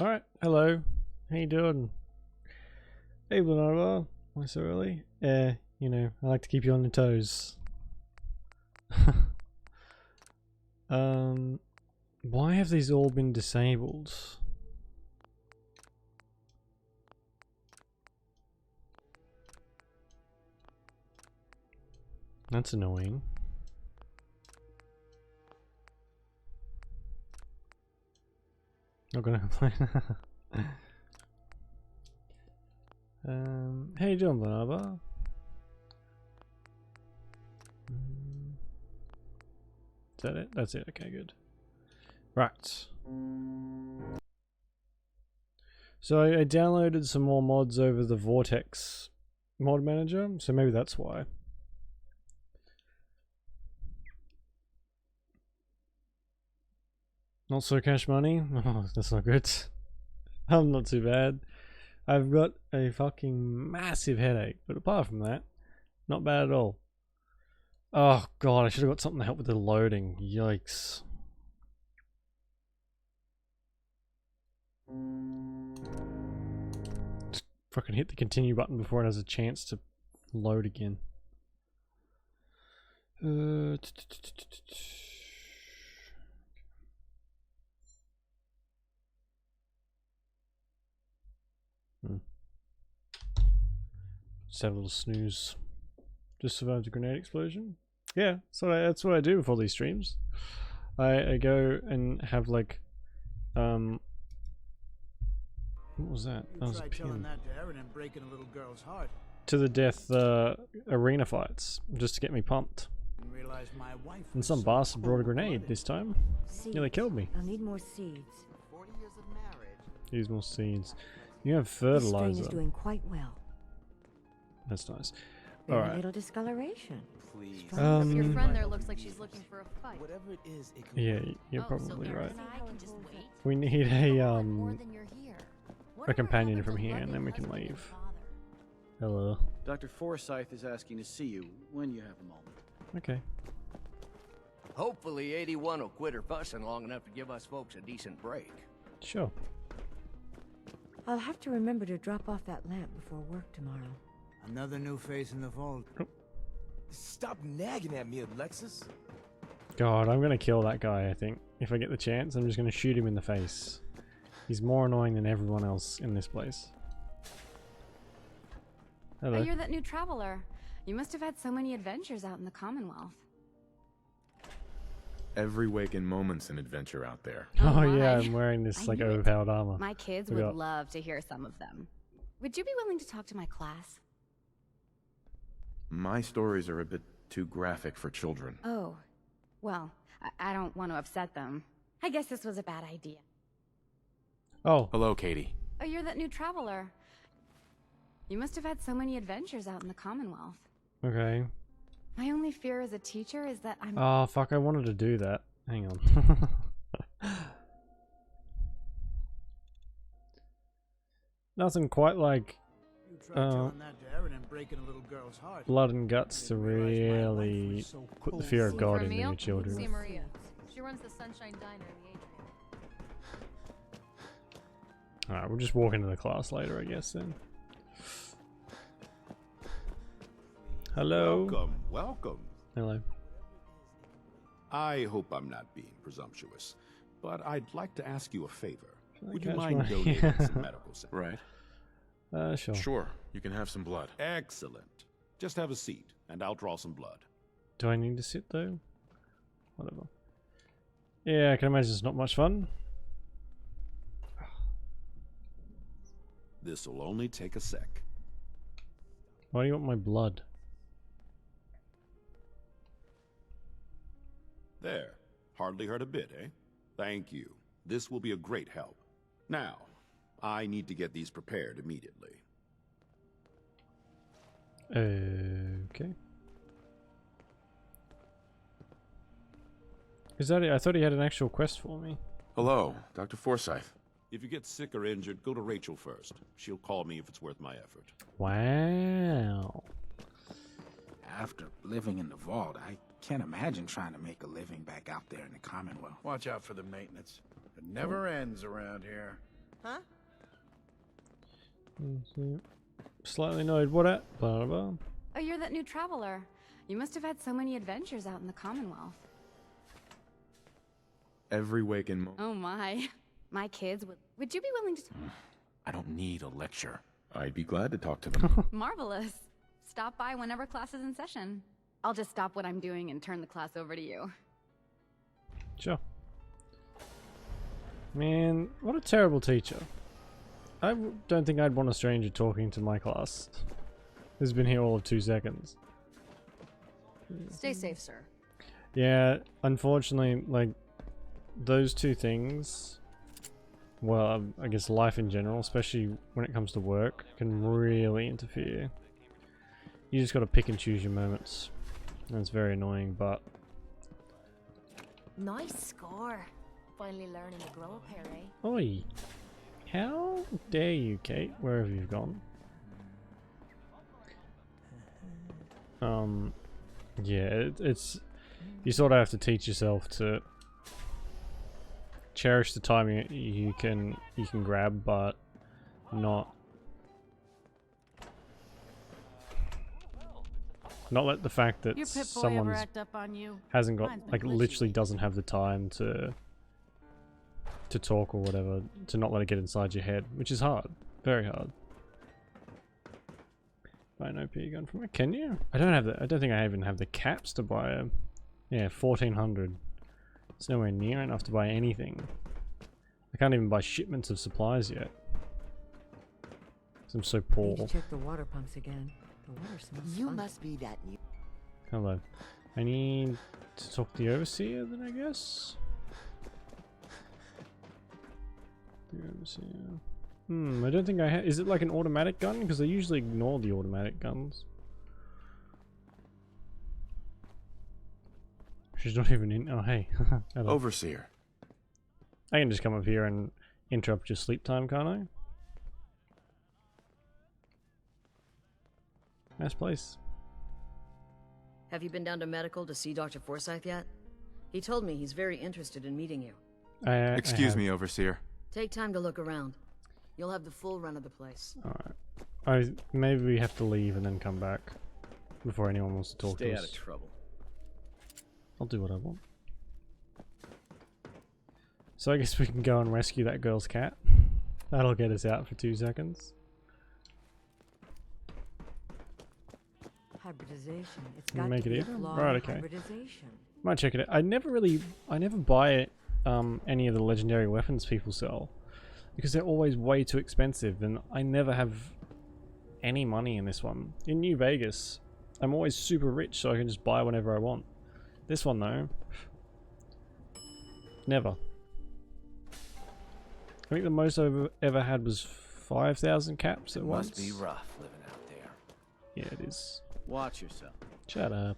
Alright, hello. How you doing? Hey, Blanova. Why so early? You know, I like to keep you on your toes. Why have these all been disabled? That's annoying. Not gonna complain. How you doing, Blanova? Is that it? That's it. Okay, good. Right. So I downloaded some more mods over the Vortex mod manager, so maybe that's why. Not so cash money? Oh, that's not good. I'm not too bad. I've got a fucking massive headache, but apart from that, not bad at all. Oh god, I should have got something to help with the loading. Yikes. Just fucking hit the continue button before it has a chance to load again. Just have a little snooze. Just survived a grenade explosion. Yeah, so that's what I do before these streams. I go and have like, what was that? That was a pin. To the death arena fights, just to get me pumped. And some bastard brought a grenade this time. Nearly killed me. I'll need more seeds. 40 years of marriage. Use more seeds. You have This strain fertilizer. is doing quite well. That's nice. Very Alright. little discoloration. Please. Your friend there looks like she's looking for a fight. Whatever it is, it can Yeah, you're Oh, probably so right. Aaron and I can just wait? We need More a than you're here. a Whatever companion happened from to here, and loving then we can husband and leave. father? Hello. Dr. Forsyth is asking to see you when you have a moment. Okay. Hopefully 81 will quit her fussing long enough to give us folks a decent break. Sure. I'll have to remember to drop off that lamp before work tomorrow. Another new face in the fold. Stop nagging at me, Alexis. God, I'm gonna kill that guy, I think. If I get the chance, I'm just gonna shoot him in the face. He's more annoying than everyone else in this place. Hello. Oh, you're that new traveler. You must have had so many adventures out in the Commonwealth. Every waking moment's an adventure out there. Oh yeah, my. I'm wearing this I like knew it. overpowered armor. My kids Forgot. would love to hear some of them. Would you be willing to talk to my class? My stories are a bit too graphic for children. Oh, well, I don't want to upset them. I guess this was a bad idea. Oh, Hello, Katie. Oh, you're that new traveler. You must have had so many adventures out in the Commonwealth. okay. My only fear as a teacher is that I'm... Oh fuck, I wanted to do that. Hang on. Nothing quite like You tried telling that to Aaron and breaking a little girl's heart. blood and guts to really so put the cold. fear of See God for a into meal? your children. See Maria. She runs the Sunshine Diner in the atrium. Alright, we'll just walk into the class later, I guess, then. Hello. Welcome, welcome. Hello. I hope I'm not being presumptuous, but I'd like to ask you a favor. I Would you catch mind my- donating some medical center? Right. Sure. Sure, you can have some blood. Excellent. Just have a seat, and I'll draw some blood. Do I need to sit though? Whatever. Yeah, I can imagine it's not much fun. This'll only take a sec. Why do you want my blood? There. Hardly hurt a bit, eh? Thank you. This will be a great help. Now, I need to get these prepared immediately. Okay. Is that it? I thought he had an actual quest for me. Hello, Dr. Forsyth. If you get sick or injured, go to Rachel first. She'll call me if it's worth my effort. Wow. After living in the vault, I can't imagine trying to make a living back out there in the Commonwealth. Watch out for the maintenance. It never ends around here. Huh? Slightly annoyed. What at? Blah, blah, blah. Oh, you're that new traveler. You must have had so many adventures out in the Commonwealth. Every waking moment. Oh my. My kids would... Would you be willing to... I don't need a lecture. I'd be glad to talk to them. Marvelous. Stop by whenever class is in session. I'll just stop what I'm doing and turn the class over to you. Sure. Man, what a terrible teacher. Don't think I'd want a stranger talking to my class. Who's been here all of 2 seconds. Stay safe, sir. Yeah, unfortunately, like, those two things, well, I guess life in general, especially when it comes to work, can really interfere. You just gotta pick and choose your moments. And it's very annoying, but... Nice score. Finally learning to grow up here, eh? Oi! How dare you, Kate, wherever you've gone. Yeah, it's... You sort of have to teach yourself to cherish the time you can grab, but not let the fact that someone hasn't got, like, literally doesn't have the time to talk or whatever, to not let it get inside your head, which is hard, very hard. Buy an OP gun from it. Can you? I don't think I even have the caps to buy a... Yeah, 1400. It's nowhere near enough to buy anything. I can't even buy shipments of supplies yet. 'Cause I'm so poor. Need to check the water pumps again. The water smells You funky. must be that new. Hello. I need to talk to the overseer then, I guess? The overseer... I don't think I have... Is it like an automatic gun? Because I usually ignore the automatic guns. She's not even in... Oh, hey. Hello. Overseer. I can just come up here and interrupt your sleep time, can't I? Nice place. Have you been down to medical to see Dr. Forsyth yet? He told me he's very interested in meeting you. Excuse me, Overseer. Take time to look around. You'll have the full run of the place. Alright. Maybe we have to leave and then come back before anyone wants to talk to us. Stay out of trouble. I'll do what I want. So I guess we can go and rescue that girl's cat. That'll get us out for 2 seconds. Hybridization. It's got Make to it be a even? flaw Right, in okay. hybridization. Might check it out. I never buy any of the legendary weapons people sell because they're always way too expensive, and I never have any money in this one. In New Vegas, I'm always super rich, so I can just buy whenever I want. This one though, never. I think the most I've ever had was 5,000 caps at once. Must be rough living out there. Yeah, it is. Watch yourself. Shut up.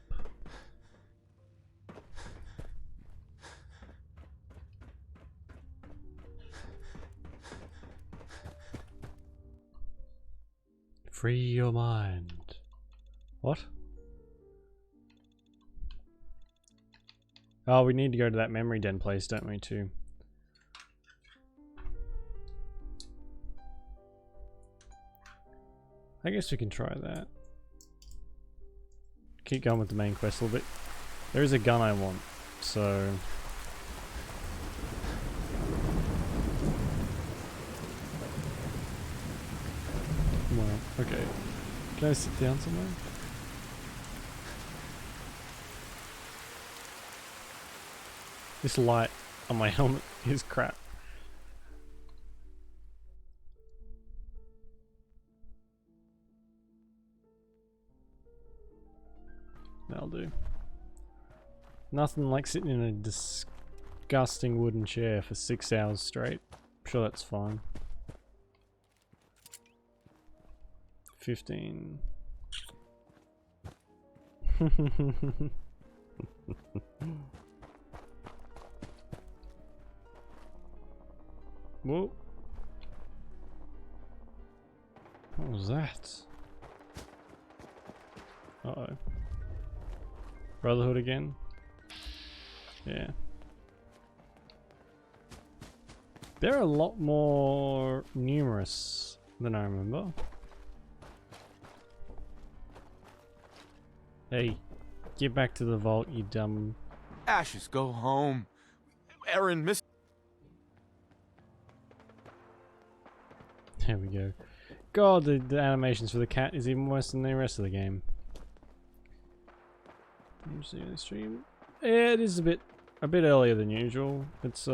Free your mind. What? Oh, we need to go to that memory den place, don't we, too? I guess we can try that. Keep going with the main quest a little bit. There is a gun I want, so... Well, okay. Can I sit down somewhere? This light on my helmet is crap. That'll do. Nothing like sitting in a disgusting wooden chair for 6 hours straight. I'm sure that's fine. 15. Whoa. What was that? Uh-oh. Brotherhood again? Yeah. They're a lot more numerous than I remember. Hey, get back to the vault, you dumb... Ashes, go home. Aaron, miss... There we go. God, the animations for the cat is even worse than the rest of the game. Usually the stream. Yeah, it is a bit earlier than usual. It's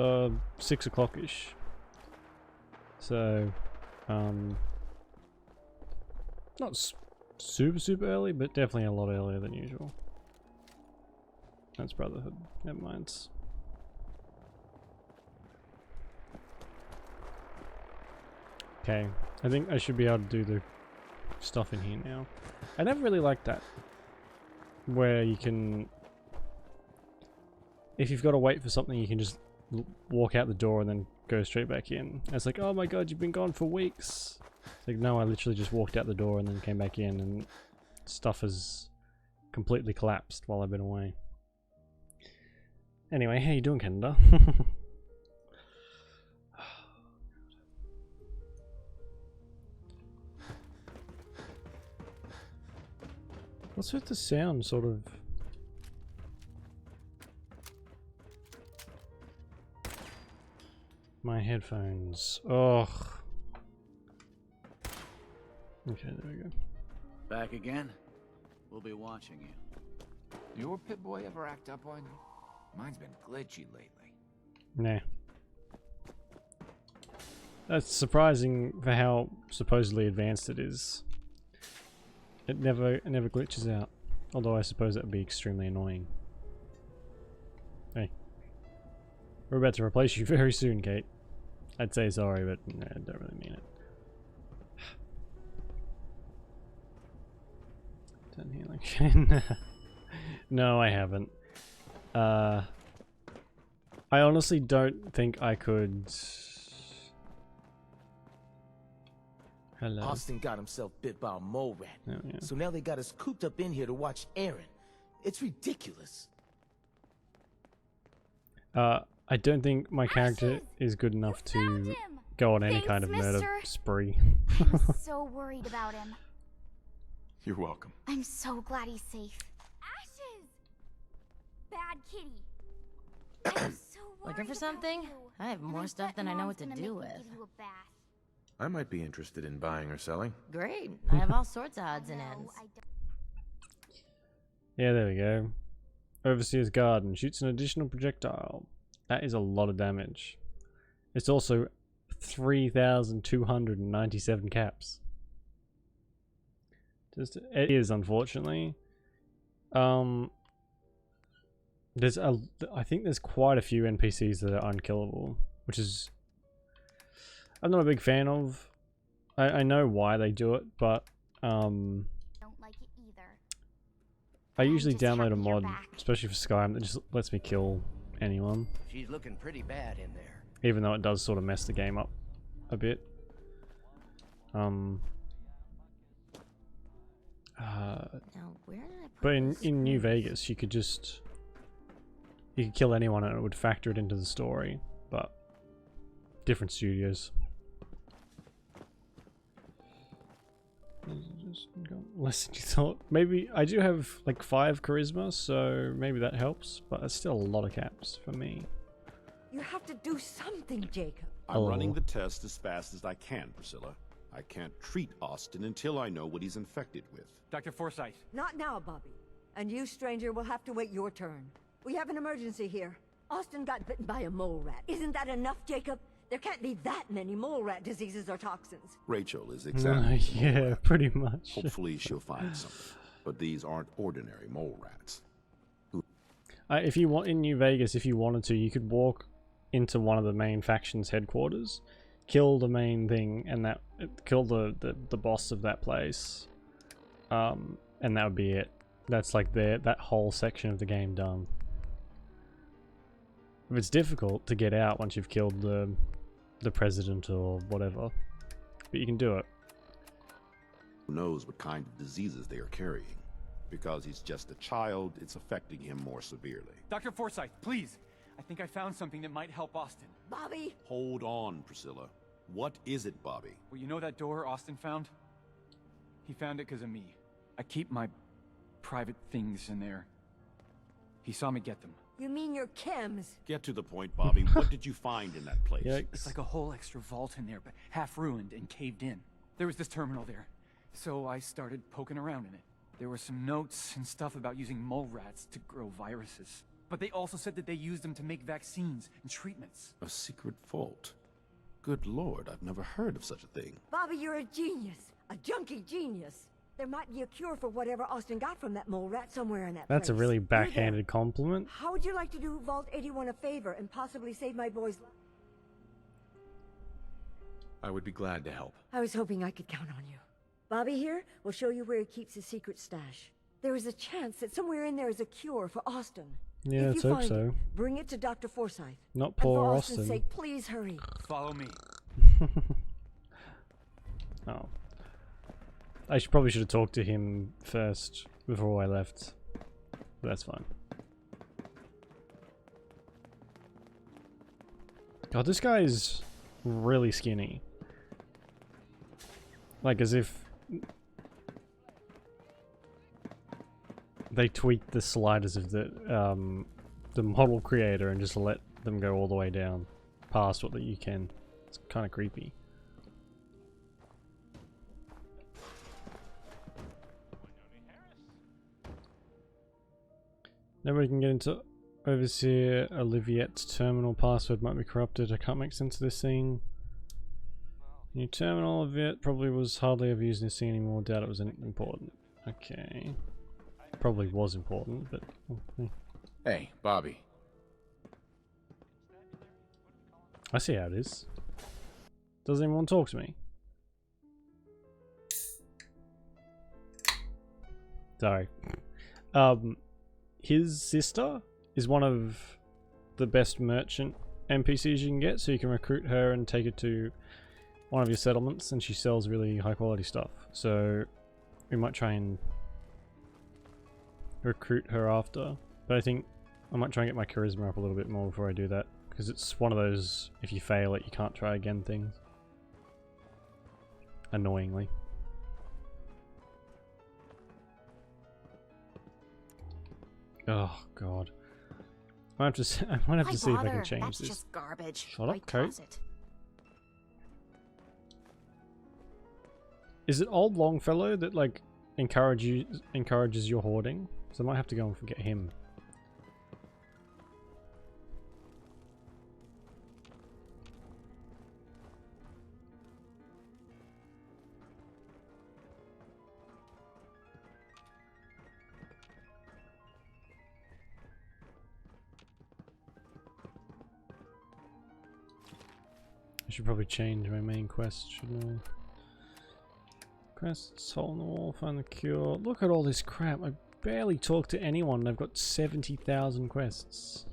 6 o'clock-ish. So, not super early, but definitely a lot earlier than usual. That's Brotherhood. Never mind. Okay, I think I should be able to do the stuff in here now. I never really liked that, where you can, if you've got to wait for something, you can just walk out the door and then go straight back in. And it's like, oh my god, you've been gone for weeks. It's like, no, I literally just walked out the door and then came back in, and stuff has completely collapsed while I've been away. Anyway, how you doing, Canada? What's with the sound, sort of? My headphones. Ugh. Okay, there we go. Back again? We'll be watching you. Your Pip-Boy ever act up on you? Mine's been glitchy lately. Nah. That's surprising for how supposedly advanced it is. It never glitches out. Although I suppose that would be extremely annoying. Hey. We're about to replace you very soon, Kate. I'd say sorry, but nah, I don't really mean it. Done healing. No, I haven't. I honestly don't think I could... Hello. Austin got himself bit by a mole rat. Oh, yeah. So now they got us cooped up in here to watch Aaron. It's ridiculous. I don't think my character is good enough to go on any kind of murder spree. I'm so worried about him. You're welcome. I'm so glad he's safe. Ashes! Bad kitty. I'm so Looking for something? I have more stuff than I know what to do with. I might be interested in buying or selling. Great. I have all sorts of odds and ends. Yeah, there we go. Overseer's Garden shoots an additional projectile. That is a lot of damage. It's also 3,297 caps. Just it is, unfortunately. There's I think there's quite a few NPCs that are unkillable, which is I'm not a big fan of. I know why they do it, but don't like it either. I usually download a mod, especially for Skyrim, that just lets me kill anyone. She's looking pretty bad in there. Even though it does sort of mess the game up a bit. Now, where did I put But in New Vegas, you could kill anyone and it would factor it into the story, but different studios. Less than you thought. Maybe I do have like 5 charisma, so maybe that helps, but it's still a lot of caps for me. You have to do something, Jacob. I'm running the test as fast as I can, Priscilla. I can't treat Austin until I know what he's infected with. Dr. Forsyth. Not now, Bobby. And you, stranger, will have to wait your turn. We have an emergency here. Austin got bitten by a mole rat. Isn't that enough, Jacob? There can't be that many mole rat diseases or toxins. Rachel is exactly yeah, pretty much. Hopefully she'll find something. But these aren't ordinary mole rats. If you want in New Vegas, if you wanted to, you could walk into one of the main faction's headquarters, kill the main thing, and kill the boss of that place, and that would be it. That's like that whole section of the game done. It's difficult to get out once you've killed the president or whatever, but you can do it. Who knows what kind of diseases they are carrying? Because he's just a child, it's affecting him more severely. Dr. Forsyth, please. I think I found something that might help Austin. Bobby! Hold on, Priscilla. What is it, Bobby? Well, you know that door Austin found? He found it because of me. I keep my private things in there. He saw me get them. You mean your chems? Get to the point, Bobby. What did you find in that place? It's like a whole extra vault in there, but half ruined and caved in. There was this terminal there, so I started poking around in it. There were some notes and stuff about using mole rats to grow viruses. But they also said that they used them to make vaccines and treatments. A secret vault? Good lord, I've never heard of such a thing. Bobby, you're a genius. A junkie genius. There might be a cure for whatever Austin got from that mole rat somewhere in that That's place. a really backhanded compliment. How would you like to do Vault 81 a favor and possibly save my boy's life? I would be glad to help. I was hoping I could count on you. Bobby here will show you where he keeps his secret stash. There is a chance that somewhere in there is a cure for Austin. Yeah, If let's you hope find so. it, bring it to Dr. Forsyth. Not And poor for Austin. Austin's sake, please hurry. Follow me. Oh. I probably should have talked to him first before I left. But that's fine. God, this guy is really skinny. Like as if they tweaked the sliders of the model creator and just let them go all the way down past what that you can. It's kind of creepy. Nobody can get into Overseer Oliviette's terminal. Password might be corrupted. I can't make sense of this scene. New terminal. Oliviette probably was hardly ever used in this scene anymore. Doubt it was important. Okay. Probably was important, but... Hey, Bobby. I see how it is. Doesn't anyone talk to me? Sorry. His sister is one of the best merchant NPCs you can get, so you can recruit her and take her to one of your settlements, and she sells really high quality stuff. So we might try and recruit her after, but I think I might try and get my charisma up a little bit more before I do that, because it's one of those if you fail it you can't try again things. Annoyingly. Oh god. I might have to see if I can change That's this. just garbage. Shut up, Right, Kate. toss it. Is it old Longfellow that like encourages your hoarding? So I might have to go and forget him. I should probably change my main quest, shouldn't I? Quests, hole in the wall, find the cure. Look at all this crap. I barely talk to anyone and I've got 70,000 quests.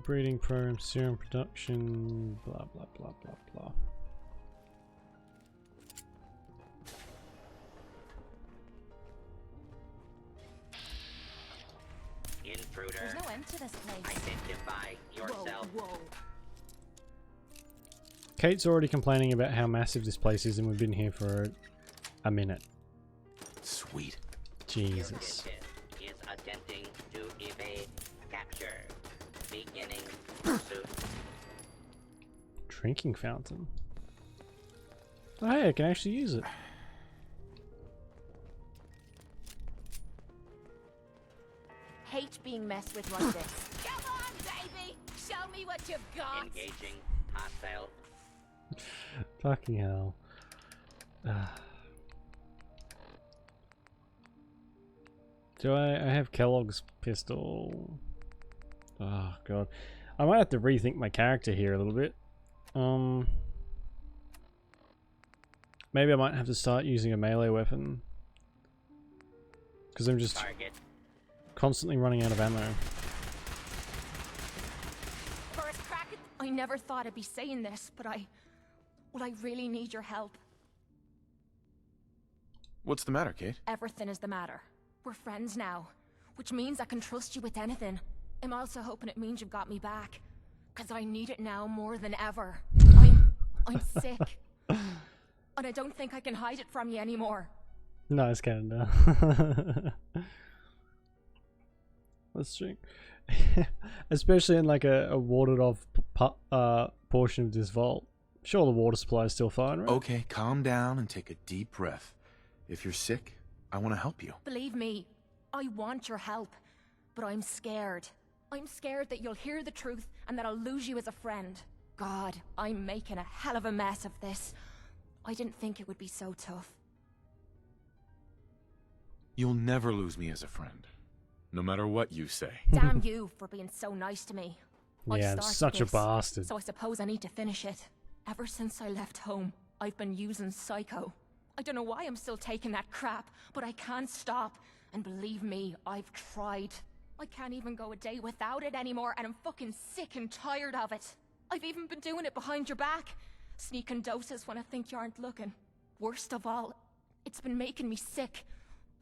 Breeding program, serum production, blah blah blah blah blah. Intruder. There's no end to this place. Identify yourself. Whoa. Kate's already complaining about how massive this place is and we've been here for a minute. Sweet. Jesus. Is attempting to evade capture. Beginning pursuit. Drinking fountain. Oh, hey, I can actually use it. Hate being messed with like this. Come on, baby! Show me what you've got! Engaging hostile. Fucking hell. Do I have Kellogg's pistol? Oh god. I might have to rethink my character here a little bit. Maybe I might have to start using a melee weapon Because I'm just Target. constantly running out of ammo. First crack at... I never thought I'd be saying this, but I really need your help. What's the matter, Kate? Everything is the matter. We're friends now, which means I can trust you with anything. I'm also hoping it means you've got me back, because I need it now more than ever. I'm sick. And I don't think I can hide it from you anymore. Nice, Canada. Let's drink. Especially in like a warded off portion of this vault. Sure, the water supply is still fine, right? Okay, calm down and take a deep breath. If you're sick, I want to help you. Believe me, I want your help, but I'm scared. I'm scared that you'll hear the truth and that I'll lose you as a friend. God, I'm making a hell of a mess of this. I didn't think it would be so tough. You'll never lose me as a friend, no matter what you say. Damn you for being so nice to me. I Yeah, I'm started such a this, bastard. So I suppose I need to finish it. Ever since I left home, I've been using Psycho. I don't know why I'm still taking that crap, but I can't stop. And believe me, I've tried. I can't even go a day without it anymore, and I'm fucking sick and tired of it. I've even been doing it behind your back. Sneaking doses when I think you aren't looking. Worst of all, it's been making me sick.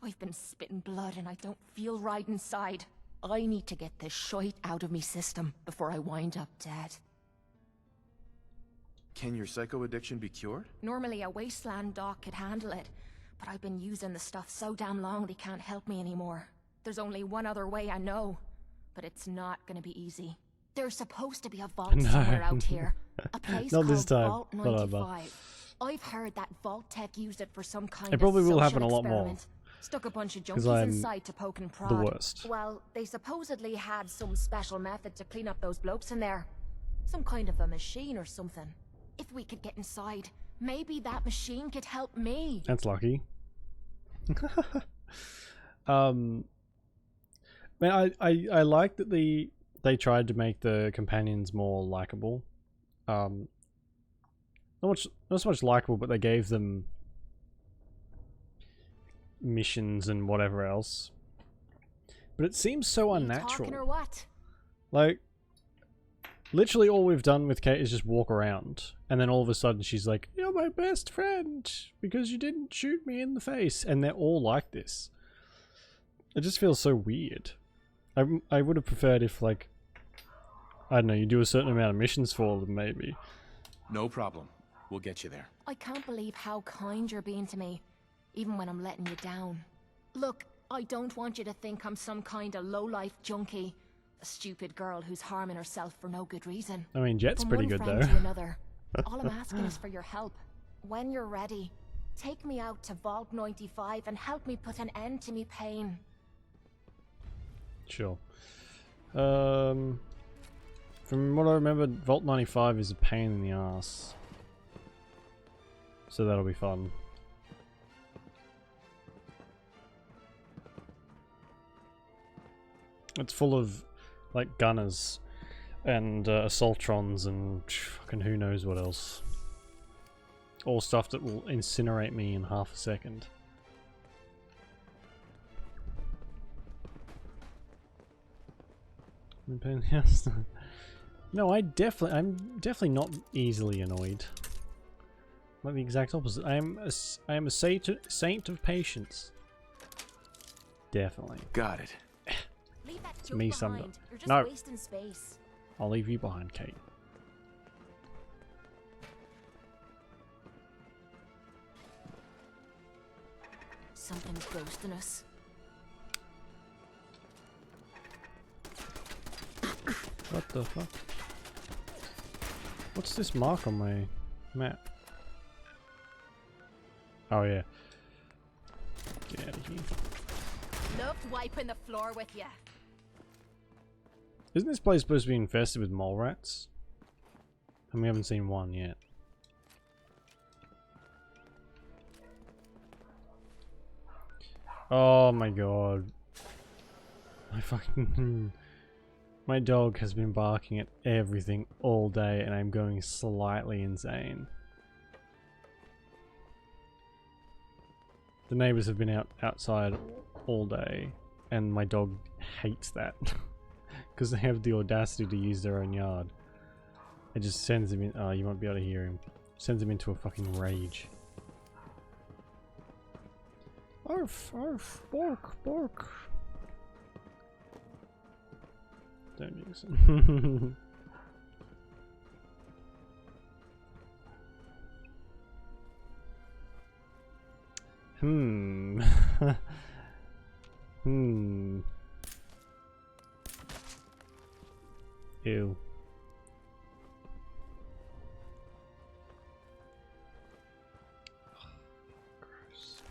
I've been spitting blood and I don't feel right inside. I need to get this shite out of me system before I wind up dead. Can your psycho addiction be cured? Normally a wasteland doc could handle it, but I've been using the stuff so damn long they can't help me anymore. There's only one other way I know, but it's not gonna be easy. There's supposed to be a vault No. somewhere out here. A place Not called this time. Vault Not ever. 95. I've heard that Vault Tech used it for some kind It probably of will social happen a lot more. experiment. Stuck a bunch of 'Cause junkies I'm inside to poke and prod. the worst. Well, they supposedly had some special method to clean up those blokes in there. Some kind of a machine or something. If we could get inside, maybe that machine could help me. That's lucky. Man, I like that they tried to make the companions more likable. Not so much likable, but they gave them missions and whatever else. But it seems so unnatural. Talking or what? Like, literally all we've done with Kate is just walk around, and then all of a sudden she's like, "You're my best friend because you didn't shoot me in the face," and they're all like this. It just feels so weird. I would have preferred if, like, I don't know, you do a certain amount of missions for them, maybe. No problem. We'll get you there. I can't believe how kind you're being to me, even when I'm letting you down. Look, I don't want you to think I'm some kind of low-life junkie. A stupid girl who's harming herself for no good reason. I mean, Jet's From pretty one good, friend though. to another. All I'm asking is for your help. When you're ready, take me out to Vault 95 and help me put an end to me pain. Sure. From what I remember, Vault 95 is a pain in the ass. So that'll be fun. It's full of, like, gunners and assaultrons and fucking who knows what else. All stuff that will incinerate me in half a second. No, I'm definitely not easily annoyed. Like the exact opposite. I am a saint of patience. Definitely. Got it. Leave that It's junk me behind. summed up. You're just No. wasting space. I'll leave you behind, Kate. Something's ghosting us. What the fuck? What's this mark on my map? Oh yeah. Get out of here. Loved wiping the floor with you. Isn't this place supposed to be infested with mole rats? And we haven't seen one yet. Oh my god. My fucking... My dog has been barking at everything all day and I'm going slightly insane. The neighbors have been outside all day, and my dog hates that because they have the audacity to use their own yard. It just sends him in. Oh, you won't be able to hear him. Sends him into a fucking rage. Arf, arf, bork, bork. Don't use it. Ew. Gross.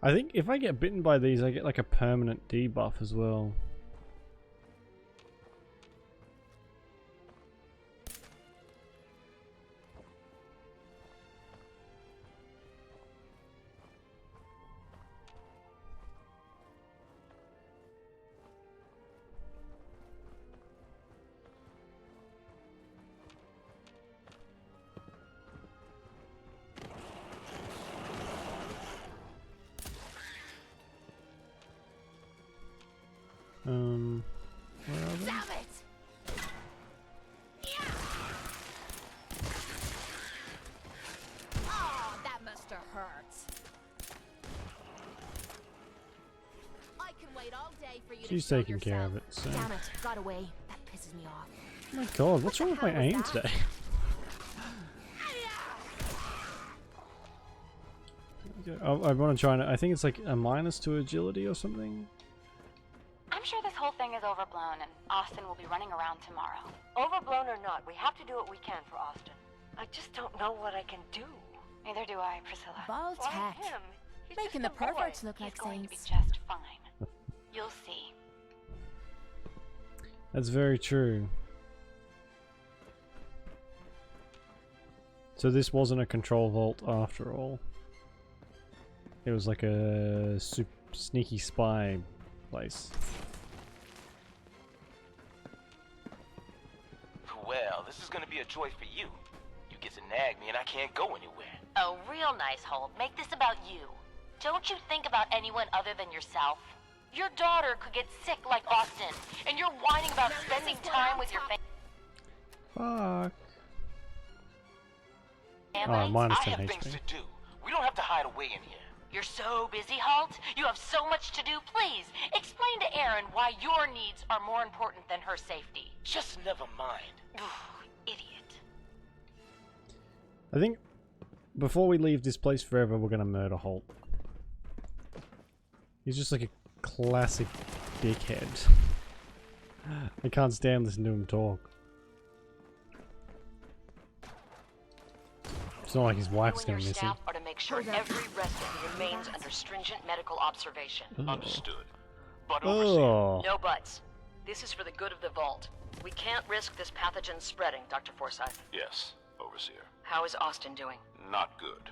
I think if I get bitten by these, I get like a permanent debuff as well. Where are they? Damn it! Oh, that must have hurt. I can wait all day for you She's to show taking care of it, so. Damn it, got away. That pisses me off. Oh my god, what's wrong with my aim today? I want to try and I think it's like a -2 agility or something. I'm sure this whole thing is overblown, and Austin will be running around tomorrow. Overblown or not, we have to do what we can for Austin. I just don't know what I can do. Neither do I, Priscilla. Voltec. Him. He's Making just the a boy. perverts look He's like going to be saints. just fine. You'll see. That's very true. So this wasn't a control vault after all. It was like a sneaky spy place. Well, this is gonna be a joy for you. You get to nag me and I can't go anywhere. Oh, real nice, Holt. Make this about you. Don't you think about anyone other than yourself? Your daughter could get sick like Austin, and you're whining about spending time with your Fuck. family. Oh, minus I 10 have things HP. to do. We don't have to hide away in here. You're so busy, Holt. You have so much to do. Please, explain to Erin why your needs are more important than her safety. Just never mind. Idiot. I think before we leave this place forever, we're gonna murder Holt. He's just like a classic dickhead. I can't stand listening to him talk. It's not like his wife's You and gonna your miss him. staff are to make sure every resident remains under stringent medical observation. Oh. Understood. But Oh. No buts. This is for the good of the Vault. We can't risk this pathogen spreading, Dr. Forsyth. Yes, Overseer. How is Austin doing? Not good.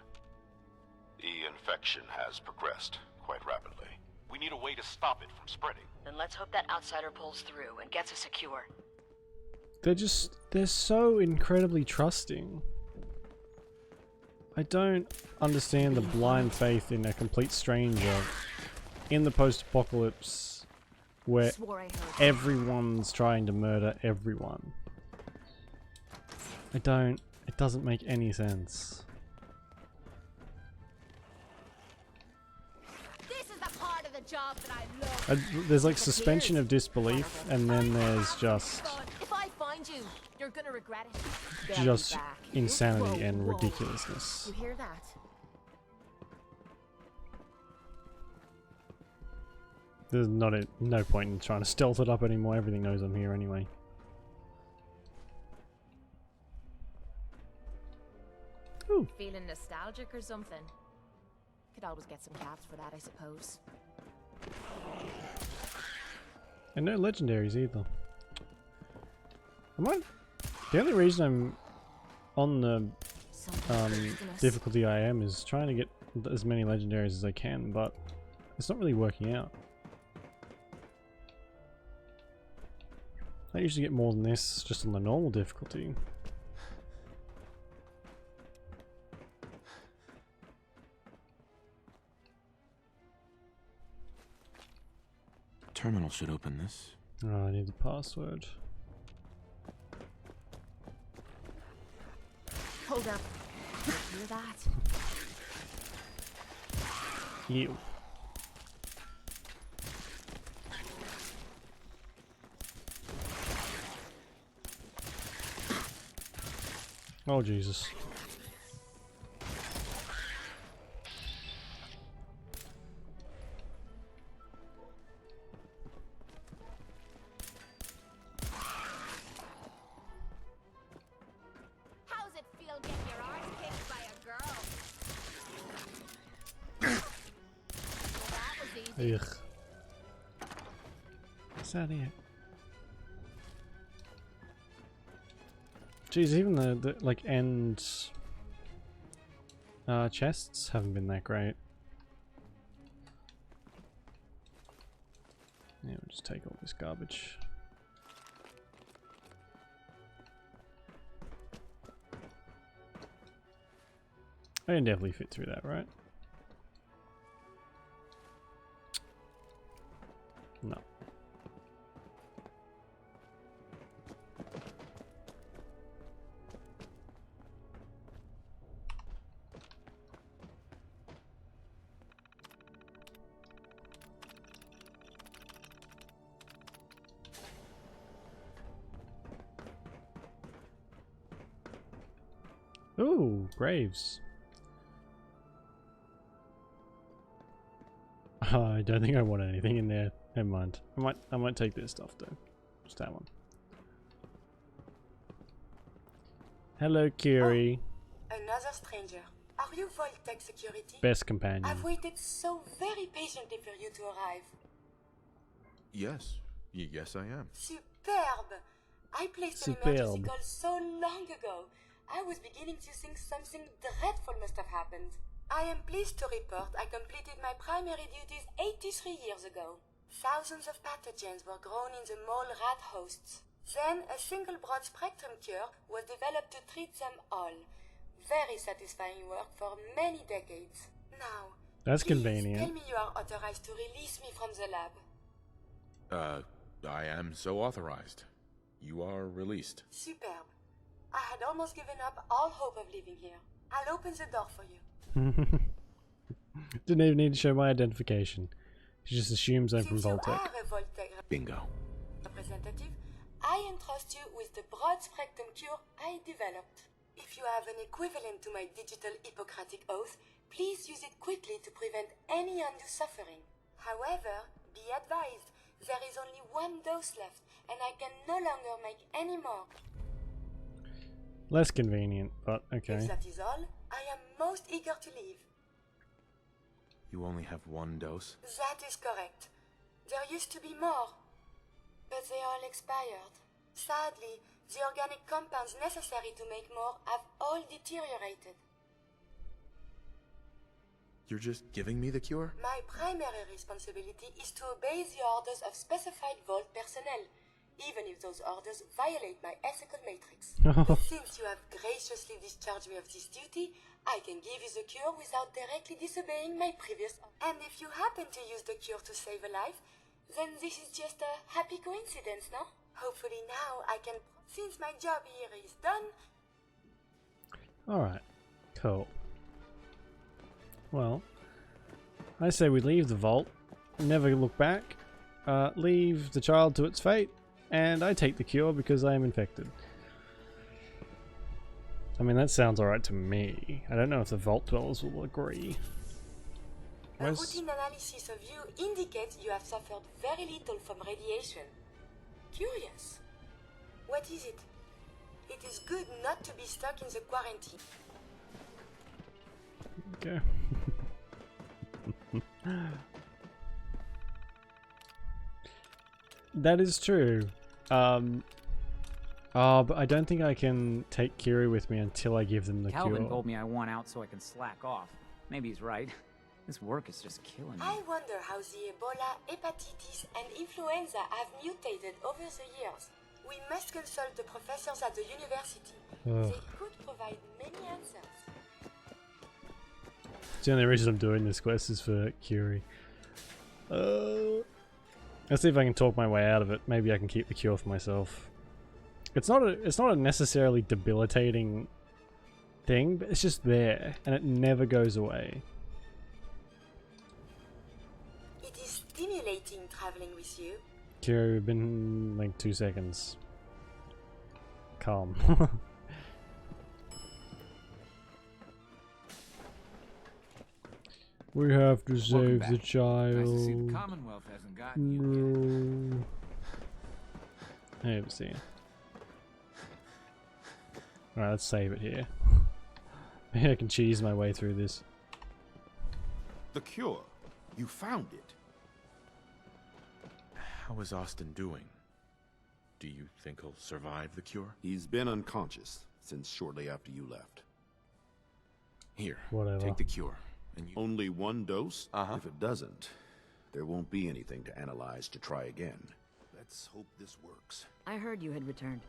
The infection has progressed quite rapidly. we need a way to stop it from spreading. Then let's hope that outsider pulls through and gets us secure. They're so incredibly trusting. I don't understand the blind faith in a complete stranger in the post-apocalypse where everyone's trying to murder everyone. It doesn't make any sense. This is the part of the job that I love. There's like suspension of disbelief, and then there's just If I find you, you're gonna regret it. just insanity and ridiculousness. You hear that? There's no point in trying to stealth it up anymore. Everything knows I'm here anyway. Ooh. Feeling nostalgic or something? Could always get some caps for that, I suppose. And no legendaries either. The only reason I'm on the difficulty I am is trying to get as many legendaries as I can, but it's not really working out. I usually get more than this just on the normal difficulty. terminal should open this. Oh, I need the password. Hold up. Hear that? You. Oh, Jesus. How's it feel getting your arse kicked by a girl? Well, that was easy. Ugh. Is that it? Jeez, even the like end chests haven't been that great. Yeah, we'll just take all this garbage. I can definitely fit through that, right? No. Ooh, graves. I don't think I want anything in there. Never mind. I might take this stuff though. Just that one. Hello, Kiri. Another stranger. Are you Vault-Tec security? Best companion. I've waited so very patiently for you to arrive. Yes. Yes, I am. Superb! I placed an emergency call so long ago. I was beginning to think something dreadful must have happened. I am pleased to report I completed my primary duties 83 years ago. Thousands of pathogens were grown in the mole rat hosts. Then a single broad-spectrum cure was developed to treat them all. Very satisfying work for many decades. Now, that's please convenient. Tell me you are authorized to release me from the lab. I am so authorized. You are released. Superb. I had almost given up all hope of leaving here. I'll open the door for you. Didn't even need to show my identification. She just assumes I'm from Since you Vault-Tec. are a Vault-Tec Bingo. representative, I entrust you with the broad-spectrum cure I developed. If you have an equivalent to my digital Hippocratic oath, please use it quickly to prevent any undue suffering. However, be advised, there is only one dose left, and I can no longer make any more. Less convenient, but okay. If that is all, I am most eager to leave. You only have one dose? That is correct. There used to be more, but they all expired. Sadly, the organic compounds necessary to make more have all deteriorated. You're just giving me the cure? My primary responsibility is to obey the orders of specified Vault personnel, even if those orders violate my ethical matrix. But since you have graciously discharged me of this duty, I can give you the cure without directly disobeying my previous orders. And if you happen to use the cure to save a life, then this is just a happy coincidence, no? Hopefully now I can, since my job here is done. Alright, cool. Well, I say we leave the vault, never look back, leave the child to its fate, and I take the cure because I am infected. I mean, that sounds alright to me. I don't know if the vault dwellers will agree. A routine analysis of you indicates you have suffered very little from radiation. Curious. What is it? It is good not to be stuck in the quarantine. Okay. That is true. Oh, but I don't think I can take Kiri with me until I give them the Calvin cure. told me I want out so I can slack off. Maybe he's right. This work is just killing me. I wonder how the Ebola, hepatitis, and influenza have mutated over the years. We must consult the professors at the university. Ugh. They could provide many answers. The only reason I'm doing this quest is for Kiri. Let's see if I can talk my way out of it. Maybe I can keep the cure for myself. It's not a necessarily debilitating thing, but it's just there and it never goes away. It is stimulating traveling with you. Cure, we've been like 2 seconds. Calm. We have to save the child. Nice to see the Commonwealth hasn't gotten you No. I haven't seen. Alright, let's save it here. Maybe I can cheese my way through this. The cure. You found it. How is Austin doing? Do you think he'll survive the cure? He's been unconscious since shortly after you left. Here, Whatever. take the cure. And you... Only one dose? Uh-huh. If it doesn't, there won't be anything to analyze to try again. Let's hope this works. I heard you had returned.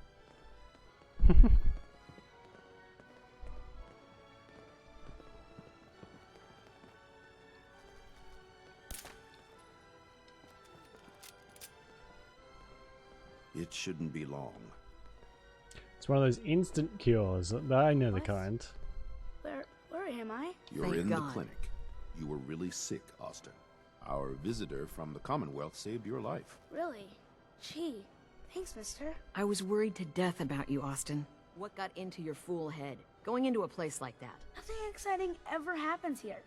It shouldn't be long. It's one of those instant cures. I know the kind. Where am I? You're Thank in God. the clinic. You were really sick, Austin. Our visitor from the Commonwealth saved your life. Really? Gee, thanks, mister. I was worried to death about you, Austin. What got into your fool head? Going into a place like that. Nothing exciting ever happens here.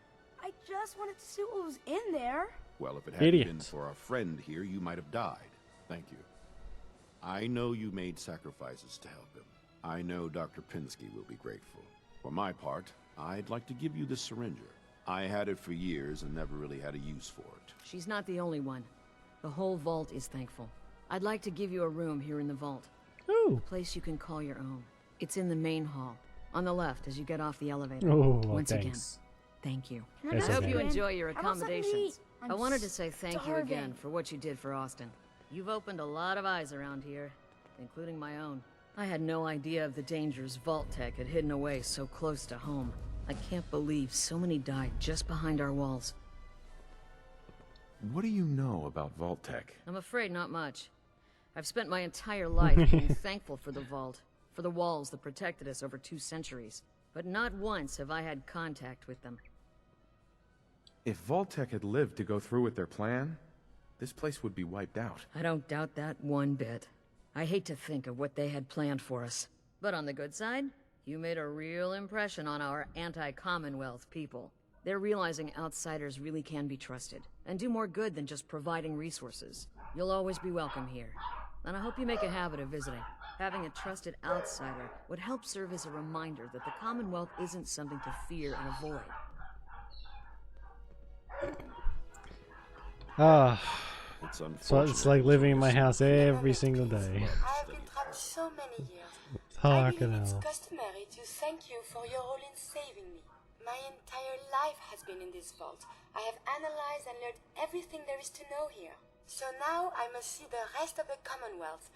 I just wanted to see what was in there. Well, if it hadn't Idiot. been for our friend here, you might have died. Thank you. I know you made sacrifices to help him. I know Dr. Pinsky will be grateful. For my part, I'd like to give you this syringer. I had it for years and never really had a use for it. She's not the only one. The whole vault is thankful. I'd like to give you a room here in the vault. Ooh. A place you can call your own. It's in the main hall, on the left as you get off the elevator. Oh, Once again, thanks. thank you. Can It's I hope okay. you enjoy your How about something to accommodations. eat? I'm I wanted to say thank you starving. again for what you did for Austin. You've opened a lot of eyes around here, including my own. I had no idea of the dangers Vault Tech had hidden away so close to home. I can't believe so many died just behind our walls. What do you know about Vault-Tec? I'm afraid not much. I've spent my entire life being thankful for the vault, for the walls that protected us over 2 centuries. But not once have I had contact with them. If Vault-Tec had lived to go through with their plan, this place would be wiped out. I don't doubt that one bit. I hate to think of what they had planned for us. But on the good side, you made a real impression on our anti-Commonwealth people. They're realizing outsiders really can be trusted, and do more good than just providing resources. You'll always be welcome here, and I hope you make a habit of visiting. Having a trusted outsider would help serve as a reminder that the Commonwealth isn't something to fear and avoid. Ah. It's So unfortunate. it's like living in my house every single day. I have been trapped so many years. I Fucking believe it's hell. customary to thank you for your role in saving me. My entire life has been in this vault. I have analyzed and learned everything there is to know here. So now I must see the rest of the Commonwealth,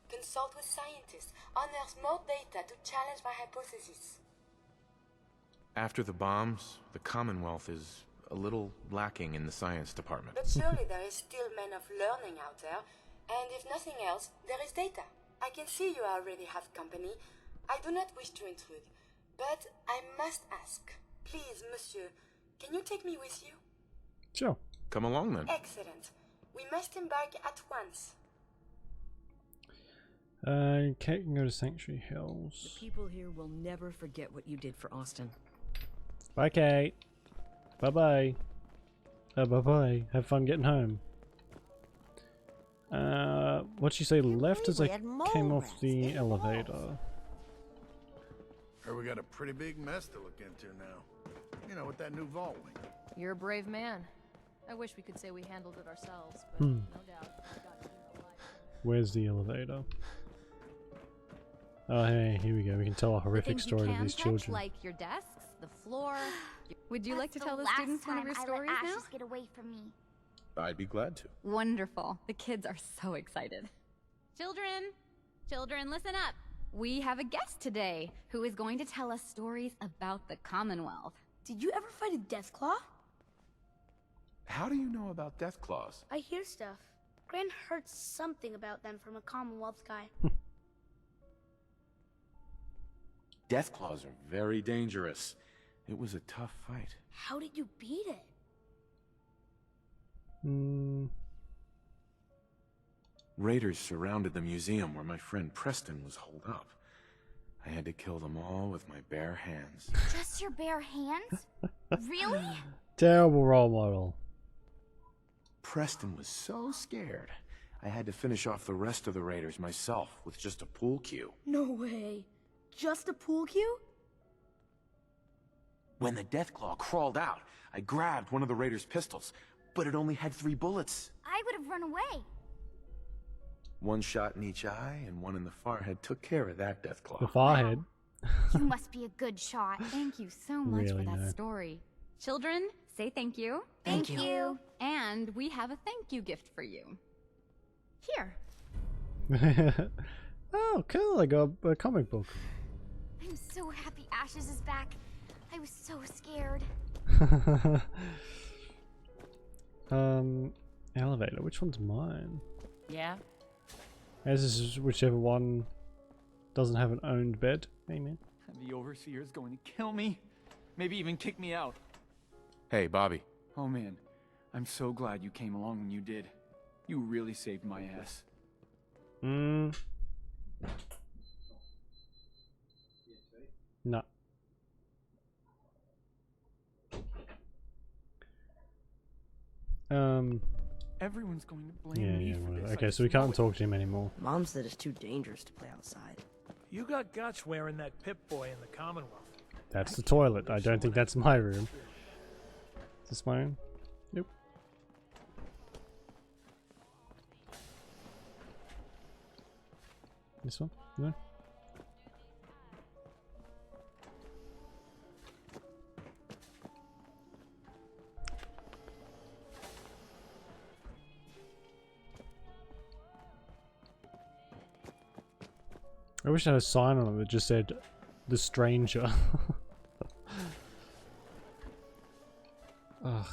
consult with scientists, unearth more data to challenge my hypothesis. After the bombs, the Commonwealth is a little lacking in the science department. But surely there is still men of learning out there, and if nothing else, there is data. I can see you already have company. I do not wish to intrude, but I must ask. Please, monsieur, can you take me with you? Sure. Come along then. Excellent. We must embark at once. Kate can go to Sanctuary Hills. The people here will never forget what you did for Austin. Bye, Kate. Bye-bye. Bye-bye. Have fun getting home. What'd she say? Left as I came off the elevator. Heard we got a pretty big mess to look into now. You know, with that new vault wing. You're a brave man. I wish we could say we handled it ourselves, but no doubt we got you alive. Where's the elevator? Oh, hey, here we go. We can tell a horrific story to these children. Like your desks, the floor. Would you like to tell the students one of your stories now? Get away from me. I'd be glad to. Wonderful. The kids are so excited. Children, listen up. We have a guest today who is going to tell us stories about the Commonwealth. Did you ever fight a Deathclaw? How do you know about Deathclaws? I hear stuff. Gran heard something about them from a Commonwealth guy. Deathclaws are very dangerous. It was a tough fight. How did you beat it? Raiders surrounded the museum where my friend Preston was holed up. I had to kill them all with my bare hands. Just your bare hands? Really? Terrible role model. Preston was so scared. I had to finish off the rest of the raiders myself with just a pool cue. No way. Just a pool cue? When the Deathclaw crawled out, I grabbed one of the raiders' pistols, but it only had 3 bullets. I would have run away. One shot in each eye and one in the forehead took care of that Deathclaw. The forehead. You must be a good shot. Thank you so much Really for that no. story. Children, say thank you. Thank you. And we have a thank you gift for you. Here. Oh, cool. I got a comic book. I'm so happy Ashes is back. I was so scared. Elevator. Which one's mine? Yeah? This is whichever one doesn't have an owned bed. Hey, man. And the Overseer's going to kill me. Maybe even kick me out. Hey, Bobby. Oh man, I'm so glad you came along when you did. You really saved my ass. No. Everyone's going to blame Yeah, me yeah, for whatever. this. I Okay, just so we know can't it. talk to him anymore. Mom said it's too dangerous to play outside. You got guts wearing that Pip-Boy in the Commonwealth. That's the toilet. I don't think that's my room. Is this my room? Nope. This one? No? I wish I had a sign on it that just said, "The Stranger." Ugh.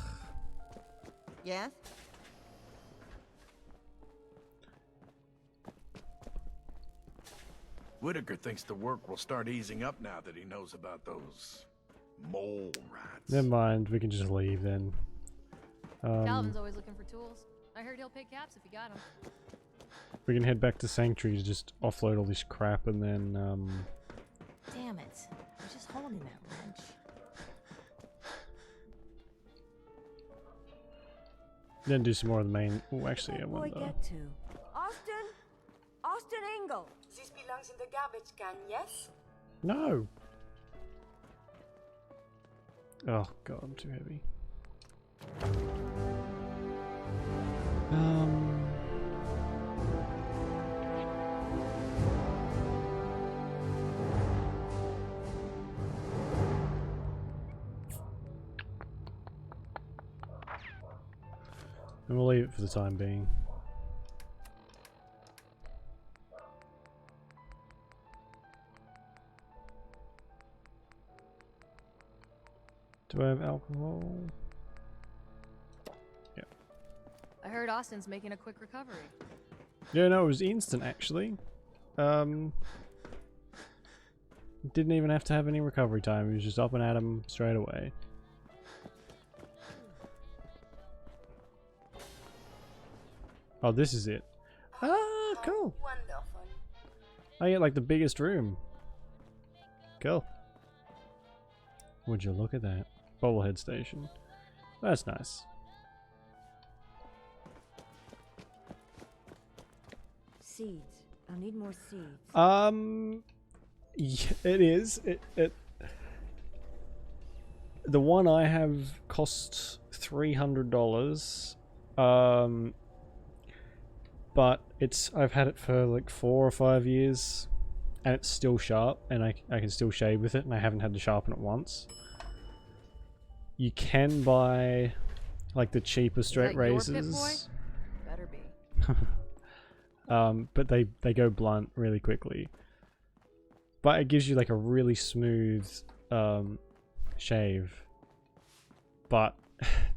Yes? Whitaker thinks the work will start easing up now that he knows about those mole rats. Never mind, we can just leave then. Calvin's always looking for tools. I heard he'll pay caps if you got them. We can head back to Sanctuary to just offload all this crap and then, Damn it. I was just holding that wrench. then do some more of the main. Oh, actually, I Boy, wonder. get to Austin. Austin Engel. This belongs in the garbage can, yes? No. Oh god, I'm too heavy. And we'll leave it for the time being. Do I have alcohol? Yeah. I heard Austin's making a quick recovery. Yeah, no, it was instant actually. Didn't even have to have any recovery time. He was just up and at him straight away. Oh, this is it. Ah, cool. Wonderful. I get like the biggest room. Cool. Would you look at that? Bobblehead station. That's nice. Seeds. I'll need more seeds. Yeah, it is. The one I have costs $300. But I've had it for like 4 or 5 years, and it's still sharp, and I can still shave with it, and I haven't had to sharpen it once. You can buy like the cheaper straight razors. Better be. But they go blunt really quickly. But it gives you like a really smooth shave. But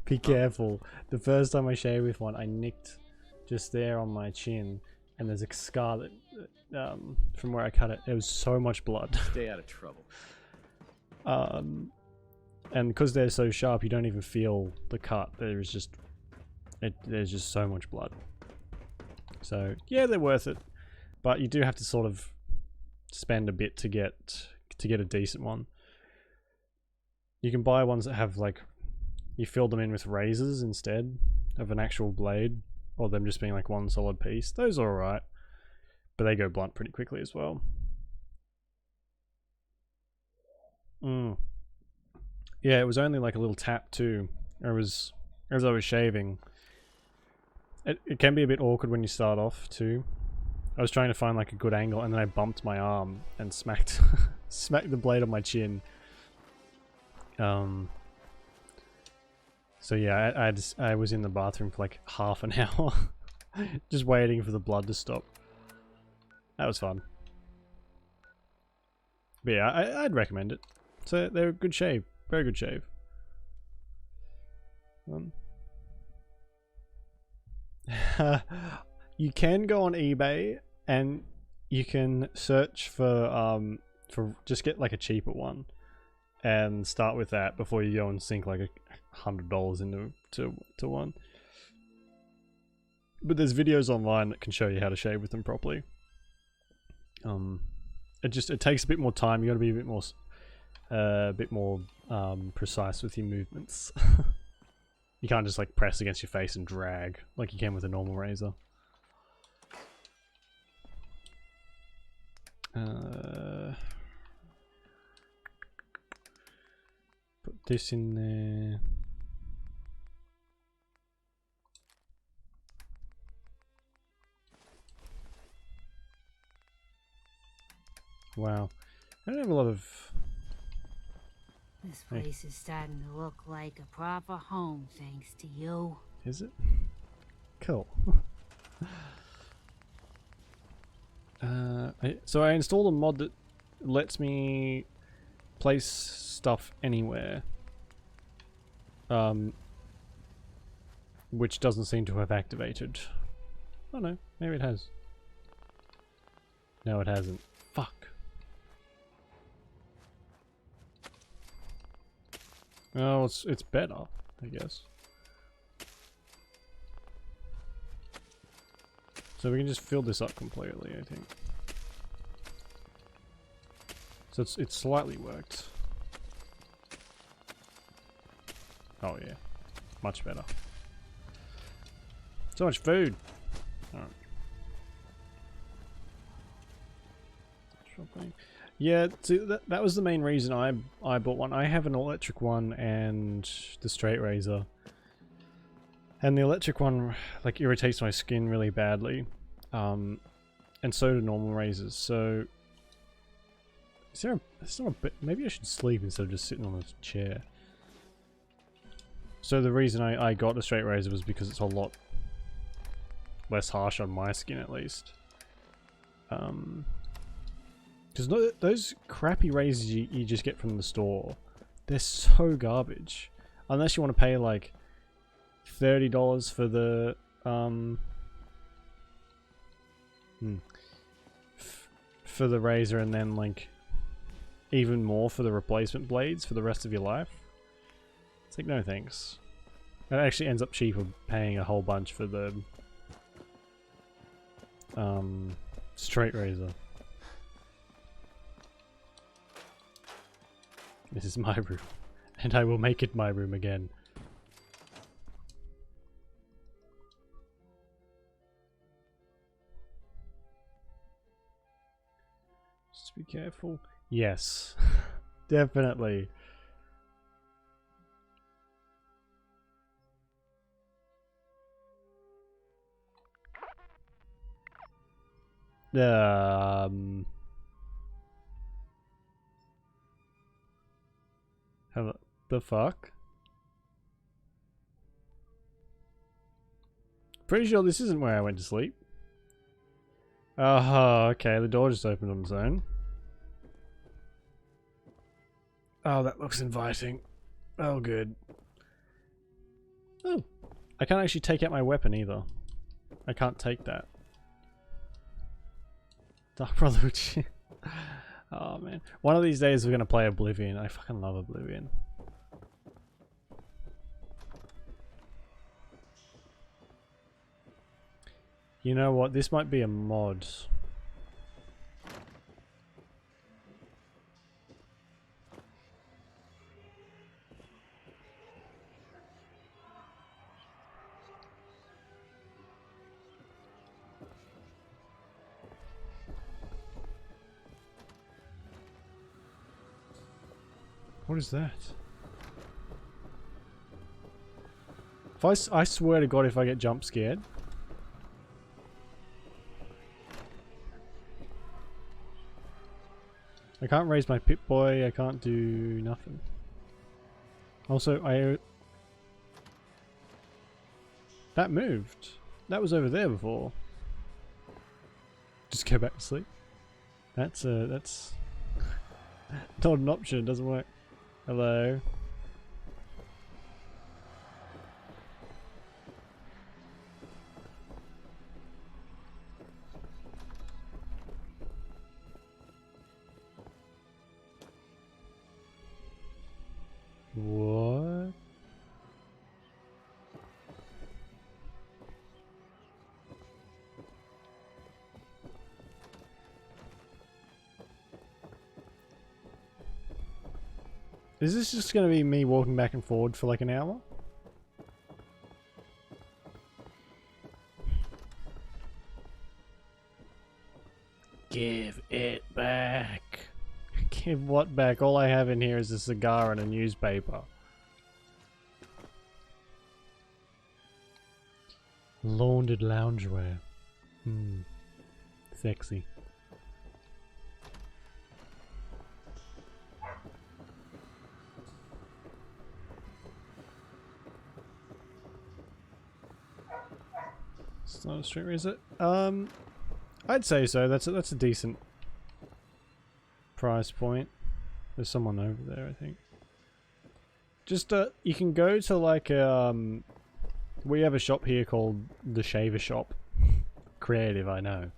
be careful. The first time I shaved with one, I nicked just there on my chin, and there's a scar that, from where I cut it. There was so much blood. Stay out of trouble. And because they're so sharp, you don't even feel the cut. There's just so much blood. So yeah, they're worth it, but you do have to sort of spend a bit to get a decent one. You can buy ones that have like, you fill them in with razors instead of an actual blade, or them just being like one solid piece. Those are alright, but they go blunt pretty quickly as well. Yeah, it was only like a little tap too. As I was shaving. It can be a bit awkward when you start off too. I was trying to find like a good angle, and then I bumped my arm and smacked smacked the blade on my chin. So yeah, I was in the bathroom for like half an hour, just waiting for the blood to stop. That was fun. But yeah, I'd recommend it. So they're a good shave, very good shave. You can go on eBay and you can search for just get like a cheaper one and start with that before you go and sink like $100 into one. But there's videos online that can show you how to shave with them properly. It takes a bit more time. You got to be a bit more precise with your movements. You can't just like press against your face and drag like you can with a normal razor. Put this in there. Wow, I don't have a lot of... This place is starting to look like a proper home, thanks to you. Is it? Cool. So I installed a mod that lets me place stuff anywhere. Which doesn't seem to have activated. Oh no, maybe it has. No, it hasn't. Fuck. Oh, it's better, I guess. So we can just fill this up completely, I think. So it's slightly worked. Oh yeah, much better. So much food. Alright. Shopping. Yeah, see, that was the main reason I bought one. I have an electric one and the straight razor. And the electric one like irritates my skin really badly. And so do normal razors. So is there a bit, maybe I should sleep instead of just sitting on this chair. So the reason I got a straight razor was because it's a lot less harsh on my skin at least. Because those crappy razors you just get from the store, they're so garbage. Unless you want to pay like $30 for the for the razor, and then like even more for the replacement blades for the rest of your life. It's like, no thanks. It actually ends up cheaper paying a whole bunch for the straight razor. This is my room, and I will make it my room again. Just be careful. Yes, definitely. The fuck? Pretty sure this isn't where I went to sleep. Oh, okay, the door just opened on its own. Oh, that looks inviting. Oh, good. Oh, I can't actually take out my weapon either. I can't take that. Dark Brotherhood. Oh man. One of these days we're gonna play Oblivion. I fucking love Oblivion. You know what? This might be a mod. What is that? If I swear to God, if I get jump scared. I can't raise my Pip-Boy, I can't do nothing. Also, that moved. That was over there before. Just go back to sleep. That's not an option, it doesn't work. Hello. What? Is this just gonna be me walking back and forward for like an hour? Give it back. Give what back? All I have in here is a cigar and a newspaper. Laundered loungewear. Sexy. It's not a streamer, is it? I'd say so. That's a decent price point. There's someone over there, I think. Just you can go to like we have a shop here called the Shaver Shop. Creative, I know.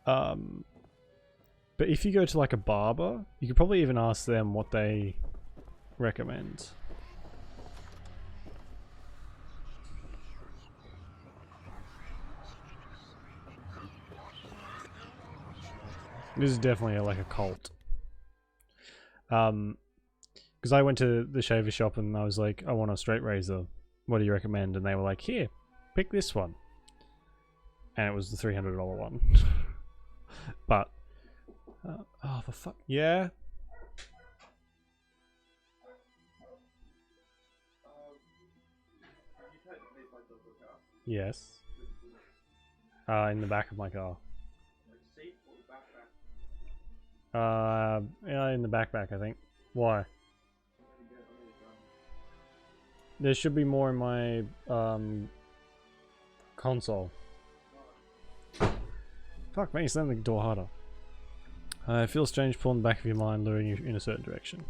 But if you go to like a barber, you could probably even ask them what they recommend. This is definitely like a cult. Because I went to the shaver shop and I was like, I want a straight razor. What do you recommend? And they were like, here, pick this one. And it was the $300 one. But, oh, for fuck, yeah. Yes. In the back of my car. Yeah, in the backpack, I think. Why? There should be more in my console. Fuck me, slam the door harder. I feel strange pulling the back of your mind, luring you in a certain direction.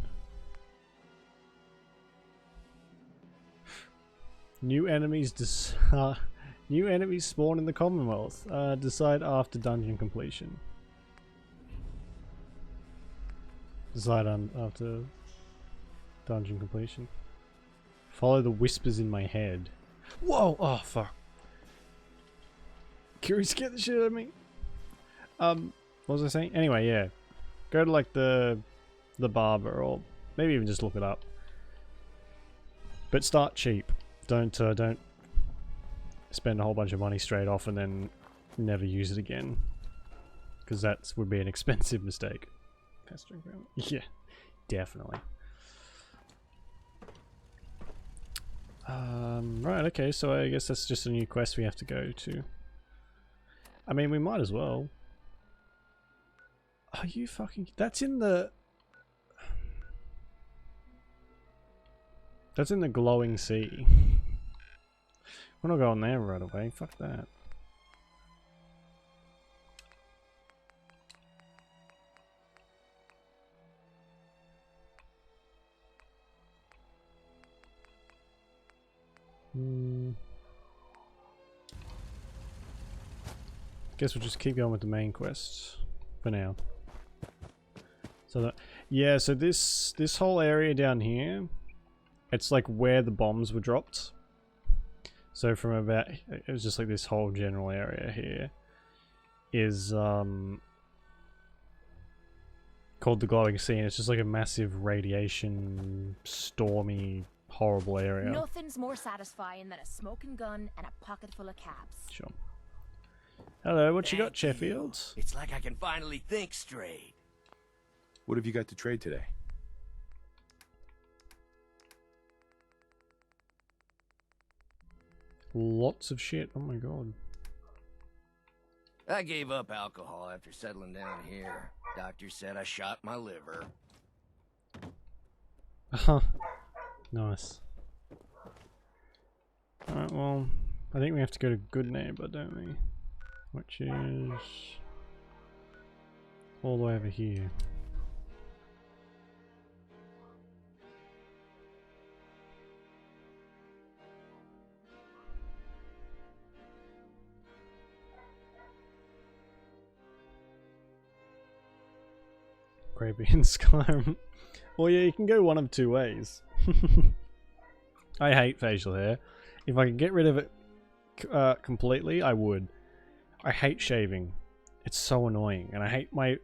New enemies new enemies spawn in the Commonwealth. Decide after dungeon completion. Decide on after dungeon completion. Follow the whispers in my head. Whoa! Oh fuck! Curie scared the shit out of me. What was I saying? Anyway, yeah. Go to like the barber, or maybe even just look it up. But start cheap. Don't spend a whole bunch of money straight off and then never use it again. Because that would be an expensive mistake. Yeah, definitely. Right, okay, so I guess that's just a new quest we have to go to. I mean, we might as well. Are you fucking... That's in the glowing sea. We're not going there right away, fuck that. Guess we'll just keep going with the main quest for now. So that, yeah, so this whole area down here, it's like where the bombs were dropped. So from about, it was just like this whole general area here is called the Glowing Sea, and it's just like a massive radiation, stormy, horrible area. Nothing's more satisfying than a smoking gun and a pocket full of caps. Sure. Hello, what you got, Sheffield? It's like I can finally think straight. What have you got to trade today? Lots of shit. Oh my god. I gave up alcohol after settling down here. Doctor said I shot my liver. Huh. Nice. Alright, well, I think we have to go to Good Neighbor, don't we? Which is all the way over here. Gravy in Skyrim. Well, yeah, you can go one of two ways. I hate facial hair. If I could get rid of it completely, I would. I hate shaving. It's so annoying, and I hate my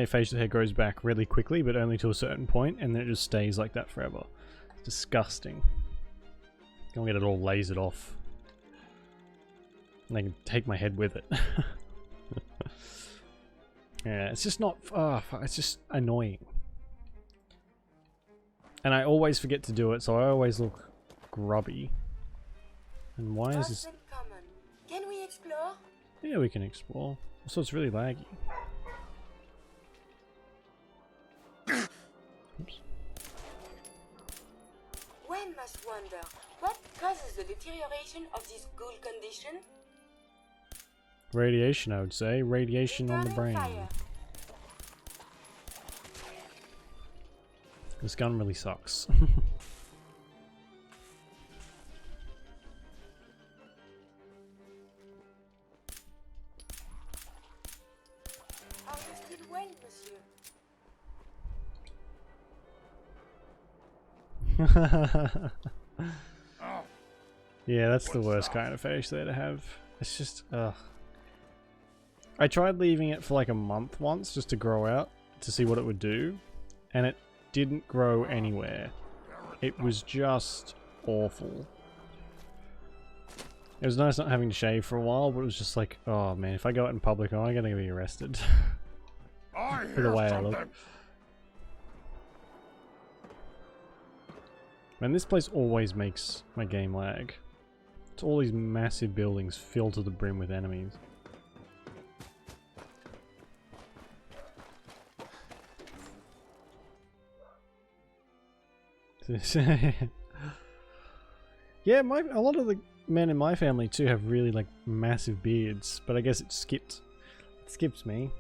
facial hair grows back really quickly, but only to a certain point, and then it just stays like that forever. It's disgusting. I'll get it all lasered off, and I can take my head with it. Yeah, it's just not. It's just annoying, and I always forget to do it, so I always look grubby. And why is this? Can we explore? Yeah, we can explore. So it's really laggy. Oops. One must wonder, what causes the deterioration of this cool condition? Radiation, I would say. Radiation on the brain. Fire. This gun really sucks. Are you still well, monsieur? Yeah, that's the worst kind of face there to have. It's just, ugh. I tried leaving it for like a month once just to grow out to see what it would do, and it didn't grow anywhere. It was just awful. It was nice not having to shave for a while, but it was just like, oh man, if I go out in public, am I going to be arrested? For the way I look. Man, this place always makes my game lag. It's all these massive buildings filled to the brim with enemies. Yeah, a lot of the men in my family too have really like massive beards, but I guess it skips me,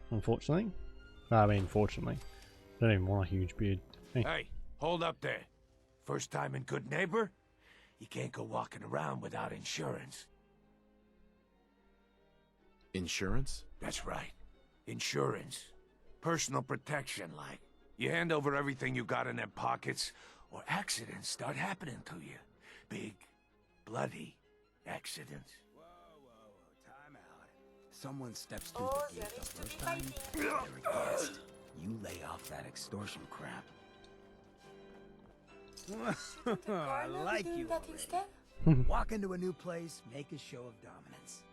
unfortunately. I mean, fortunately. I don't even want a huge beard. Hey, hold up there. First time in Good Neighbor? You can't go walking around without insurance. Insurance? That's right. Insurance. Personal protection, like. You hand over everything you got in them pockets, or accidents start happening to you. Big, bloody accidents. Time out. Someone steps through the gate the first time, they're a guest. You lay off that extortion crap. I like you Walk into a new place, make a show of dominance.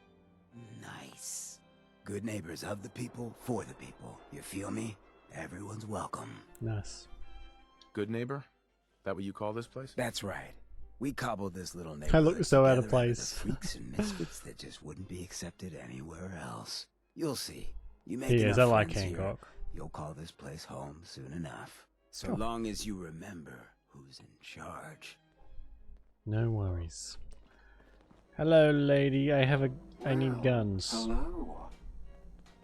Nice. Good neighbors of the people, for the people. You feel me? Everyone's welcome. Nice. Good Neighbor? That what you call this place? That's right. We cobbled this little neighborhood. I look so out of together place. the freaks and misfits that just wouldn't be accepted anywhere else. You'll see. You make He is, enough I like friends here, Hancock. you'll call this place home soon enough. So Cool. long as you remember who's in charge. No worries. Hello, lady. I need guns. Hello.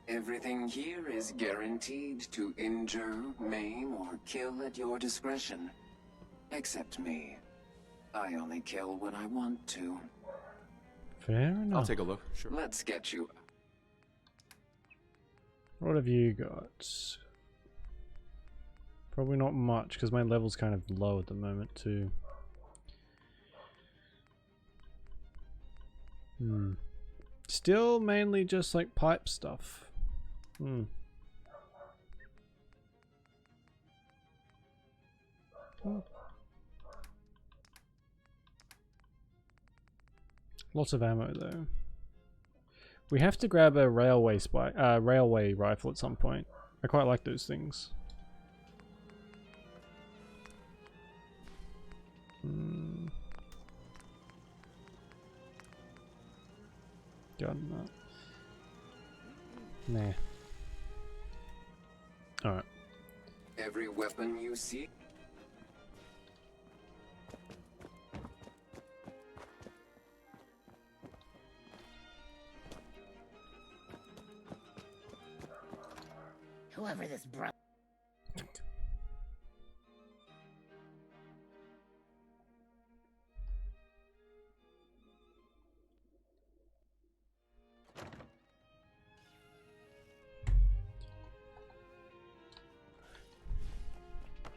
Everything here is guaranteed to injure, maim, or kill at your discretion. Except me. I only kill when I want to. Fair enough. I'll take a look. Sure. Let's get you What have you got? Probably not much, because my level's kind of low at the moment too. Still mainly just like pipe stuff. Lots of ammo though. We have to grab a railway rifle at some point. I quite like those things. Gun that. Nah. Alright. Every weapon you see. Whoever this bro.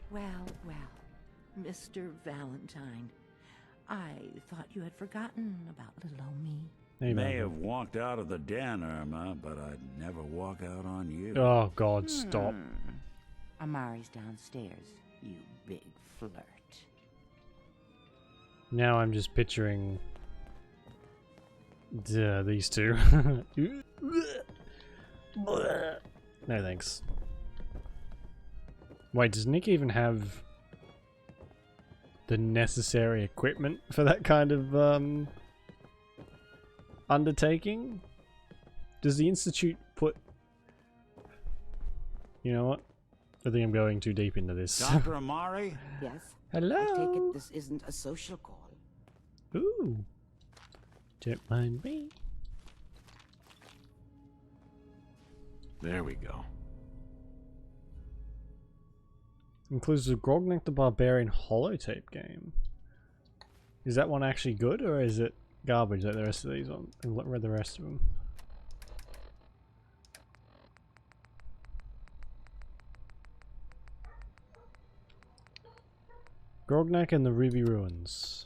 Well, Mr. Valentine, I thought you had forgotten about little old me. Hey, may have walked out of the den, Irma, but I'd never walk out on you. Oh God, stop. Amari's downstairs, you big flirt. Now I'm just picturing these two. No thanks. Wait, does Nick even have the necessary equipment for that kind of undertaking? Does the Institute put... You know what? I think I'm going too deep into this. Dr. Amari? Yes? Hello? I take it this isn't a social call. Ooh. Don't mind me. There we go. Includes the Grognak the Barbarian holotape game. Is that one actually good, or is it garbage like the rest of these on? And read the rest of them. Grognak and the Ruby Ruins.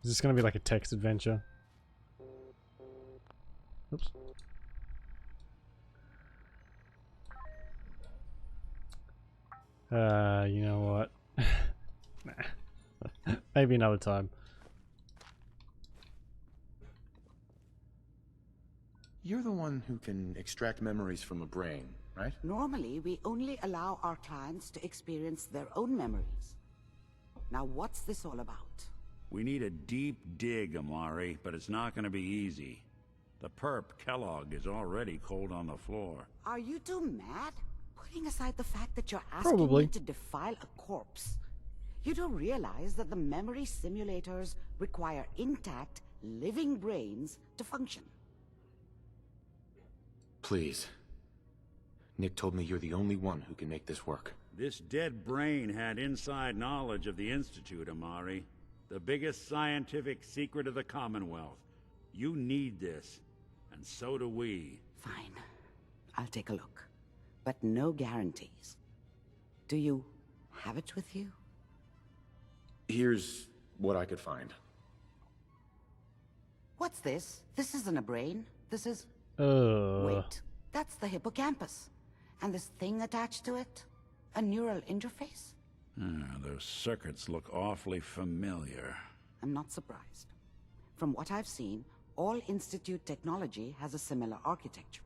Is this going to be like a text adventure? Oops. You know what? Nah. Maybe another time. You're the one who can extract memories from a brain, right? Normally, we only allow our clients to experience their own memories. Now, what's this all about? We need a deep dig, Amari, but it's not going to be easy. The perp, Kellogg, is already cold on the floor. Are you two mad? Putting aside the fact that you're asking Probably. me to defile a corpse, you do realize that the memory simulators require intact, living brains to function. Please. Nick told me you're the only one who can make this work. This dead brain had inside knowledge of the Institute, Amari. The biggest scientific secret of the Commonwealth. You need this, and so do we. Fine. I'll take a look. But no guarantees. Do you have it with you? Here's what I could find. What's this? This isn't a brain. This is... Wait. That's the hippocampus. And this thing attached to it? A neural interface? Those circuits look awfully familiar. I'm not surprised. From what I've seen, all Institute technology has a similar architecture.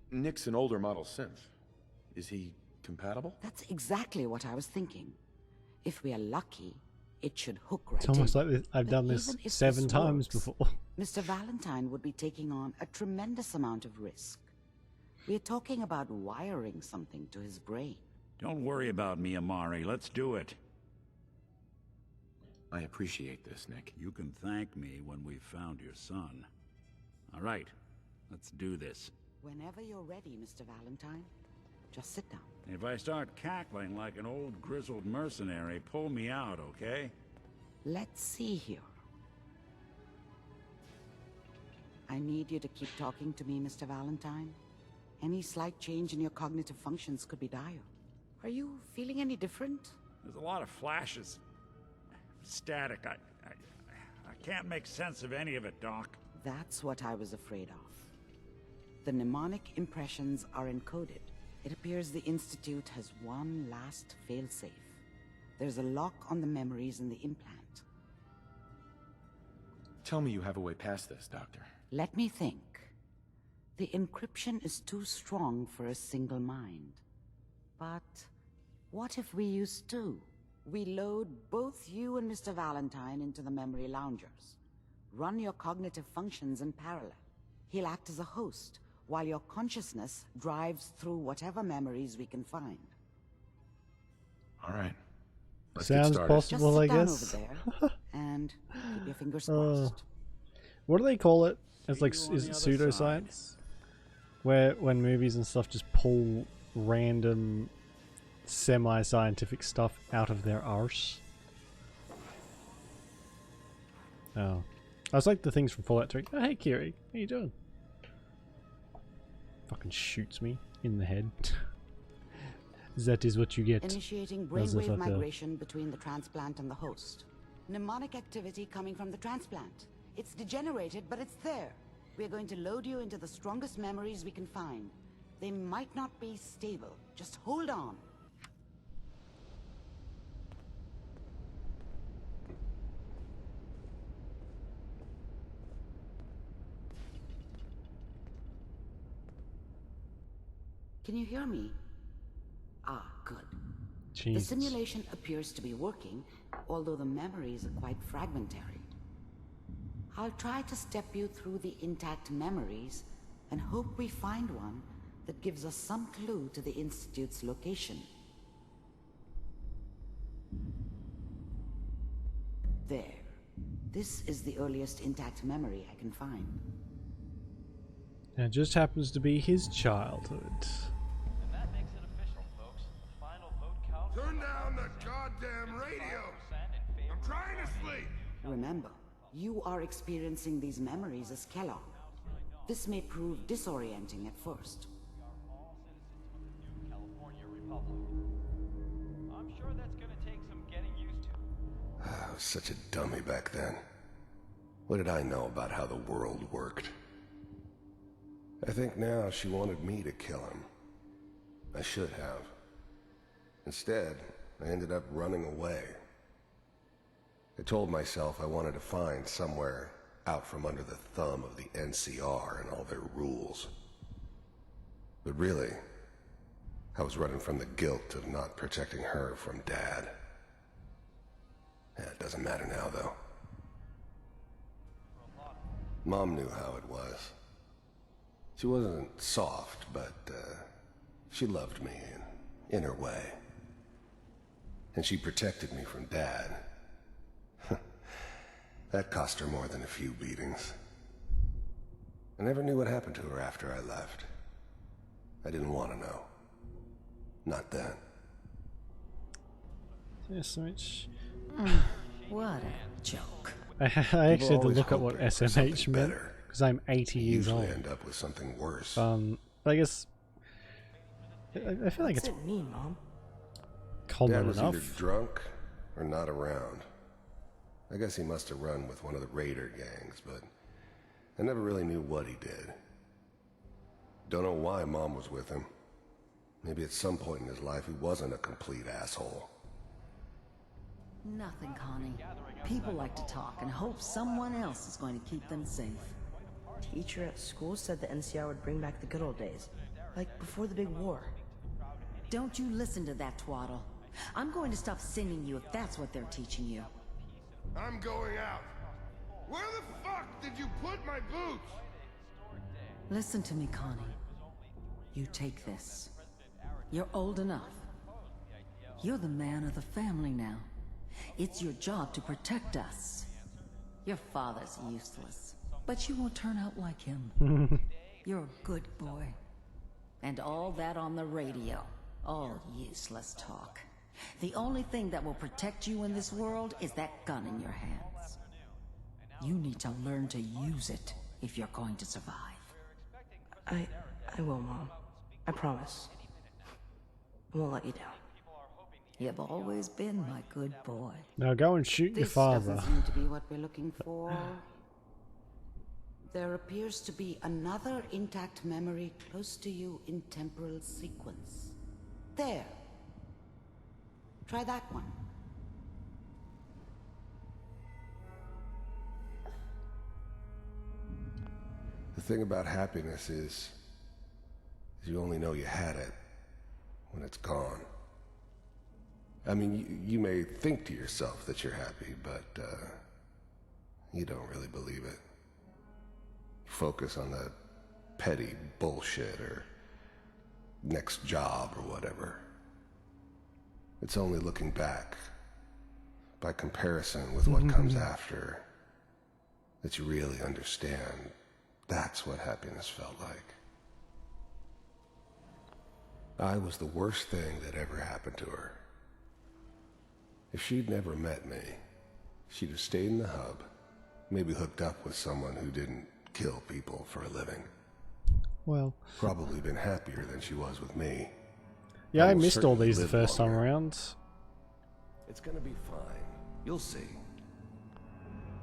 Nick's an older model synth. Is he compatible? That's exactly what I was thinking. If we are lucky, it should hook right It's almost in. like this. I've done this Even if 7 this times works, before. Mr. Valentine would be taking on a tremendous amount of risk. We're talking about wiring something to his brain. Don't worry about me, Amari. Let's do it. I appreciate this, Nick. You can thank me when we've found your son. All right, let's do this. Whenever you're ready, Mr. Valentine, just sit down. If I start cackling like an old grizzled mercenary, pull me out, okay? Let's see here. I need you to keep talking to me, Mr. Valentine. Any slight change in your cognitive functions could be dire. Are you feeling any different? There's a lot of flashes. Static. I can't make sense of any of it, Doc. That's what I was afraid of. The mnemonic impressions are encoded. It appears the Institute has one last failsafe. There's a lock on the memories in the implant. Tell me you have a way past this, Doctor. Let me think. The encryption is too strong for a single mind. But what if we use two? We load both you and Mr. Valentine into the memory loungers. Run your cognitive functions in parallel. He'll act as a host, while your consciousness drives through whatever memories we can find. All right. Let's Sounds possible, I guess. Just sit down over there and keep your fingers crossed. What do they call it? It's like, is it pseudoscience? Where when movies and stuff just pull random semi-scientific stuff out of their arse. Oh. I was like the things from Fallout 3. Oh, hey Kiri, how you doing? Fucking shoots me in the head. That is what you get. Initiating brainwave migration between the transplant and the host. Mnemonic activity coming from the transplant. It's degenerated, but it's there. We're going to load you into the strongest memories we can find. They might not be stable. Just hold on. Can you hear me? Ah, good. Jesus. The simulation appears to be working, although the memories are quite fragmentary. I'll try to step you through the intact memories and hope we find one that gives us some clue to the Institute's location. There. This is the earliest intact memory I can find. It just happens to be his childhood. Turn down the goddamn radio! I'm trying to sleep! Remember, you are experiencing these memories as Kellogg. This may prove disorienting at first. I'm sure that's gonna take some getting used to. I was such a dummy back then. What did I know about how the world worked? I think now she wanted me to kill him. I should have. Instead, I ended up running away. I told myself I wanted to find somewhere out from under the thumb of the NCR and all their rules. But really, I was running from the guilt of not protecting her from Dad. Yeah, it doesn't matter now, though. Mom knew how it was. She wasn't soft, but she loved me in her way. And she protected me from Dad. That cost her more than a few beatings. I never knew what happened to her after I left. I didn't want to know. Not then. Yes, which... What a joke. I actually had to look up what SMH meant, because I'm 80 years old. Usually end up with something worse. But I guess... I feel like What's it's it mean, Mom? common Dad was enough. either drunk or not around. I guess he must have run with one of the raider gangs, but I never really knew what he did. Don't know why Mom was with him. Maybe at some point in his life he wasn't a complete asshole. Nothing, Connie. People like to talk and hope someone else is going to keep them safe. Teacher at school said the NCR would bring back the good old days. Like before the big war. Don't you listen to that twaddle. I'm going to stop sending you if that's what they're teaching you. I'm going out. Where the fuck did you put my boots? Listen to me, Connie. You take this. You're old enough. You're the man of the family now. It's your job to protect us. Your father's useless, but you won't turn out like him. You're a good boy. And all that on the radio, all useless talk. The only thing that will protect you in this world is that gun in your hands. You need to learn to use it if you're going to survive. I will, Mom. I promise. I won't let you down. You've always been my good boy. Now go and shoot your This father. doesn't seem to be what we're looking for. There appears to be another intact memory close to you in temporal sequence. There. Try that one. The thing about happiness is you only know you had it when it's gone. I mean, you may think to yourself that you're happy, but you don't really believe it. You focus on the petty bullshit or next job or whatever. It's only looking back, by comparison with what comes after, that you really understand that's what happiness felt like. I was the worst thing that ever happened to her. If she'd never met me, she'd have stayed in the hub, maybe hooked up with someone who didn't kill people for a living. Well, probably been happier than she was with me. yeah, I Almost missed all certainly these the lived first time longer. around. It's gonna be fine. You'll see.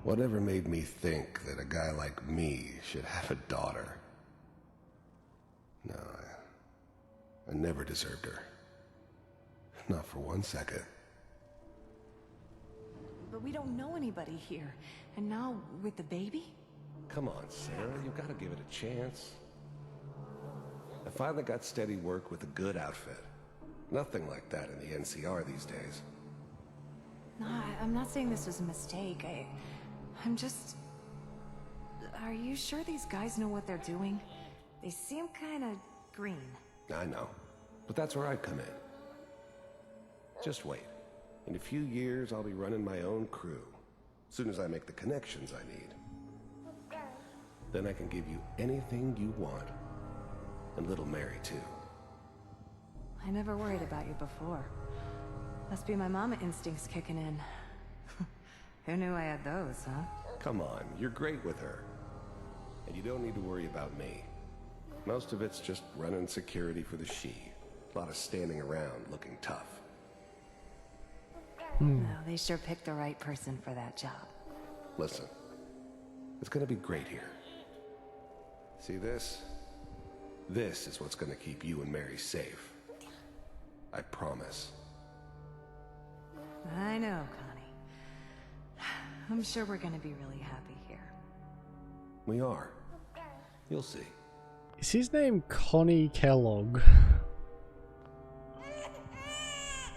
Whatever made me think that a guy like me should have a daughter? No, I never deserved her. Not for 1 second. But we don't know anybody here. And now, with the baby? Come on, Sarah, you've got to give it a chance. I finally got steady work with a good outfit. Nothing like that in the NCR these days. No, I'm not saying this was a mistake. I'm just... Are you sure these guys know what they're doing? They seem kinda green. I know, but that's where I come in. Just wait. In a few years, I'll be running my own crew. As soon as I make the connections I need. Then I can give you anything you want. And little Mary, too. I never worried about you before. Must be my mama instincts kicking in. Who knew I had those, huh? Come on, you're great with her. And you don't need to worry about me. Most of it's just running security for the she. A lot of standing around looking tough. No, they sure picked the right person for that job. Listen, it's gonna be great here. See this? This is what's gonna keep you and Mary safe. I promise. I know, Connie. I'm sure we're gonna be really happy here. We are. You'll see. Is his name Connie Kellogg?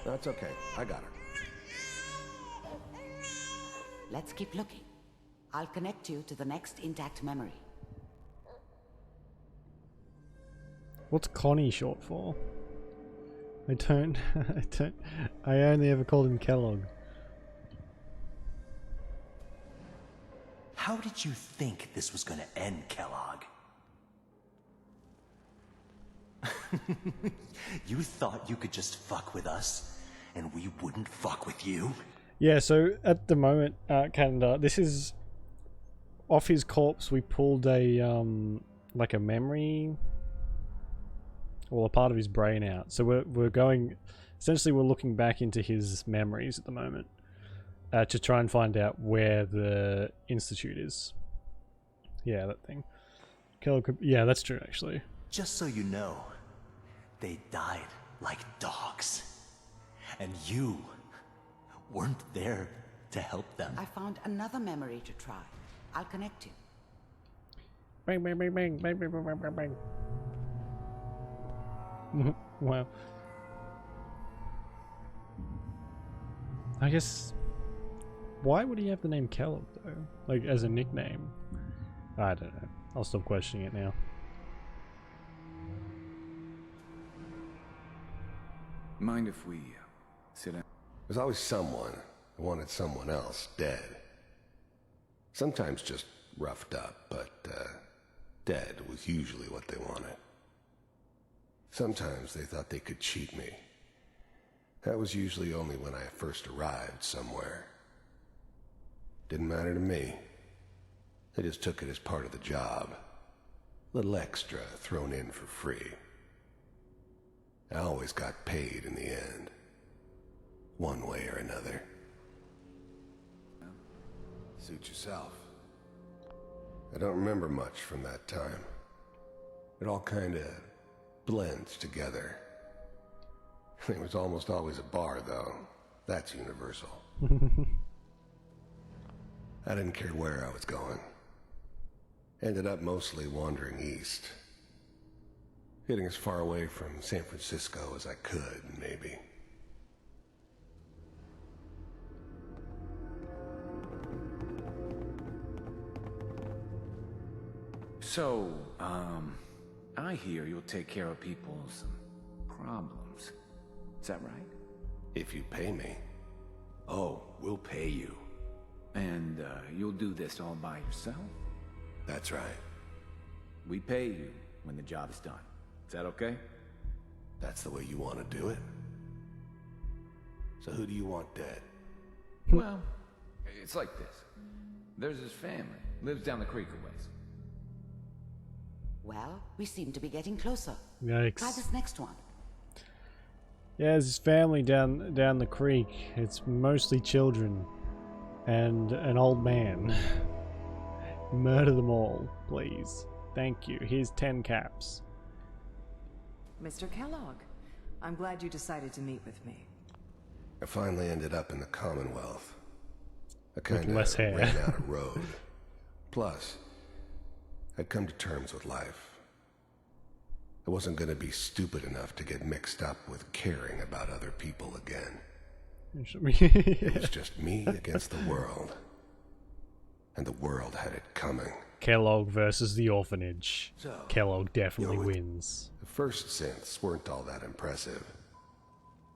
That's okay. I got her. Let's keep looking. I'll connect you to the next intact memory. What's Connie short for? I only ever called him Kellogg. How did you think this was gonna end, Kellogg? You thought you could just fuck with us, and we wouldn't fuck with you? Yeah, so at the moment, Canada, this is off his corpse. We pulled a like a memory, well, a part of his brain out. So we're going, essentially, we're looking back into his memories at the moment to try and find out where the institute is. Yeah, that thing. Yeah, that's true, actually. Just so you know, they died like dogs, and you weren't there to help them. I found another memory to try. I'll connect you. Bang, bang, bang, bang, bang, bang, bang, bang, bang. Wow. I guess, why would he have the name Kellogg, though? Like, as a nickname? I don't know. I'll stop questioning it now. Mind if we sit down? There's always someone who wanted someone else dead. Sometimes just roughed up, but dead was usually what they wanted. Sometimes they thought they could cheat me. That was usually only when I first arrived somewhere. Didn't matter to me. They just took it as part of the job. Little extra thrown in for free. I always got paid in the end. One way or another. Suit yourself. I don't remember much from that time. It all kinda blends together. It was almost always a bar, though. That's universal. I didn't care where I was going. Ended up mostly wandering east. Getting as far away from San Francisco as I could, maybe. So, I hear you'll take care of people's problems. Is that right? If you pay me. Oh, we'll pay you. And, you'll do this all by yourself? That's right. We pay you when the job's done. Is that okay? That's the way you want to do it? So who do you want dead? Well, it's like this. There's his family. Lives down the creek a ways. Well, we seem to be getting closer. Yikes. Try this next one. Yeah, there's his family down the creek. It's mostly children and an old man. Murder them all, please. Thank you. Here's 10 caps. Mr. Kellogg, I'm glad you decided to meet with me. I finally ended up in the Commonwealth. I kinda less hair. ran out of road. Plus, I'd come to terms with life. I wasn't gonna be stupid enough to get mixed up with caring about other people again. It was just me against the world. And the world had it coming. Kellogg versus the orphanage. So, Kellogg definitely wins. The first synths weren't all that impressive.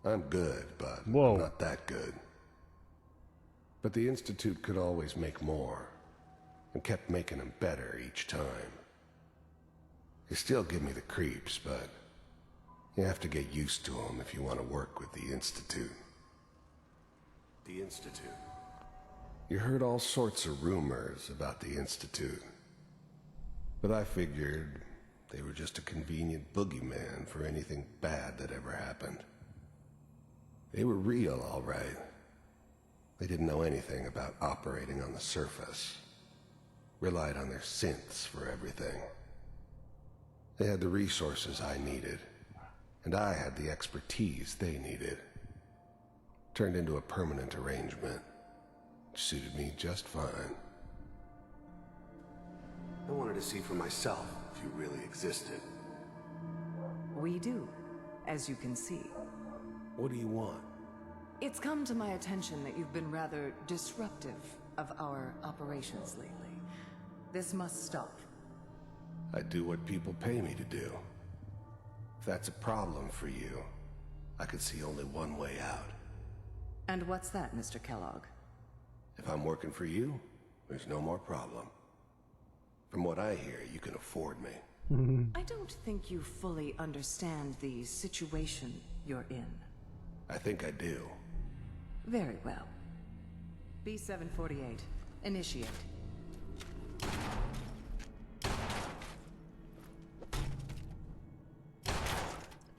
I'm good, but Whoa. I'm not that good. But the Institute could always make more, and kept making them better each time. They still give me the creeps, but you have to get used to them if you want to work with the Institute. The Institute. You heard all sorts of rumors about the Institute. But I figured they were just a convenient boogeyman for anything bad that ever happened. They were real, all right. They didn't know anything about operating on the surface. Relied on their synths for everything. They had the resources I needed, and I had the expertise they needed. Turned into a permanent arrangement, which suited me just fine. I wanted to see for myself if you really existed. We do, as you can see. What do you want? It's come to my attention that you've been rather disruptive of our operations lately. This must stop. I do what people pay me to do. If that's a problem for you, I could see only one way out. And what's that, Mr. Kellogg? If I'm working for you, there's no more problem. From what I hear, you can afford me. I don't think you fully understand the situation you're in. I think I do. Very well. B-748, initiate.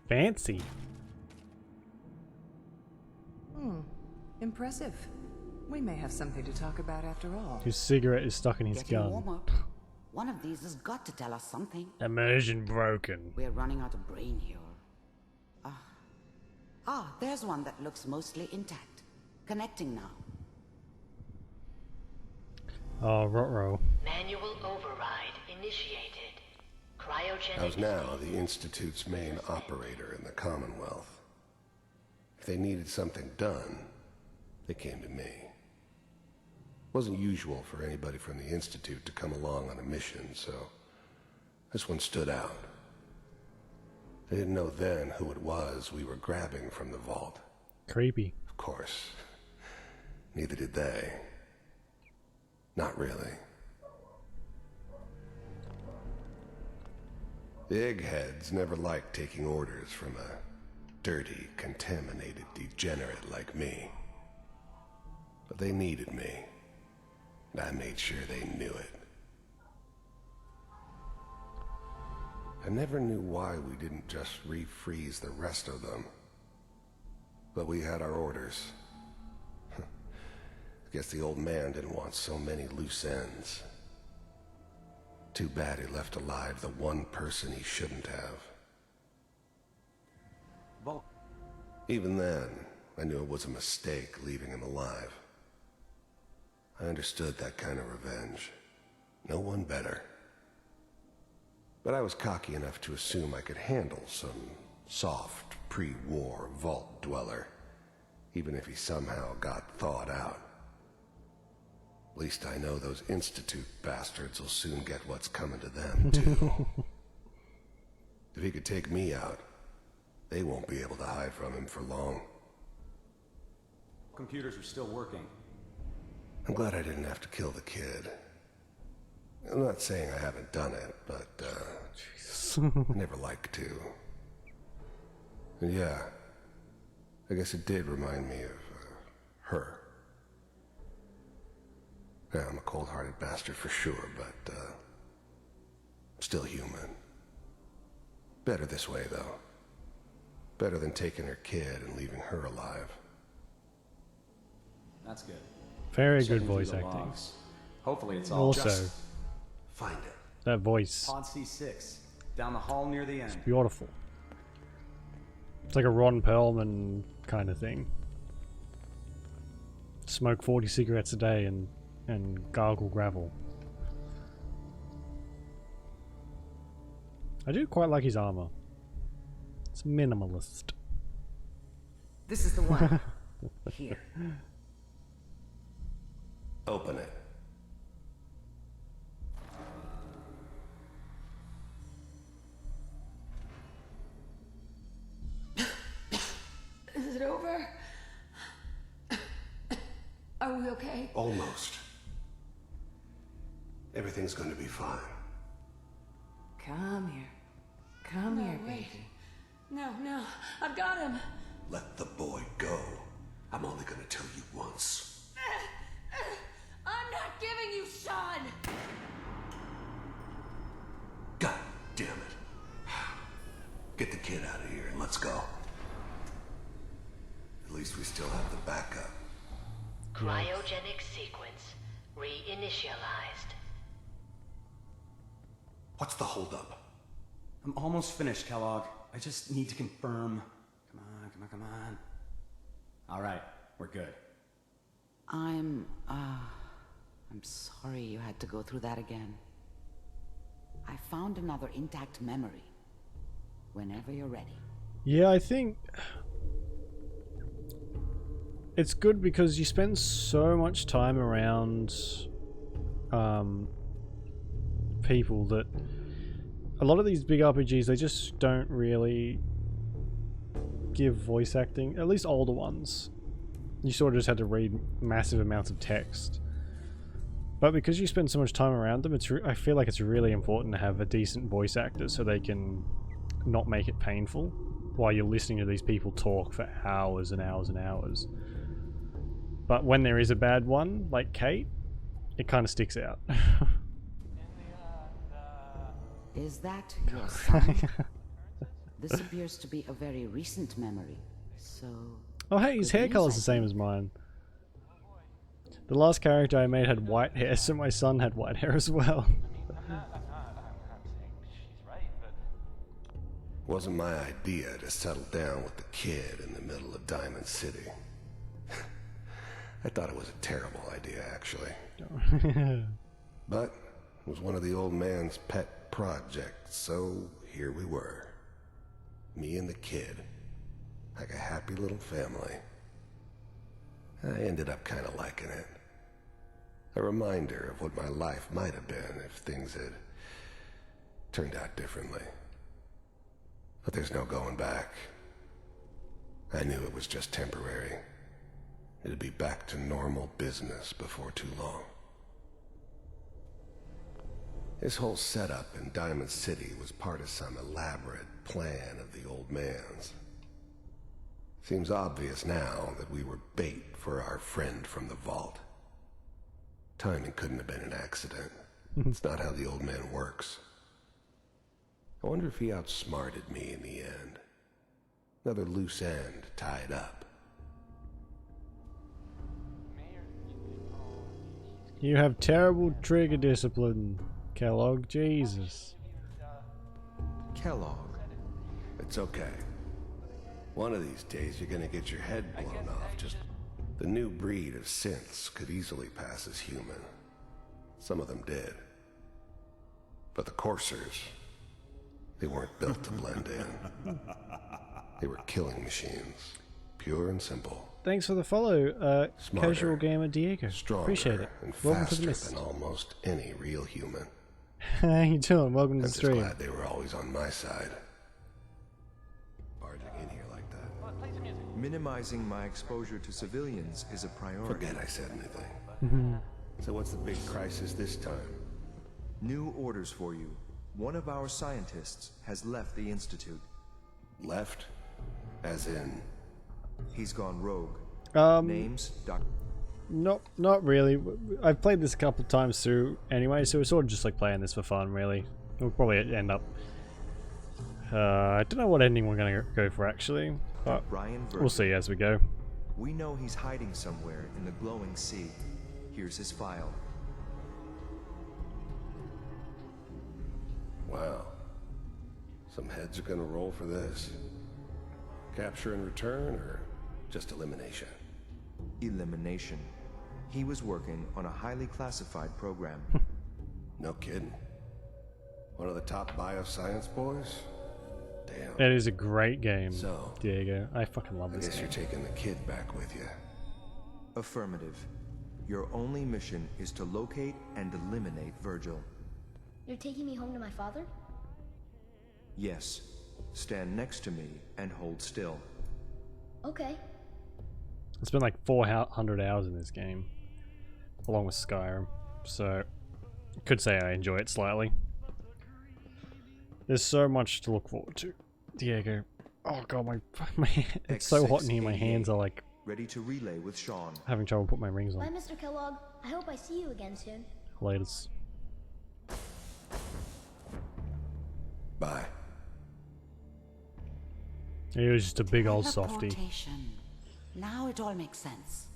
Fancy. Impressive. We may have something to talk about after all. His cigarette is stuck in his Getting gun. warmer. One of these has got to tell us something. Immersion broken. We're running out of brain here. There's one that looks mostly intact. Connecting now. Oh, ruh-roh. Manual override initiated. Cryogenic. I was now the Institute's main operator in the Commonwealth. If they needed something done, they came to me. It wasn't usual for anybody from the Institute to come along on a mission, so this one stood out. They didn't know then who it was we were grabbing from the vault. Creepy. Of course. Neither did they. Not really. The eggheads never liked taking orders from a dirty, contaminated degenerate like me. But they needed me, and I made sure they knew it. I never knew why we didn't just refreeze the rest of them. But we had our orders. I guess the old man didn't want so many loose ends. Too bad he left alive the one person he shouldn't have. Well, even then, I knew it was a mistake leaving him alive. I understood that kind of revenge. No one better. But I was cocky enough to assume I could handle some soft, pre-war vault dweller, even if he somehow got thawed out. At least I know those Institute bastards will soon get what's coming to them, too. If he could take me out, they won't be able to hide from him for long. computers are still working. I'm glad I didn't have to kill the kid. I'm not saying I haven't done it, but, I never like to. And yeah, I guess it did remind me of, her. Yeah, I'm a cold-hearted bastard for sure, but, I'm still human. Better this way, though. Better than taking her kid and leaving her alive. That's good. Very Checking good voice through the acting. logs. Hopefully it's all Also, just find it. That voice. Pod C6, down the hall near the end. Beautiful. It's like a Ron Perlman kind of thing. Smoke 40 cigarettes a day and gargle gravel. I do quite like his armor. It's minimalist. This is the one. Here. Open it. Is it over? Are we okay? Almost. Everything's gonna be fine. Come here. Come here, wait. baby. No, I've got him. Let the boy go. I'm only gonna tell you once. I'm not giving you Sean! God damn it. Get the kid out of here and let's go. At least we still have the backup. Cryogenic sequence reinitialized. What's the holdup? I'm almost finished, Kellogg. I just need to confirm. Come on. All right, we're good. I'm sorry you had to go through that again. I found another intact memory. Whenever you're ready. Yeah, I think it's good because you spend so much time around people that a lot of these big RPGs, they just don't really give voice acting, at least older ones. You sort of just had to read massive amounts of text. But because you spend so much time around them, I feel like it's really important to have a decent voice actor so they can not make it painful while you're listening to these people talk for hours and hours and hours. But when there is a bad one, like Kate, it kind of sticks out. Is that your son? This appears to be a very recent memory, so... Oh hey, his hair color's the same as mine. The last character I made had white hair, so my son had white hair as well. Wasn't my idea to settle down with the kid in the middle of Diamond City. I thought it was a terrible idea, actually. But it was one of the old man's pet projects, so here we were. Me and the kid. Like a happy little family. I ended up kind of liking it. A reminder of what my life might have been if things had turned out differently. But there's no going back. I knew it was just temporary. It'd be back to normal business before too long. This whole setup in Diamond City was part of some elaborate plan of the old man's. Seems obvious now that we were bait for our friend from the vault. Timing couldn't have been an accident. It's not how the old man works. I wonder if he outsmarted me in the end. Another loose end tied up. You have terrible trigger discipline, Kellogg. Jesus. Kellogg. It's okay. One of these days you're gonna get your head blown off. Just the new breed of synths could easily pass as human. Some of them did. But the Coursers, they weren't built to blend in. They were killing machines. Pure and simple. Thanks for the follow, Smarter, Casual Gamer Diego. Stronger, Appreciate it. and Welcome to faster the list. than almost any real human. How you doing? Welcome to I'm the just stream. glad they were always on my side. Barging in here like that. Minimizing my exposure to civilians is a priority. Forget I said anything. So what's the big crisis this time? New orders for you. One of our scientists has left the Institute. Left? As in? He's gone rogue. Names? Not really. I've played this a couple times through anyway, so we're sort of just like playing this for fun, really. We'll probably end up. I don't know what ending we're gonna go for actually, but we'll see as we go. We know he's hiding somewhere in the glowing sea. Here's his file. Wow. Some heads are gonna roll for this. Capture and return, or just elimination? Elimination. He was working on a highly classified program. No kidding. One of the top bioscience boys? Damn. It is a great game, So, Diego. I fucking love this I guess game. you're taking the kid back with you. Affirmative. Your only mission is to locate and eliminate Virgil. You're taking me home to my father? Yes. Stand next to me and hold still. Okay. It's been like 400 hours in this game, along with Skyrim, so I could say I enjoy it slightly. There's so much to look forward to. Diego. Oh god, my it's so hot in here, my hands are like ready to relay with Sean. Having trouble putting my rings Bye, on. Mr. Kellogg. I hope I see you again soon. Laters. Bye. He was just a big old softy. Teleportation. Now it all makes sense.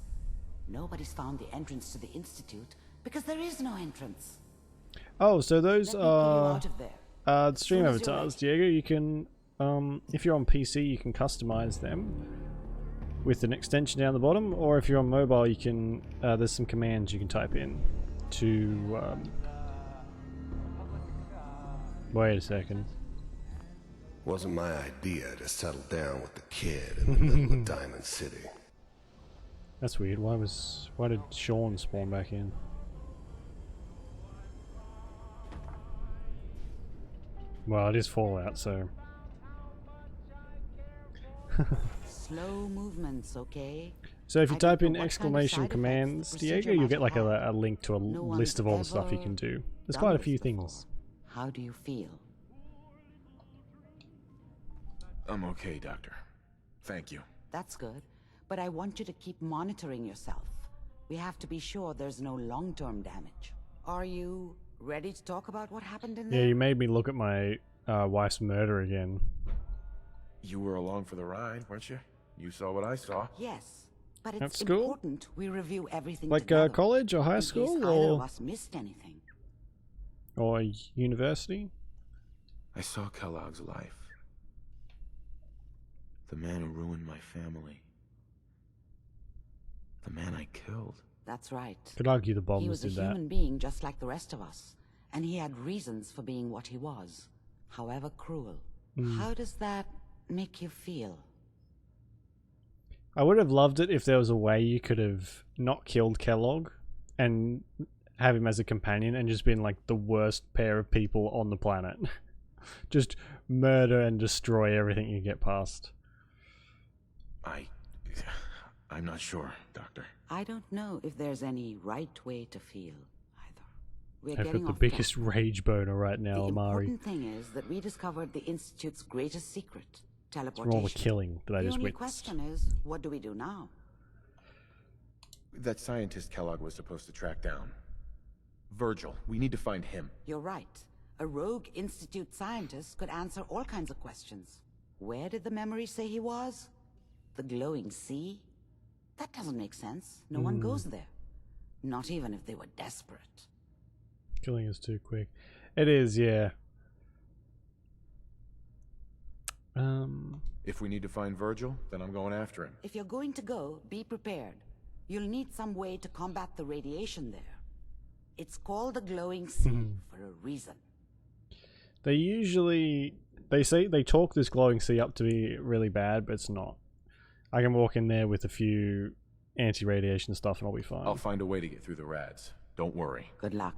Nobody's found the entrance to the Institute because there is no entrance. Oh, so those Let me pull you are out of there. Stream Soon as you're avatars, Diego. You can, if you're on PC, you can customize them with an extension down the bottom, or if you're on mobile, you can. There's some commands you can type in to. Wait a second. Wasn't my idea to settle down with the kid in the middle of Diamond City. That's weird. Why did Sean spawn back in? Well, it is Fallout, so. Slow movements, okay? So if you I type don't in know what kind of exclamation side commands, effects the Diego, procedure you'll get might like have. a link to a No list of all the one's stuff you ever can do. There's done quite a this few before. things. How do you feel? I'm okay, Doctor. Thank you. That's good, but I want you to keep monitoring yourself. We have to be sure there's no long-term damage. Are you ready to talk about what happened in there? Yeah, you made me look at my wife's murder again. You were along for the ride, weren't you? You saw what I saw. Yes, but At it's school? important we review everything Like together, college or high in case school either of or us missed anything. University? I saw Kellogg's life. The man who ruined my family. The man I killed. That's right. Could argue the He bombers was a did that. human being just like the rest of us, and he had reasons for being what he was, however cruel. Mm. How does that make you feel? I would have loved it if there was a way you could have not killed Kellogg and have him as a companion and just been like the worst pair of people on the planet. Just murder and destroy everything you get past. I'm not sure, Doctor. I don't know if there's any right way to feel either. We're I've getting got the off biggest track. rage boner right now, The Amari. important thing is that we discovered the Institute's greatest secret, It's teleportation. from all the killing that I the just only witnessed. question is, what do we do now? That scientist Kellogg was supposed to track down. Virgil. We need to find him. You're right, A rogue Institute scientist could answer all kinds of questions. Where did the memory say he was? The glowing sea? That doesn't make sense. No one goes there. Not even if they were desperate. Killing is too quick. It is, yeah. If we need to find Virgil, then I'm going after him. If you're going to go, be prepared. You'll need some way to combat the radiation there. It's called the glowing sea for a reason. They usually... They talk this glowing sea up to be really bad, but it's not. I can walk in there with a few anti-radiation stuff and I'll be fine. I'll find a way to get through the rads. Don't worry. Good luck.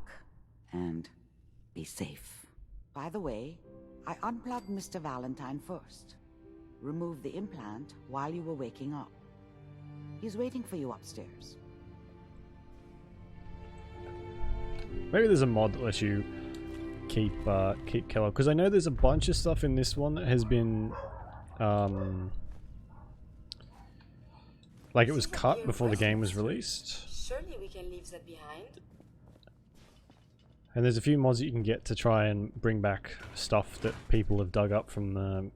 And be safe. By the way, I unplugged Mr. Valentine first. Removed the implant while you were waking up. He's waiting for you upstairs. Maybe there's a mod that lets you keep Kellogg, because I know there's a bunch of stuff in this one that has been like it was cut before the game was released. Surely we can leave that behind. And there's a few mods that you can get to try and bring back stuff that people have dug up from the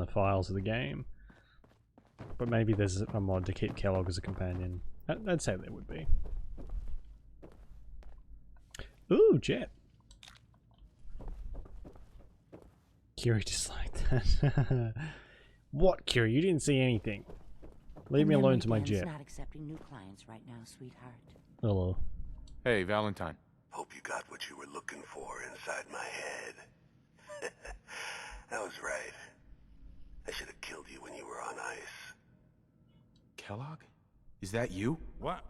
files of the game. But maybe there's a mod to keep Kellogg as a companion. I'd say there would be. Ooh, Jet. Kiri disliked that. What, Kiri? You didn't see anything. Leave me alone to my Jet. Not accepting new clients right now, sweetheart. Hello. Hey, Valentine. Hope you got what you were looking for inside my head. I was right. I should have killed you when you were on ice. Kellogg? Is that you? What?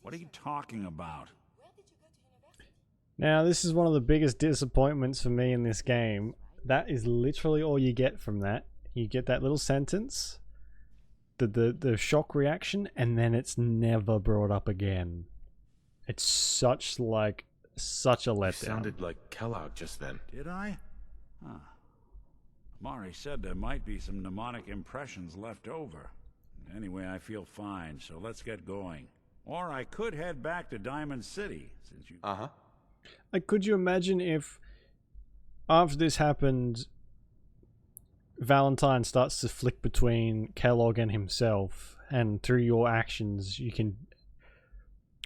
What are you talking about? Now, this is one of the biggest disappointments for me in this game. That is literally all you get from that. You get that little sentence, the shock reaction, and then it's never brought up again. It's such a letdown. You sounded like Kellogg just then. Did I? Huh. Mari said there might be some mnemonic impressions left over. Anyway, I feel fine, so let's get going. Or I could head back to Diamond City, since you... Uh-huh. Like, could you imagine if, after this happened, Valentine starts to flick between Kellogg and himself, and through your actions, you can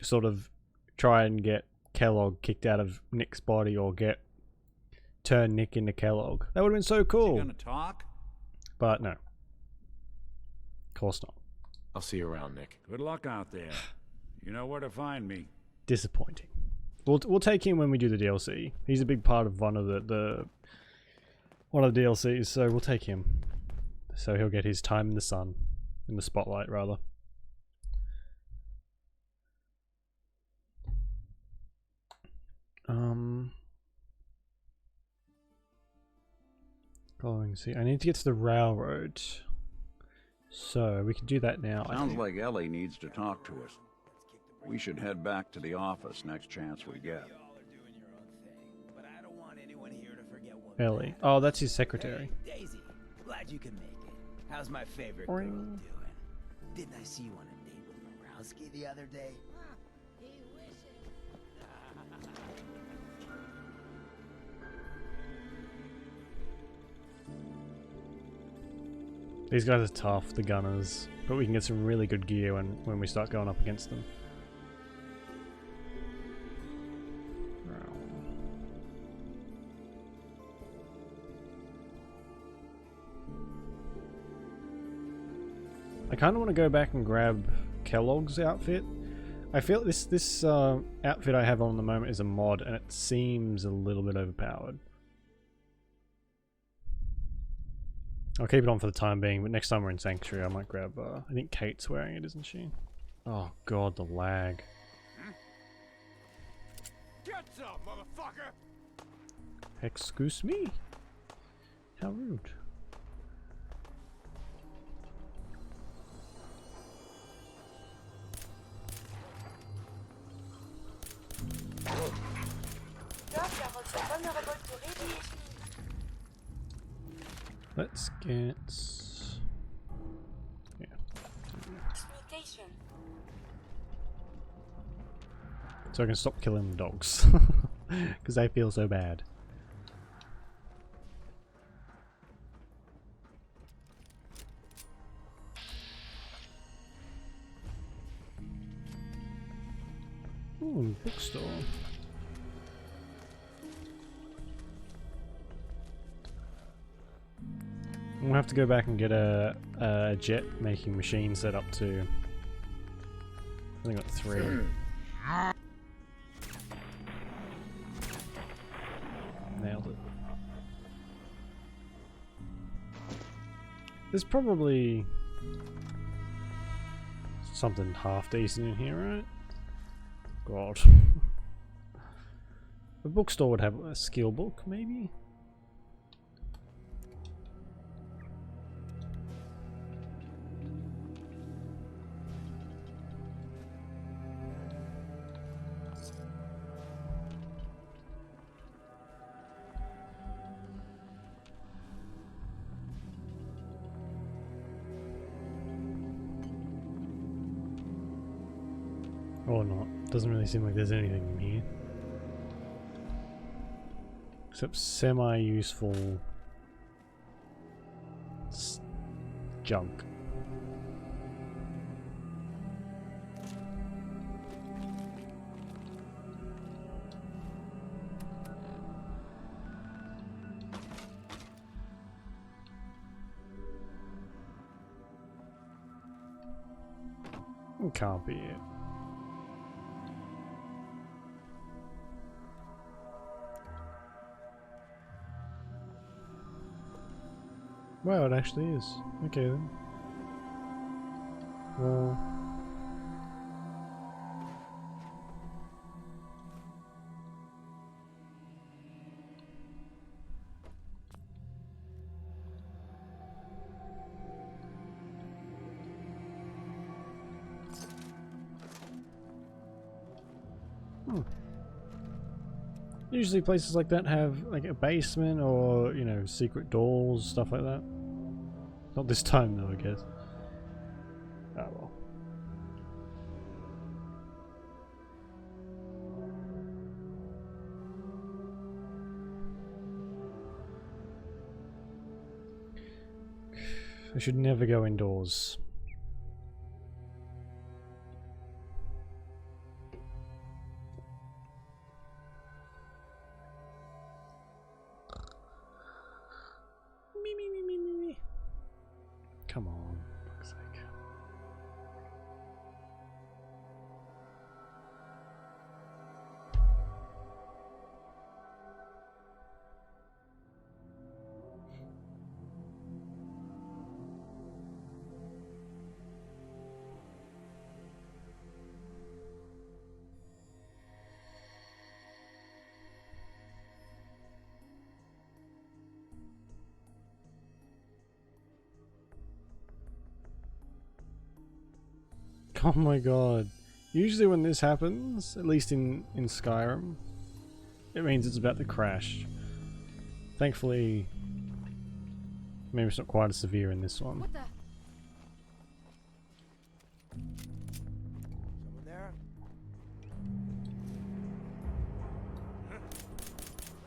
sort of try and get Kellogg kicked out of Nick's body, or turn Nick into Kellogg. That would have been so cool. You gonna talk? But no. Of course not. I'll see you around, Nick. Good luck out there. You know where to find me. Disappointing. We'll take him when we do the DLC. He's a big part of one of the DLCs, so we'll take him. So he'll get his time in the sun, in the spotlight rather. I need to get to the railroad, so we can do that now. Sounds like Ellie needs to talk to us. We should head back to the office next chance we get. Ellie. Oh, that's his secretary. Hey, Daisy, glad you can make it. How's my favorite girl doing? Didn't I see you on a date with Morowski the other day? These guys are tough, the gunners, but we can get some really good gear when we start going up against them. I kind of want to go back and grab Kellogg's outfit. I feel this outfit I have on at the moment is a mod, and it seems a little bit overpowered. I'll keep it on for the time being, but next time we're in Sanctuary, I might grab. I think Kate's wearing it, isn't she? Oh god, the lag. Get some, motherfucker! Excuse me? How rude. Let's get... yeah. So I can stop killing the dogs. Because I feel so bad. Ooh, bookstore. We'll have to go back and get a jet making machine set up too. I think I got 3. Nailed it. There's probably something half decent in here, right? God. A bookstore would have a skill book, maybe? Or not. Doesn't really seem like there's anything in here. Except semi-useful junk. It can't be it. Wow, it actually is. Okay then. Well... Usually places like that have like a basement or, you know, secret doors, stuff like that. Not this time though, I guess. Oh well. I should never go indoors. Come on, for fuck's sake. Oh my god. Usually when this happens, at least in Skyrim, it means it's about to crash. Thankfully, maybe it's not quite as severe in this one. What the? Someone there?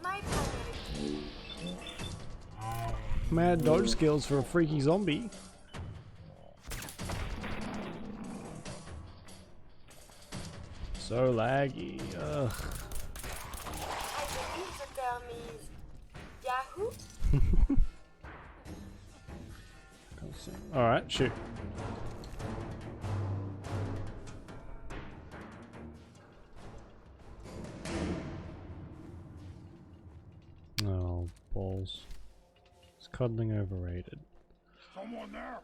My primary. Mad dodge skills for a freaky zombie. So laggy. Ugh. I believe the term is Yahoo. Alright, shoot. Oh, balls. Is cuddling overrated? Someone there?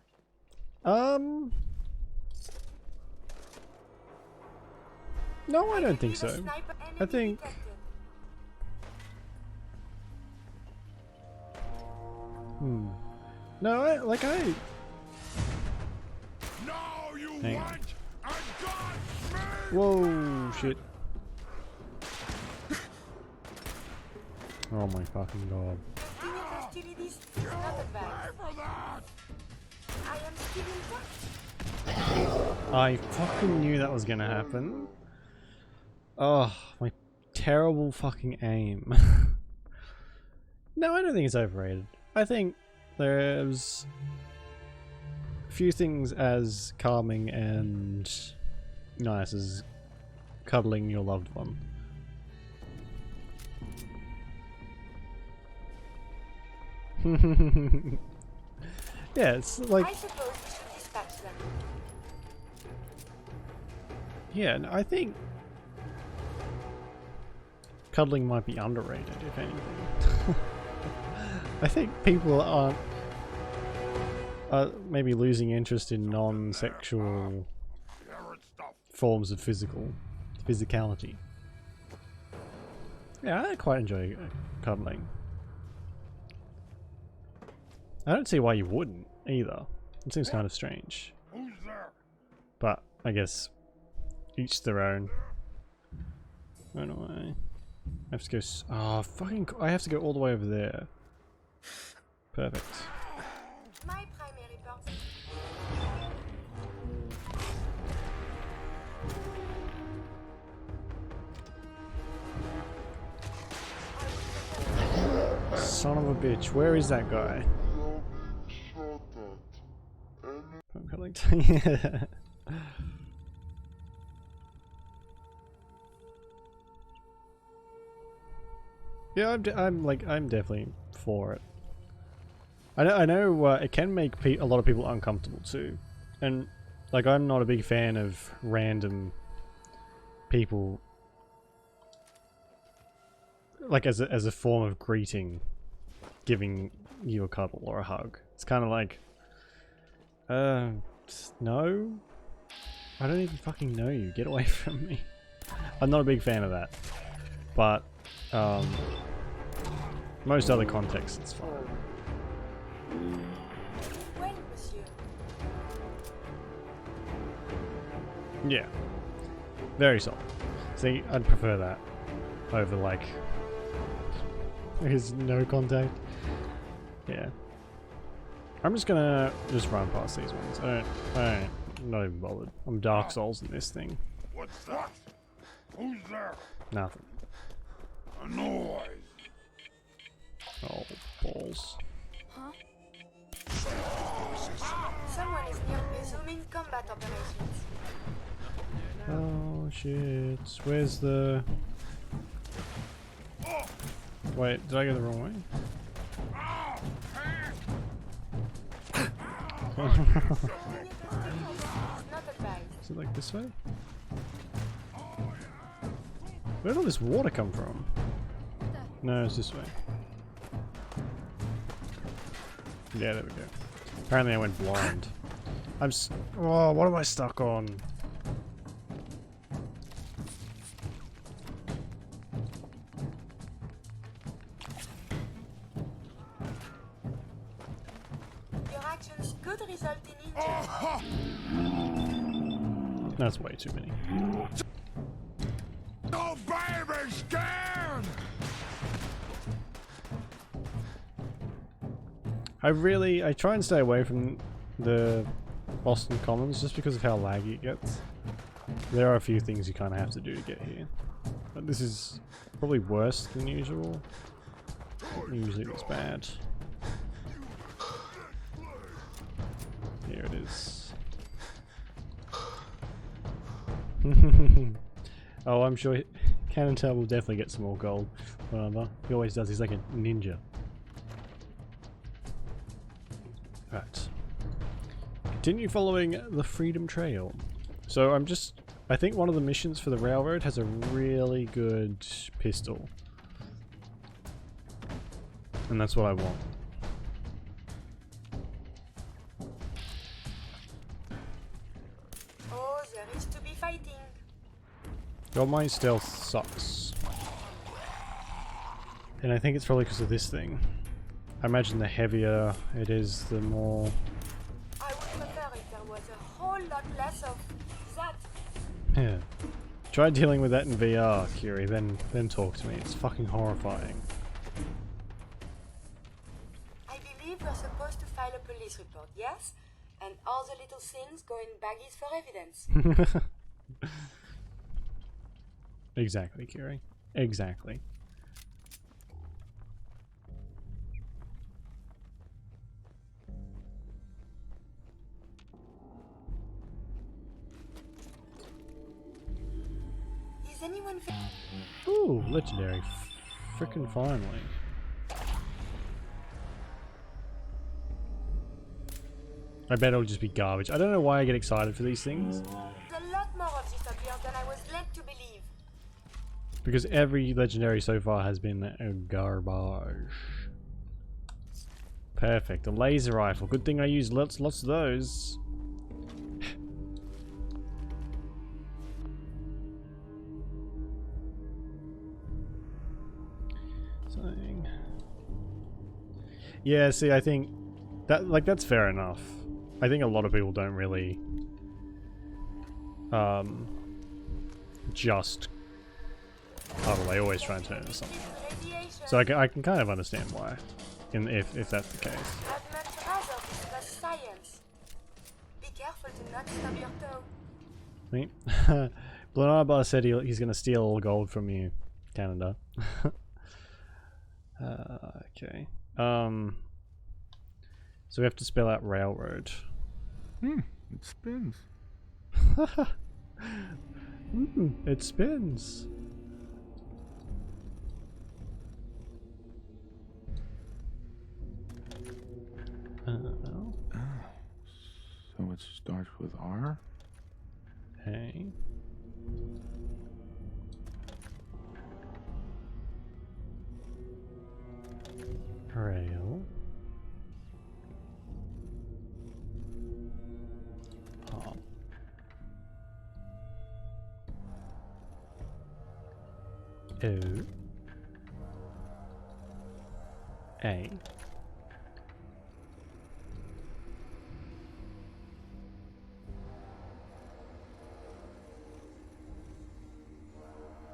No, I don't think so. I think... No, I... No, you Hang on. want a god smith! Whoa, shit. Oh my fucking god. I fucking knew that was gonna happen. Oh, my terrible fucking aim. No, I don't think it's overrated. I think there's a few things as calming and nice as cuddling your loved one. Yeah, it's like... I suppose we should dispatch them. Yeah, I think cuddling might be underrated, if anything. I think people are maybe losing interest in non-sexual forms of physicality. Yeah, I quite enjoy cuddling. I don't see why you wouldn't either. It seems kind of strange. But I guess each their own. Where do I have to go? Oh, fucking! I have to go all the way over there. Perfect. My primary purpose. Son of a bitch! Where is that guy? I'm collecting. Yeah. Yeah, I'm definitely for it. I know it can make a lot of people uncomfortable too, and like I'm not a big fan of random people like as a form of greeting, giving you a cuddle or a hug. It's kind of like, no, I don't even fucking know you. Get away from me. I'm not a big fan of that, but most other contexts it's fine. Well, monsieur. Yeah, very solid. See, I'd prefer that over like there's no contact. Yeah, I'm just gonna run past these ones. I'm not even bothered. I'm Dark Souls in this thing. What's that? Who's there? Nothing. A noise. Oh, balls. Huh? Someone is near resuming combat operations. Oh shit! Where's the? Wait, did I go the wrong way? Is it like this way? Where did all this water come from? No, it's this way. Yeah, there we go. Apparently I went blind. Oh, what am I stuck on? Your actions could result in injury. That's way too many. Oh, baby, scared! I try and stay away from the Boston Commons just because of how laggy it gets. There are a few things you kind of have to do to get here. But this is probably worse than usual. Usually it's bad. Here it is. Oh, I'm sure Cannontail will definitely get some more gold. Whatever. He always does. He's like a ninja. Right. Continue following the Freedom Trail. So I think one of the missions for the railroad has a really good pistol. And that's what I want. Oh, there is to be fighting. Well, my stealth sucks. And I think it's probably because of this thing. I imagine the heavier it is, the more... I would prefer if there was a whole lot less of that. Yeah. Try dealing with that in VR, Curie, then talk to me. It's fucking horrifying. I believe we're supposed to file a police report, yes? And all the little things go in baggies for evidence. Exactly, Curie. Exactly. anyone... Ooh, legendary. Frickin' finally. I bet it'll just be garbage. I don't know why I get excited for these things. There's a lot more of this up here than I was led to believe. Because every legendary so far has been a garbage. Perfect. A laser rifle. Good thing I use lots of those. Something. Yeah, see, I think that that's fair enough. I think a lot of people don't really just huddle. They always try and turn into something. So I can kind of understand why, if that's the case. I'd much rather discuss science. Be careful to not stub your toe. Me? Blue said he's going to steal all gold from you, Canada. Okay. So we have to spell out railroad. It spins. It spins. So it starts with R? Hey. Rail. Hop. O. A.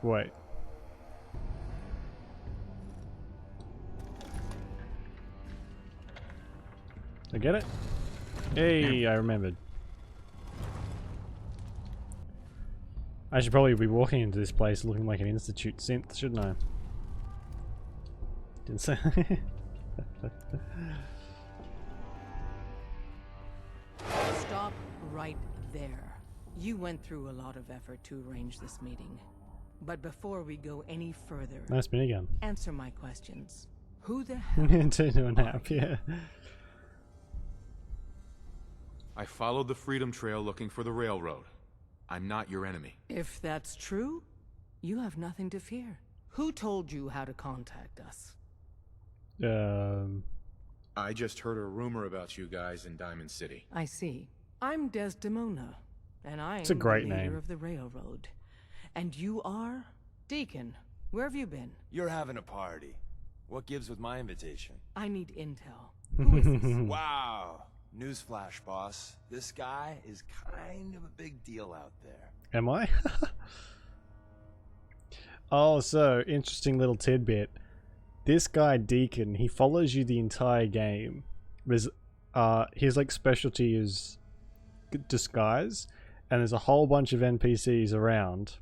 Wait. I get it? Hey, I remembered. I should probably be walking into this place looking like an Institute synth, shouldn't I? Didn't say. Stop right there. You went through a lot of effort to arrange this meeting. But before we go any further, Nice minigun. answer my questions. Who the hell Into a nap, yeah. I followed the Freedom Trail looking for the railroad. I'm not your enemy. If that's true, you have nothing to fear. Who told you how to contact us? I just heard a rumor about you guys in Diamond City. I see. I'm Desdemona, and I am It's a great the leader name. of the railroad. And you are? Deacon, where have you been? You're having a party. What gives with my invitation? I need intel. Who is this? Wow. Newsflash, boss. This guy is kind of a big deal out there. Am I? Oh, so interesting little tidbit. This guy Deacon, he follows you the entire game. His like specialty is disguise, and there's a whole bunch of NPCs around.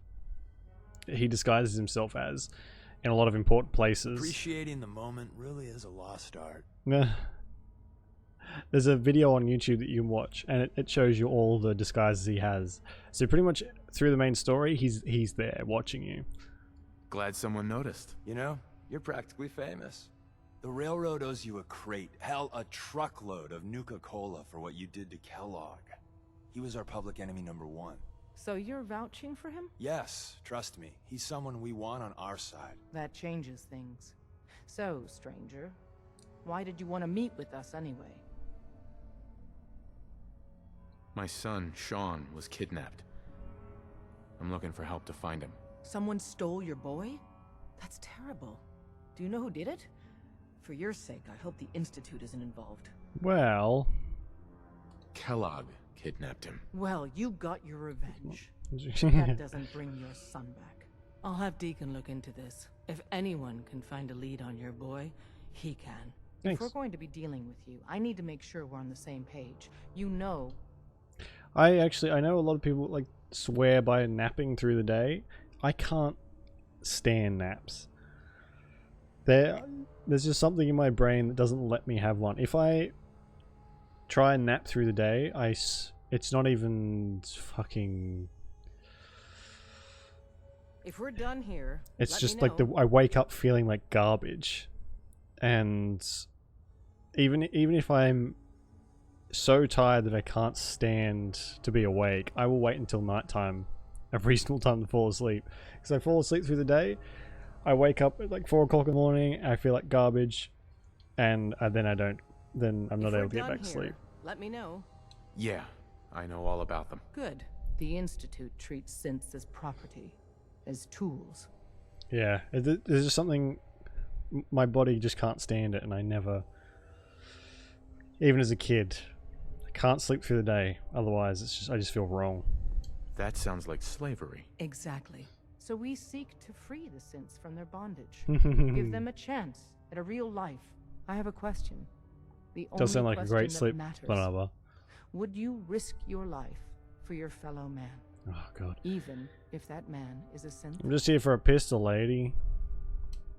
He disguises himself as in a lot of important places. Appreciating the moment really is a lost art. There's a video on YouTube that you can watch, and it shows you all the disguises he has. So pretty much through the main story, he's there watching you. Glad someone noticed. You know, you're practically famous. The railroad owes you a crate, hell, a truckload of Nuka-Cola for what you did to Kellogg. He was our public enemy #1. So you're vouching for him? Yes, trust me. He's someone we want on our side. That changes things. So, stranger, why did you want to meet with us anyway? My son, Sean, was kidnapped. I'm looking for help to find him. Someone stole your boy? That's terrible. Do you know who did it? For your sake, I hope the Institute isn't involved. Well, Kellogg kidnapped him. Well, you got your revenge. That doesn't bring your son back. I'll have Deacon look into this. If anyone can find a lead on your boy, he can. Thanks. If we're going to be dealing with you, I need to make sure we're on the same page. You know. I know a lot of people like swear by napping through the day. I can't stand naps. There's just something in my brain that doesn't let me have one. If I try and nap through the day, it's not even fucking... If we're done here, It's let just me like know. I wake up feeling like garbage, and even if I'm so tired that I can't stand to be awake, I will wait until nighttime, a reasonable time to fall asleep. Because I fall asleep through the day, I wake up at like 4 o'clock in the morning, I feel like garbage, and then I'm not able to get back to sleep. Let me know. Yeah, I know all about them. Good. The Institute treats synths as property, as tools. Yeah, there's just something, my body just can't stand it, and I never, even as a kid, I can't sleep through the day, otherwise I just feel wrong. That sounds like slavery. Exactly. So we seek to free the synths from their bondage. Give them a chance at a real life. I have a question. The Does sound only like a question great that sleep matters. whatever. Would you risk your life for your fellow man? Oh god. Even if that man is a synth? I'm just here for a pistol, lady.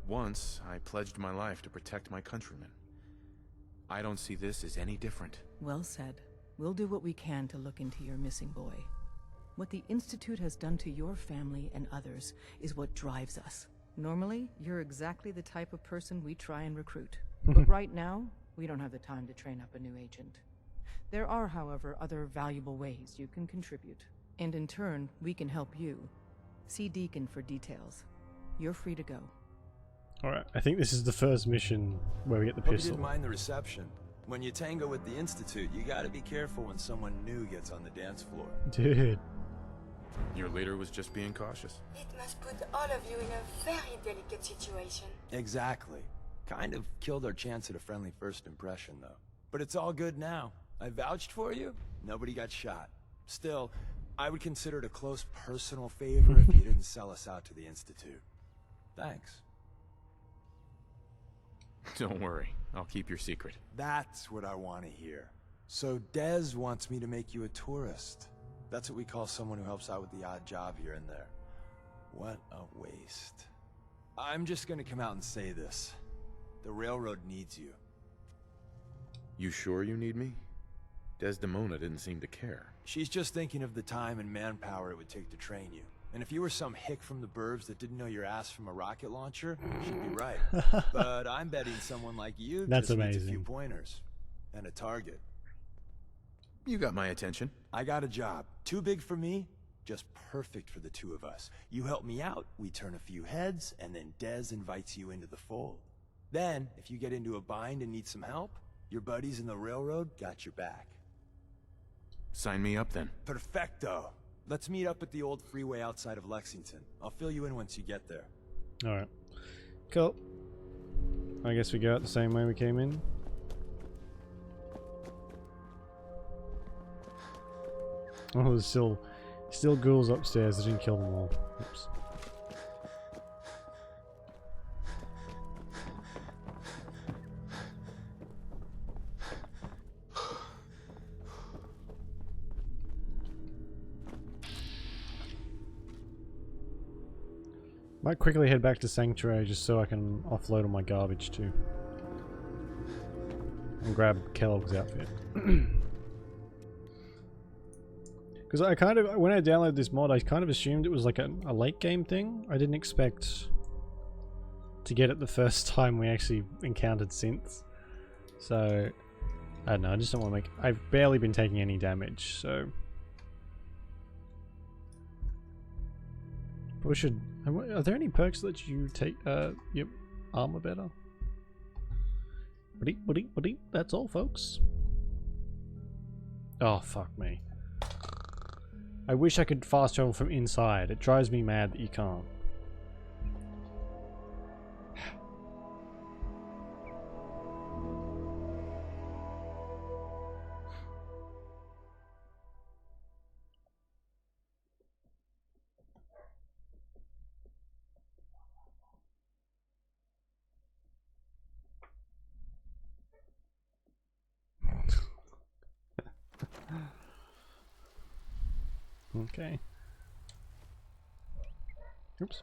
Once, I pledged my life to protect my countrymen. I don't see this as any different. Well said. We'll do what we can to look into your missing boy. What the Institute has done to your family and others is what drives us. Normally, you're exactly the type of person we try and recruit. But right now, we don't have the time to train up a new agent. There are, however, other valuable ways you can contribute. And in turn, we can help you. See Deacon for details. You're free to go. Alright, I think this is the first mission where we get the Hope you pistol. didn't mind the reception. When you tango with the Institute, you gotta be careful when someone new gets on the dance floor. Dude. Your leader was just being cautious. It must put all of you in a very delicate situation. Exactly. Kind of killed our chance at a friendly first impression, though. But it's all good now. I vouched for you. Nobody got shot. Still, I would consider it a close personal favor if you didn't sell us out to the Institute. Thanks. Don't worry, I'll keep your secret. That's what I want to hear. So Dez wants me to make you a tourist. That's what we call someone who helps out with the odd job here and there. What a waste. I'm just gonna come out and say this. The railroad needs you. You sure you need me? Desdemona didn't seem to care. She's just thinking of the time and manpower it would take to train you. And if you were some hick from the burbs that didn't know your ass from a rocket launcher, she'd be right. But I'm betting someone like you That's just needs a amazing. few pointers. And a target. You got my attention. I got a job. Too big for me, just perfect for the two of us. You help me out, we turn a few heads, and then Dez invites you into the fold. Then, if you get into a bind and need some help, your buddies in the railroad got your back. Sign me up then. Perfecto. Let's meet up at the old freeway outside of Lexington. I'll fill you in once you get there. Alright. Cool. I guess we go out the same way we came in. Oh, there's still ghouls upstairs. I didn't kill them all. Oops. Might quickly head back to Sanctuary just so I can offload all my garbage too. And grab Kellogg's outfit. Because I kind of, when I downloaded this mod, I kind of assumed it was like a late game thing. I didn't expect to get it the first time we actually encountered synths. So, I don't know, I just don't want to make... I've barely been taking any damage, so... But we should... Are there any perks that let you take your armor better? That's all, folks. Oh, fuck me. I wish I could fast travel from inside. It drives me mad that you can't. Okay. Oops.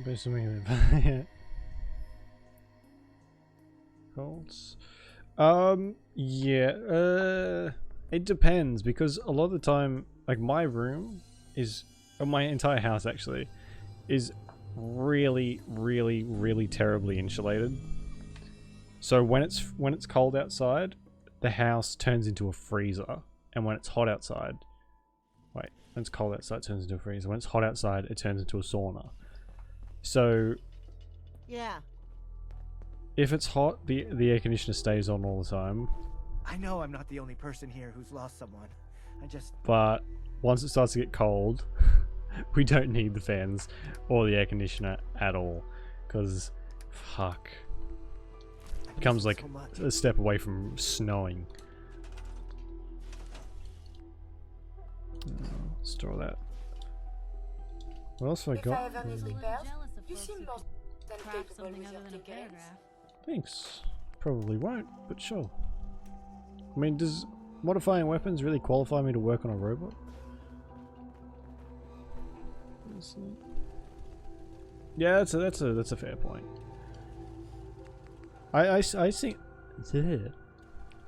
Basically, Colds. Yeah. It depends, because a lot of the time, like my room is, or my entire house actually, is really, really, really terribly insulated. So when it's cold outside, the house turns into a freezer, and when it's hot outside, when it's cold outside, it turns into a freezer. When it's hot outside, it turns into a sauna. So yeah, if it's hot, the air conditioner stays on all the time. I know I'm not the only person here who's lost someone. But once it starts to get cold, we don't need the fans or the air conditioner at all, because fuck, it comes like a step away from snowing. Store that. What else have I got? If I ever need repairs, you seem more than capable with your tickets. Thanks. Probably won't, but sure. I mean, does modifying weapons really qualify me to work on a robot? Yeah, that's a fair point. I think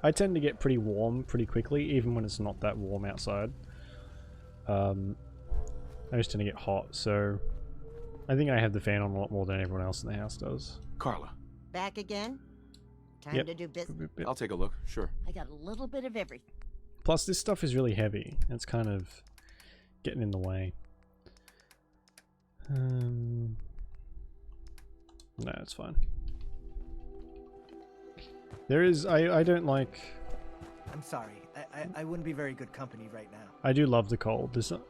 I tend to get pretty warm pretty quickly, even when it's not that warm outside. I just tend to get hot, so I think I have the fan on a lot more than everyone else in the house does. Carla. Back again? Time to do business. I'll take a look, sure. I got a little bit of everything. Plus, this stuff is really heavy. It's kind of getting in the way. No, it's fine. There is... I don't like... I'm sorry. I wouldn't be very good company right now. I do love the cold. There's not,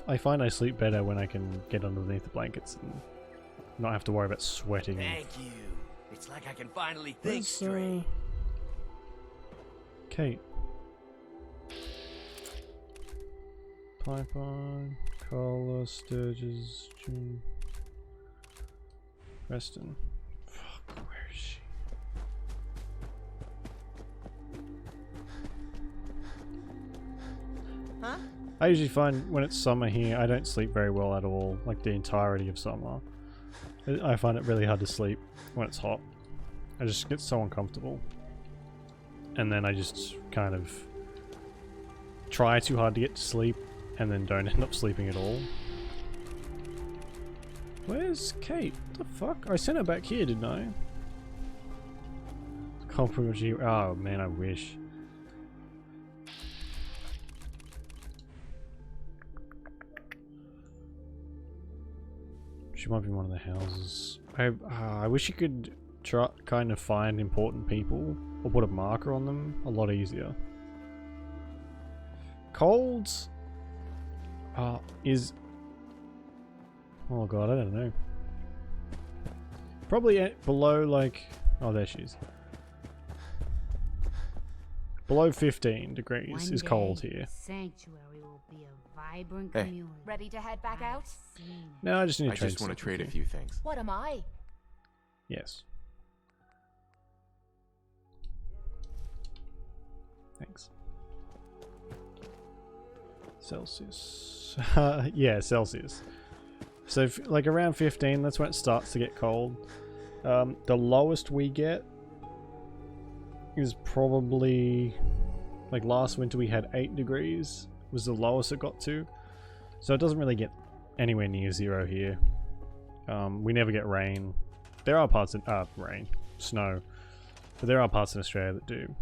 I find I sleep better when I can get underneath the blankets and not have to worry about sweating. Thank you. It's like I can finally think straight. Kate. Python, Carla, Sturgis, June, Preston. Fuck, where is she? Huh? I usually find when it's summer here, I don't sleep very well at all, like the entirety of summer. I find it really hard to sleep when it's hot. I just get so uncomfortable. And then I just kind of try too hard to get to sleep and then don't end up sleeping at all. Where's Kate? What the fuck? I sent her back here, didn't I? Can't pretty much hear. Oh man, I wish. She might be in one of the houses. I wish you could try kind of find important people or put a marker on them a lot easier. Colds is... Oh god, I don't know. Probably below like... Oh, there she is. Below 15 degrees is cold here. Sanctuary will be a vibrant Hey. community. Ready to head back out? No, I just need to I trade just want to stuff trade a with you. few things. What am I? Yes. Thanks. Celsius. Yeah, Celsius. So, like around 15, that's when it starts to get cold. The lowest we get is probably... Like last winter we had 8 degrees. Was the lowest it got to. So it doesn't really get anywhere near 0 here. We never get rain. There are parts in... rain. Snow. But there are parts in Australia that do.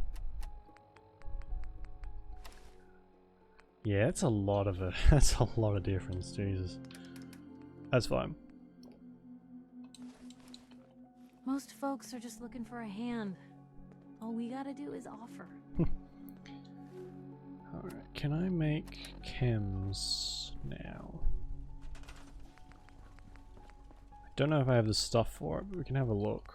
Yeah, it's a lot of it. That's a lot of difference, Jesus. That's fine. Most folks are just looking for a hand. All we gotta do is offer. Alright, can I make chems now? I don't know if I have the stuff for it, but we can have a look.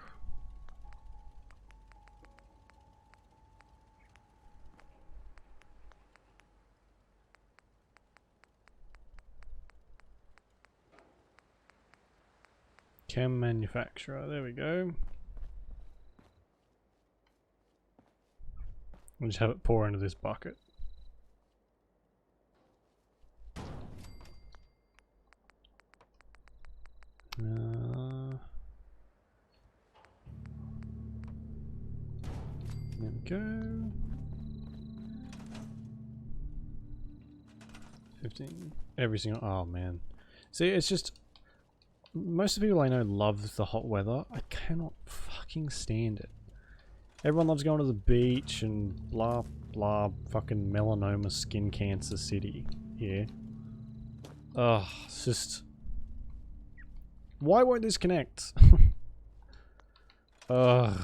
Chem manufacturer, there we go. We'll just have it pour into this bucket. go. 15. Every single. Oh man. See, it's just. Most of the people I know love the hot weather. I cannot fucking stand it. Everyone loves going to the beach and blah blah. Fucking melanoma skin cancer city here. Ugh, it's just. Why won't this connect? Ugh.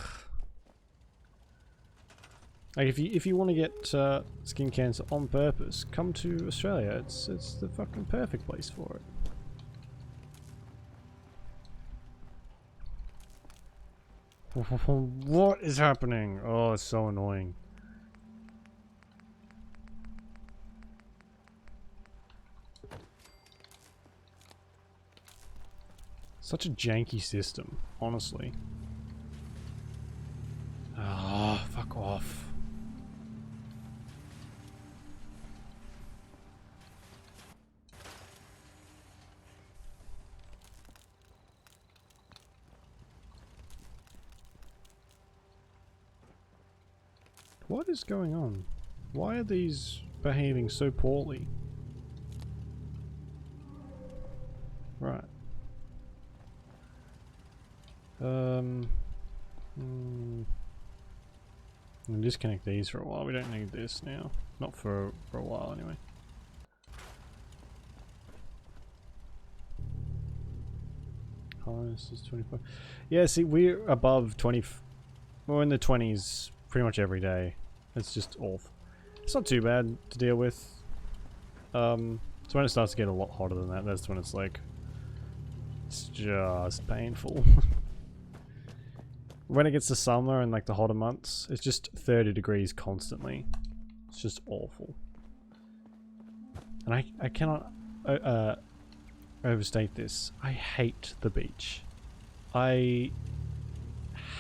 Like if you want to get skin cancer on purpose, come to Australia. It's the fucking perfect place for it. What is happening? Oh, it's so annoying. Such a janky system, honestly. Ah, oh, fuck off. What is going on? Why are these behaving so poorly? Right. We'll disconnect these for a while. We don't need this now. Not for a while anyway. Oh, this is 25. Yeah, see, we're above 20. We're in the 20s pretty much every day. It's just awful. It's not too bad to deal with. So when it starts to get a lot hotter than that, that's when it's like, it's just painful. When it gets to summer and like the hotter months, it's just 30 degrees constantly. It's just awful. And I cannot overstate this. I hate the beach. I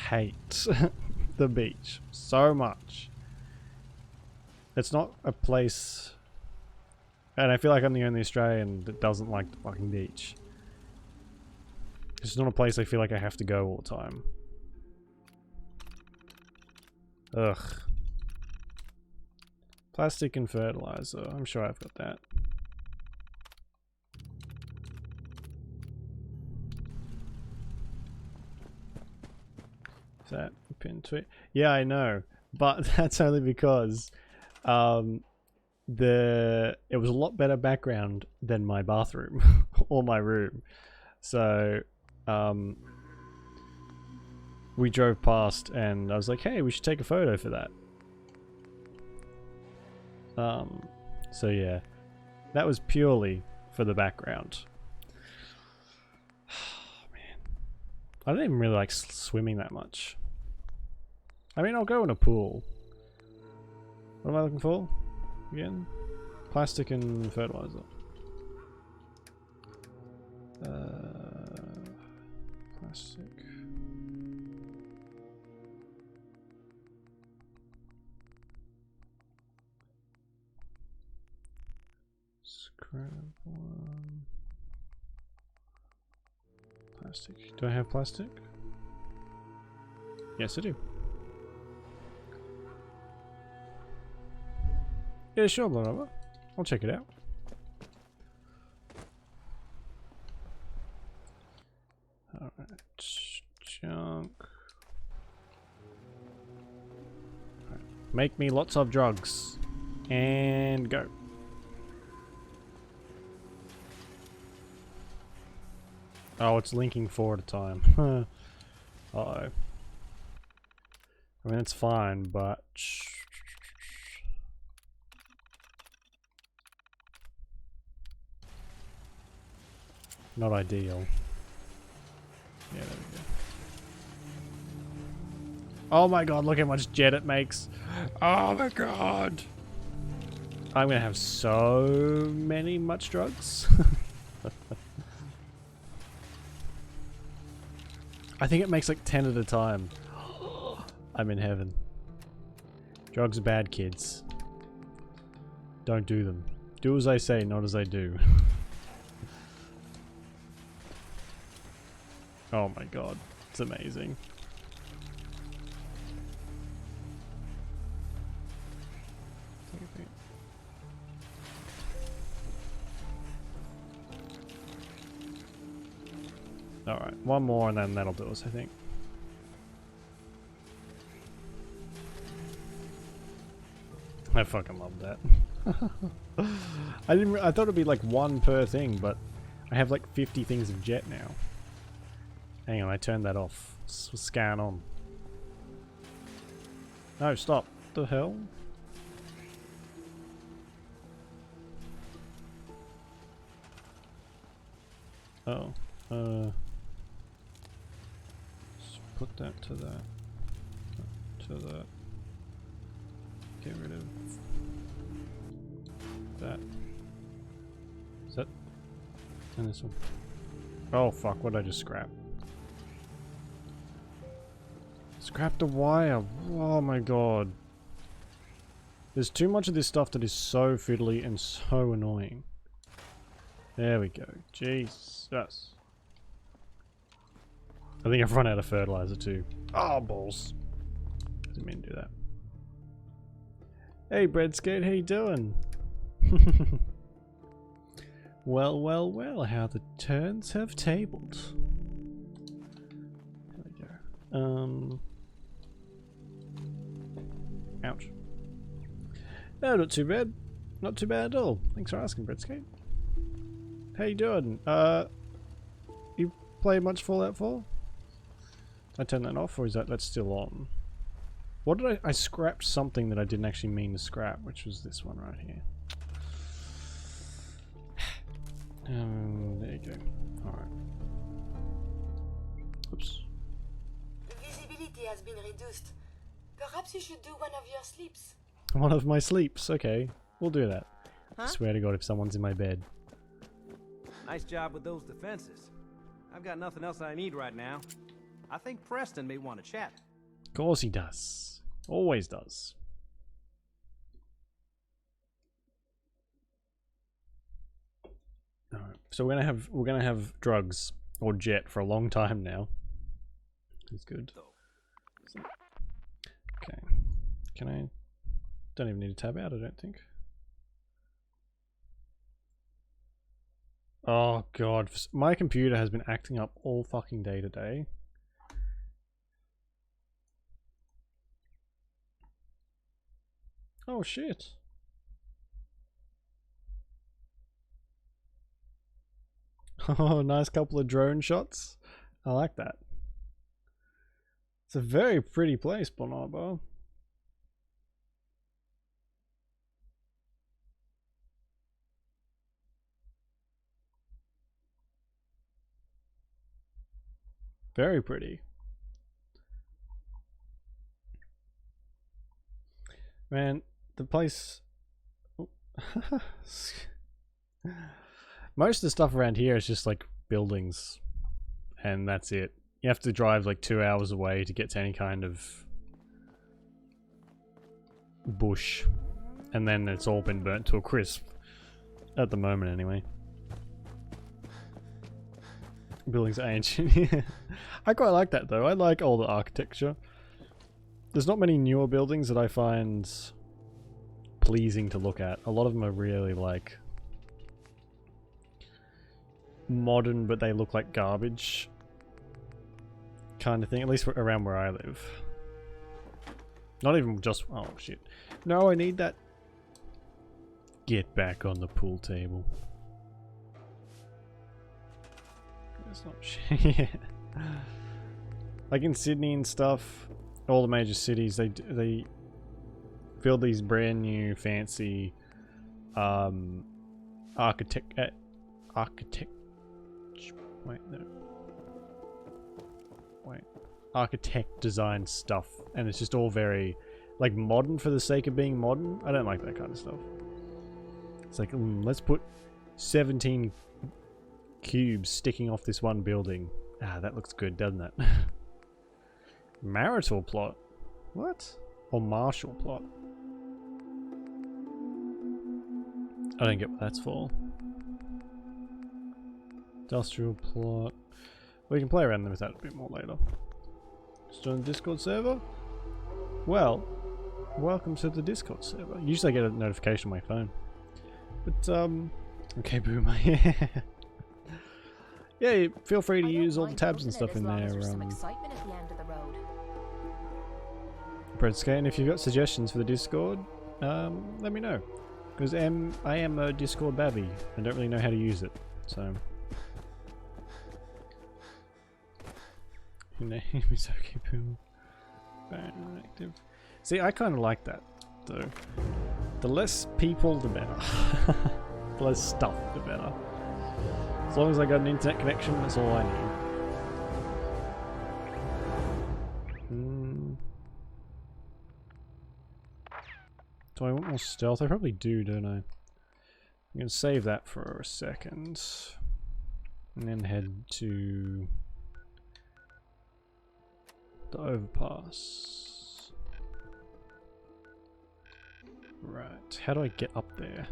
hate the beach so much. It's not a place, and I feel like I'm the only Australian that doesn't like the fucking beach. It's not a place I feel like I have to go all the time. Ugh. Plastic and fertilizer. I'm sure I've got that. Is that pin to it? Yeah, I know. But that's only because it was a lot better background than my bathroom or my room. So we drove past and I was like, hey, we should take a photo for that. So yeah, that was purely for the background. Oh, man. I don't even really like swimming that much. I mean, I'll go in a pool. What am I looking for? Again? Plastic and fertilizer. Plastic. Scrap one. Plastic. Do I have plastic? Yes, I do. Yeah, sure, Blue. I'll check it out. Alright, junk. All right. Make me lots of drugs. And go. Oh, it's linking 4 at a time. Uh-oh. I mean, it's fine, but... not ideal. Yeah, there we go. Oh my god, look how much jet it makes. Oh my god. I'm gonna have so many much drugs. I think it makes like 10 at a time. I'm in heaven. Drugs are bad, kids. Don't do them. Do as I say, not as I do. Oh my god, it's amazing. Alright, one more and then that'll do us, I think. I fucking love that. I thought it'd be like one per thing, but I have like 50 things of jet now. Hang on, I turned that off. Scan on. No, stop. The hell? Oh. Let's put that to that. To that. Get rid of that. Is that? And this one. Oh fuck, what did I just scrap? Scrap the wire. Oh my god. There's too much of this stuff that is so fiddly and so annoying. There we go. Jesus. I think I've run out of fertilizer too. Oh, balls. Didn't mean to do that. Hey, Breadskate, how you doing? Well, well, well, how the turns have tabled. There we go. Ouch. No, not too bad. Not too bad at all. Thanks for asking, Breadskate. How you doing? You play much Fallout 4? I turned that off, or is that's still on? What did I scrapped something that I didn't actually mean to scrap, which was this one right here. There you go. Alright. Oops. The visibility has been reduced. Perhaps you should do one of your sleeps. One of my sleeps, okay. We'll do that. Huh? I swear to God, if someone's in my bed. Nice job with those defenses. I've got nothing else I need right now. I think Preston may want to chat. Of course he does. Always does. Alright, so we're gonna have drugs or jet for a long time now. That's good. So, okay. Can I? Don't even need to tab out, I don't think. Oh god, my computer has been acting up all fucking day today. Oh shit. Oh, nice couple of drone shots. I like that. It's a very pretty place, Bonobo. Very pretty. Man, the place... Most of the stuff around here is just like buildings. And that's it. You have to drive like 2 hours away to get to any kind of bush. And then it's all been burnt to a crisp. At the moment anyway. Buildings are ancient. I quite like that though. I like all the architecture. There's not many newer buildings that I find pleasing to look at. A lot of them are really like modern, but they look like garbage kind of thing, at least around where I live. Not even just... oh shit. No, I need that. Get back on the pool table. That's not shit. Yeah. Like in Sydney and stuff, all the major cities, they build these brand new fancy architect design stuff, and it's just all very like modern for the sake of being modern. I don't like that kind of stuff. It's like, let's put 17 cubes sticking off this one building. Ah, that looks good, doesn't it? Marital plot? What? Or martial plot? I don't get what that's for. Industrial plot. We can play around with that a bit more later. Just on the Discord server? Well, welcome to the Discord server. Usually I get a notification on my phone. But, okay, Boomer. yeah, feel free to use all the tabs and stuff in there. Excitement at the end of the road. Bredsky, and if you've got suggestions for the Discord, let me know. Because I am a Discord babby. I don't really know how to use it, so. Your name is Okipoo. Active. See, I kind of like that, though. The less people, the better. The less stuff, the better. As long as I got an internet connection, that's all I need. Do I want more stealth? I probably do, don't I? I'm going to save that for a second. And then head to the overpass. Right, how do I get up there?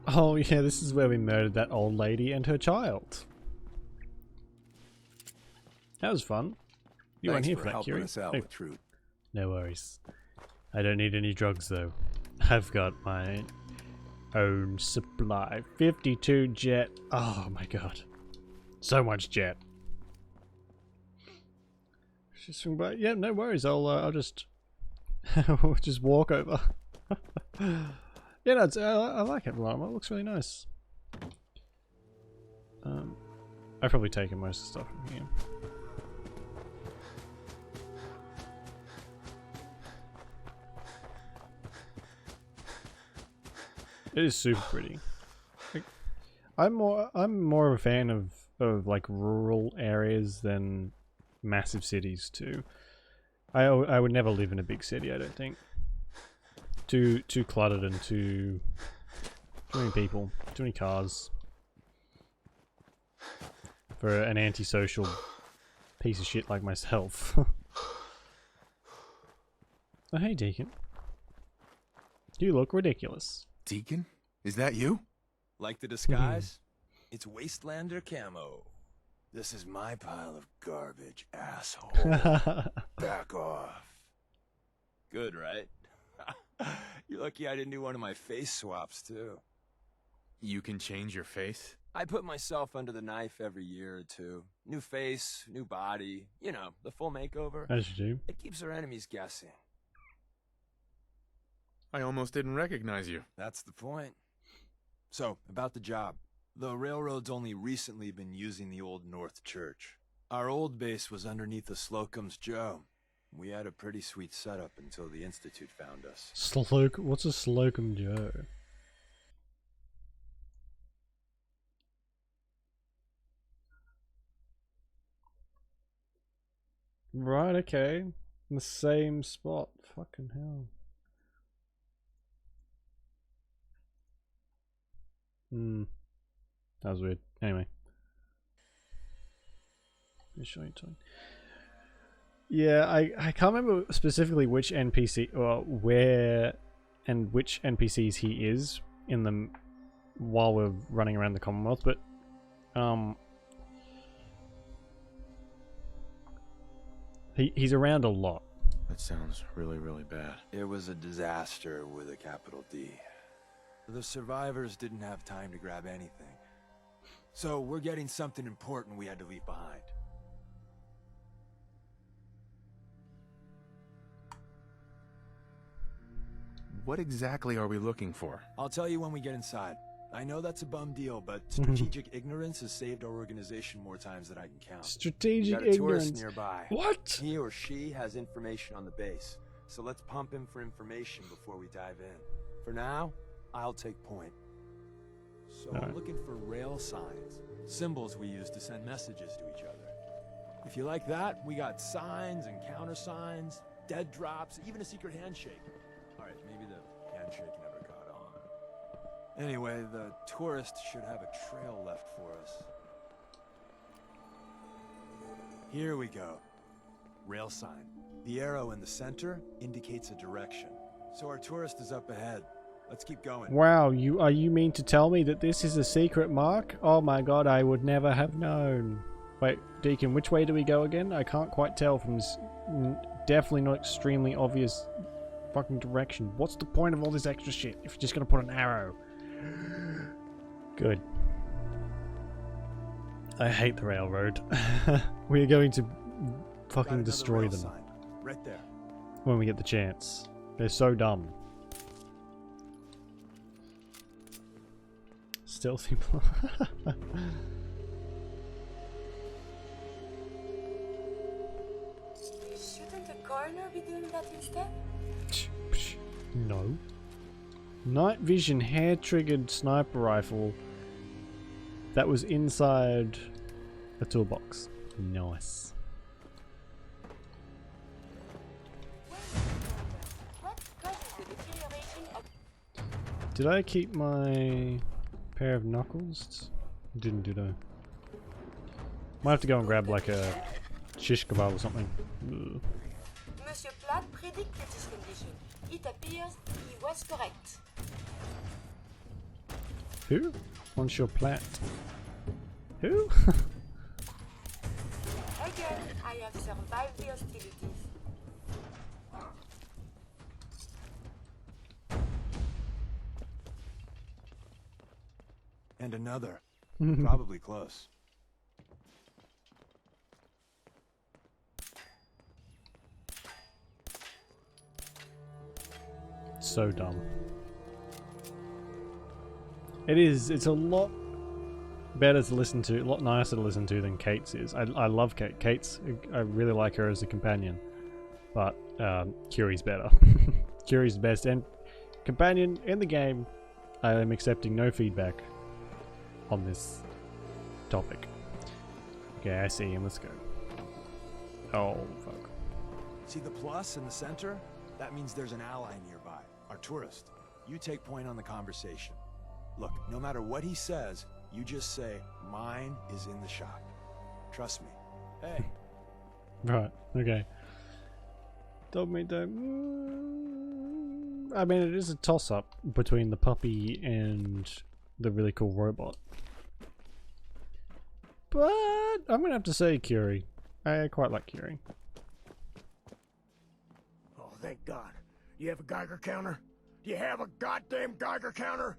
Oh yeah, this is where we murdered that old lady and her child. That was fun. You weren't here for that, Curie. No worries. I don't need any drugs though. I've got my own supply. 52 jet. Oh my god. So much jet. Just swing by. Yeah, no worries. I'll just just walk over. Yeah, no, I like it, Valama. It looks really nice. I've probably taken most of the stuff from here. It is super pretty. Like, I'm more of a fan of like rural areas than massive cities too. I would never live in a big city, I don't think. Too cluttered and too many people, too many cars for an antisocial piece of shit like myself. Oh hey Deacon, you look ridiculous. Deacon, is that you? Like the disguise? It's Wastelander camo. This is my pile of garbage, asshole. Back off. Good, right? You're lucky I didn't do one of my face swaps, too. You can change your face? I put myself under the knife every year or two. New face, new body. You know, the full makeover. As you do. It keeps our enemies guessing. I almost didn't recognize you. That's the point. So, about the job. The railroad's only recently been using the Old North Church. Our old base was underneath the Slocum's Joe. We had a pretty sweet setup until the Institute found us. What's a Slocum Joe? Right, okay. In the same spot. Fucking hell. That was weird. Anyway. Let me show you something. Yeah, I can't remember specifically which NPC or where and which NPCs he is in them while we're running around the Commonwealth, but he's around a lot. That sounds really, really bad. It was a disaster with a capital D. The survivors didn't have time to grab anything. So we're getting something important we had to leave behind. What exactly are we looking for? I'll tell you when we get inside. I know that's a bum deal, but strategic ignorance has saved our organization more times than I can count. Strategic we got a ignorance. tourist nearby. What? He or she has information on the base, so let's pump him for information before we dive in. For now, I'll take point. So I'm looking for rail signs, symbols we use to send messages to each other. If you like that, we got signs and countersigns, dead drops, even a secret handshake. Alright, maybe the handshake never caught on. Anyway, the tourist should have a trail left for us. Here we go. Rail sign. The arrow in the center indicates a direction. So our tourist is up ahead. Let's keep going. Wow, you mean to tell me that this is a secret, Mark? Oh my god, I would never have known. Wait, Deacon, which way do we go again? I can't quite tell from this definitely not extremely obvious fucking direction. What's the point of all this extra shit if you're just gonna put an arrow? Good. I hate the railroad. We are going to fucking destroy them. Right there. When we get the chance. They're so dumb. Stealthy Shouldn't a coroner be doing that instead? No. Night vision hair-triggered sniper rifle that was inside a toolbox. Nice. Did I keep my pair of knuckles? Didn't, did I? Might have to go and grab like a shish kebab or something. Ugh. Monsieur Platt predicted this condition. It appears he was correct. Who? Monsieur Platt. Who? Again, I have survived the hostilities. And another. Probably close. So dumb. It is. It's a lot better to listen to, a lot nicer to listen to than Kate's is. I love Kate. Kate's, I really like her as a companion. But Curie's better. Curie's the best and companion in the game. I am accepting no feedback on this topic. Okay, I see him. Let's go. Oh, fuck. See the plus in the center? That means there's an ally nearby. Our tourist. You take point on the conversation. Look, no matter what he says, you just say, mine is in the shop. Trust me. Hey. Right, okay. Dog meat dog. I mean, it is a toss-up between the puppy and the really cool robot. But I'm gonna have to say Curie. I quite like Curie. Oh, thank God. You have a Geiger counter? Do you have a goddamn Geiger counter?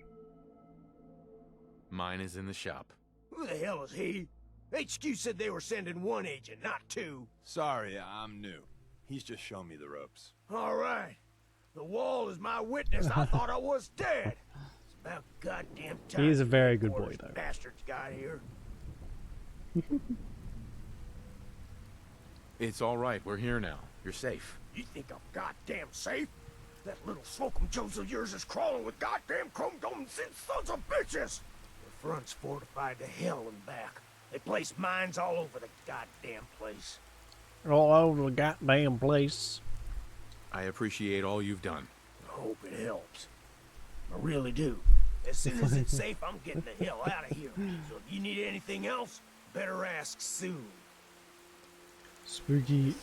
Mine is in the shop. Who the hell is he? HQ said they were sending one agent, not two. Sorry, I'm new. He's just showing me the ropes. All right. The wall is my witness. I thought I was dead. It's about goddamn time. He is a very good boy, though. Bastards got here. It's all right. We're here now. You're safe. You think I'm goddamn safe? That little Slocum Jones of yours is crawling with goddamn chrome domes and sons of bitches. The front's fortified to hell and back. They place mines all over the goddamn place. All over the goddamn place. I appreciate all you've done. I hope it helps. I really do. As soon as it's safe, I'm getting the hell out of here. So if you need anything else, better ask soon. Spooky.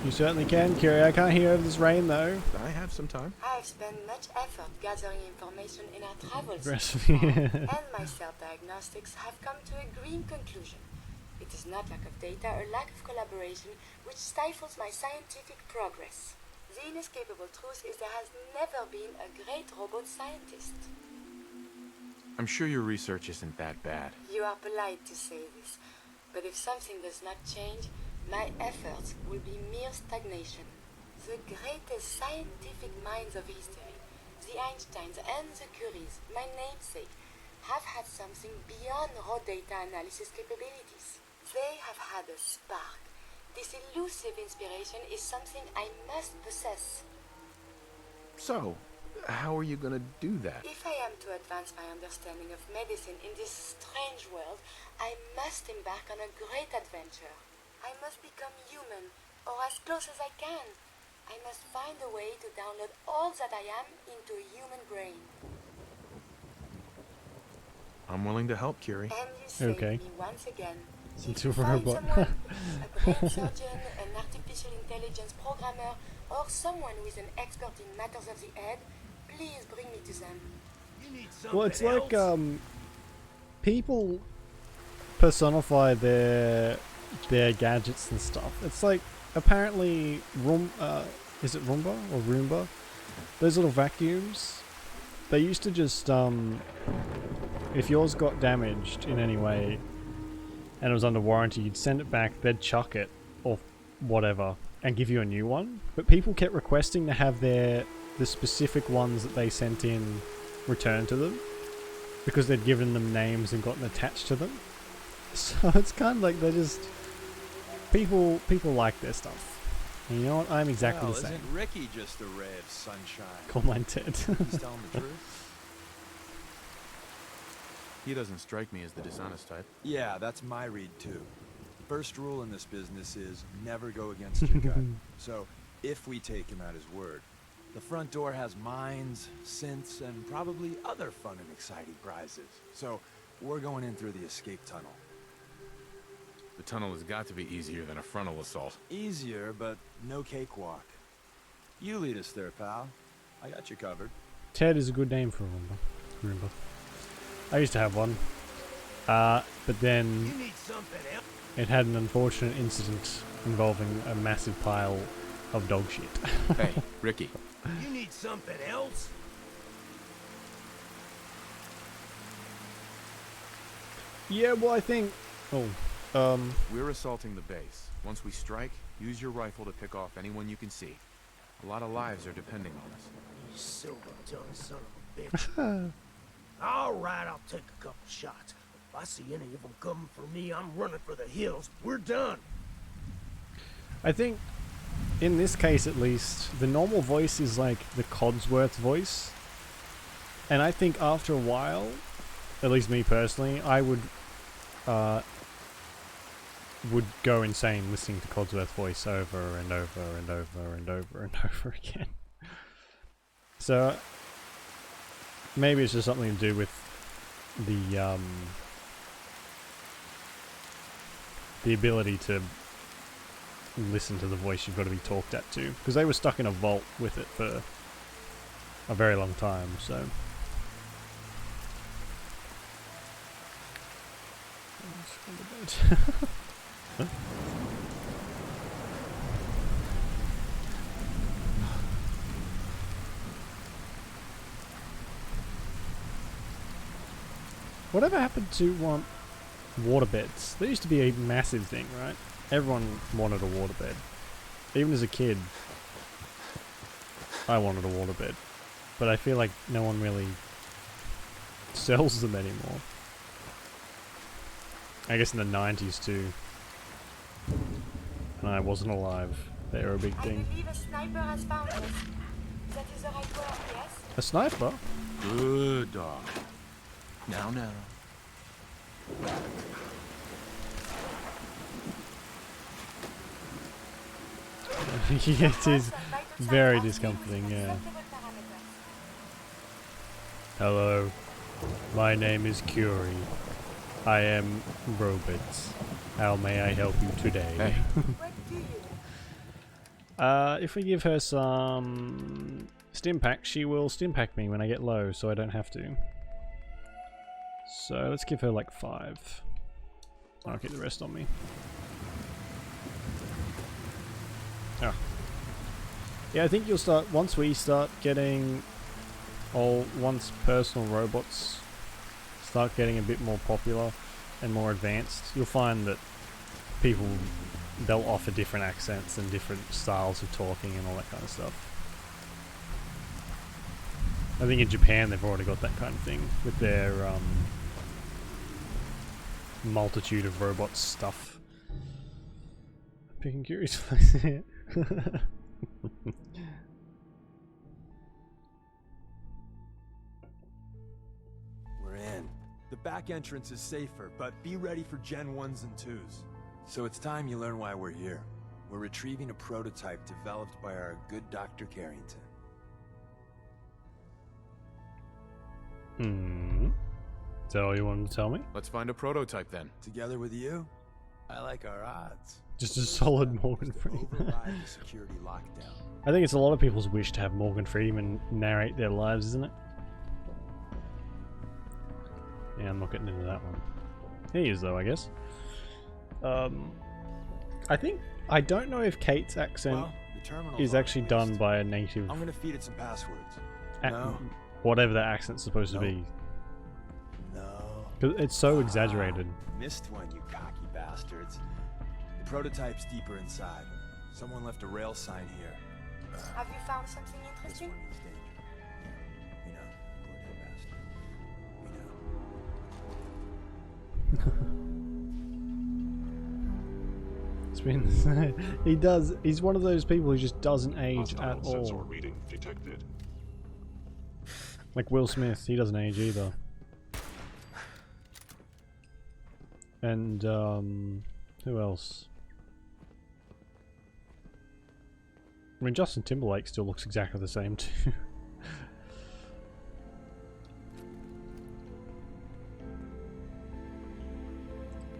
You certainly can, Curie. I can't hear over this rain, though. I have some time. I have spent much effort gathering information in our travels, and my self-diagnostics have come to a green conclusion. It is not lack of data or lack of collaboration which stifles my scientific progress. The inescapable truth is there has never been a great robot scientist. I'm sure your research isn't that bad. You are polite to say this, but if something does not change, my efforts will be mere stagnation. The greatest scientific minds of history, the Einsteins and the Curies, my namesake, have had something beyond raw data analysis capabilities. They have had a spark. This elusive inspiration is something I must possess. So, how are you gonna do that? If I am to advance my understanding of medicine in this strange world, I must embark on a great adventure. I must become human, or as close as I can. I must find a way to download all that I am into a human brain. I'm willing to help, Curie. And you saved me once again. Into a Find robot. someone, a brain surgeon, an artificial intelligence programmer, or someone who is an expert in matters of the head, please bring me to them. You need Well, it's something like else? people personify their gadgets and stuff. It's like apparently is it Roomba or Roomba? Those little vacuums. They used to just if yours got damaged in any way and it was under warranty, you'd send it back, they'd chuck it or whatever and give you a new one. But people kept requesting to have the specific ones that they sent in returned to them because they'd given them names and gotten attached to them. So it's kind of like they're just people like their stuff. And you know what? I'm exactly Well, the same. Isn't Ricky just a ray of sunshine? Call mine Ted. He's telling the truth. He doesn't strike me as the dishonest type. Yeah, that's my read too. First rule in this business is never go against your gut. So, if we take him at his word, the front door has mines, synths, and probably other fun and exciting prizes. So, we're going in through the escape tunnel. The tunnel has got to be easier than a frontal assault. Easier, but no cakewalk. You lead us there, pal. I got you covered. Ted is a good name for a Roomba. I used to have one. But then You need something else? it had an unfortunate incident involving a massive pile of dog shit. Hey, Ricky. You need something else? Yeah, well, I think... We're assaulting the base. Once we strike, use your rifle to pick off anyone you can see. A lot of lives are depending on us. You silver-tongued son of a bitch. All right, I'll take a couple shots. If I see any of them coming for me, I'm running for the hills. We're done. I think, in this case at least, the normal voice is like the Codsworth voice. And I think after a while, at least me personally, I would go insane listening to Codsworth's voice over and over and over and over and over again. So maybe it's just something to do with the ability to listen to the voice you've got to be talked at to, because they were stuck in a vault with it for a very long time. So whatever happened to waterbeds? They used to be a massive thing, right? Everyone wanted a waterbed. Even as a kid, I wanted a waterbed. But I feel like no one really sells them anymore. I guess in the 90s too. And I wasn't alive. They were a big thing. I believe a sniper has found us. That is the right word, yes? A sniper? Good dog. Now. It is very discomforting, yeah. Hello, my name is Curie. I am Robots. How may I help you today? Hey. If we give her some Stimpack, she will Stimpack me when I get low, so I don't have to. So let's give her like 5. I'll keep the rest on me. Oh. Yeah, I think you'll start, once we start getting once personal robots start getting a bit more popular and more advanced, you'll find that people, they'll offer different accents and different styles of talking and all that kind of stuff. I think in Japan they've already got that kind of thing with their multitude of robots stuff. Picking Curie's place here. We're in. The back entrance is safer, but be ready for Gen 1s and 2s. So it's time you learn why we're here. We're retrieving a prototype developed by our good Dr. Carrington. Is that all you wanted to tell me? Let's find a prototype then. Together with you, I like our odds. Just a solid Morgan Freeman. Override the security lockdown. I think it's a lot of people's wish to have Morgan Freeman narrate their lives, isn't it? Yeah, I'm not getting into that one. He is though, I guess. I don't know if Kate's accent is actually done by a native. I'm gonna feed it some passwords. Whatever that accent's supposed to be. No. Because it's so exaggerated. Missed one, you cocky bastards. The prototype's deeper inside. Someone left a rail sign here. Have you found something interesting? You know, It's been he's one of those people who just doesn't age at all. Reading detected. Like Will Smith, he doesn't age either. And who else? I mean, Justin Timberlake still looks exactly the same too.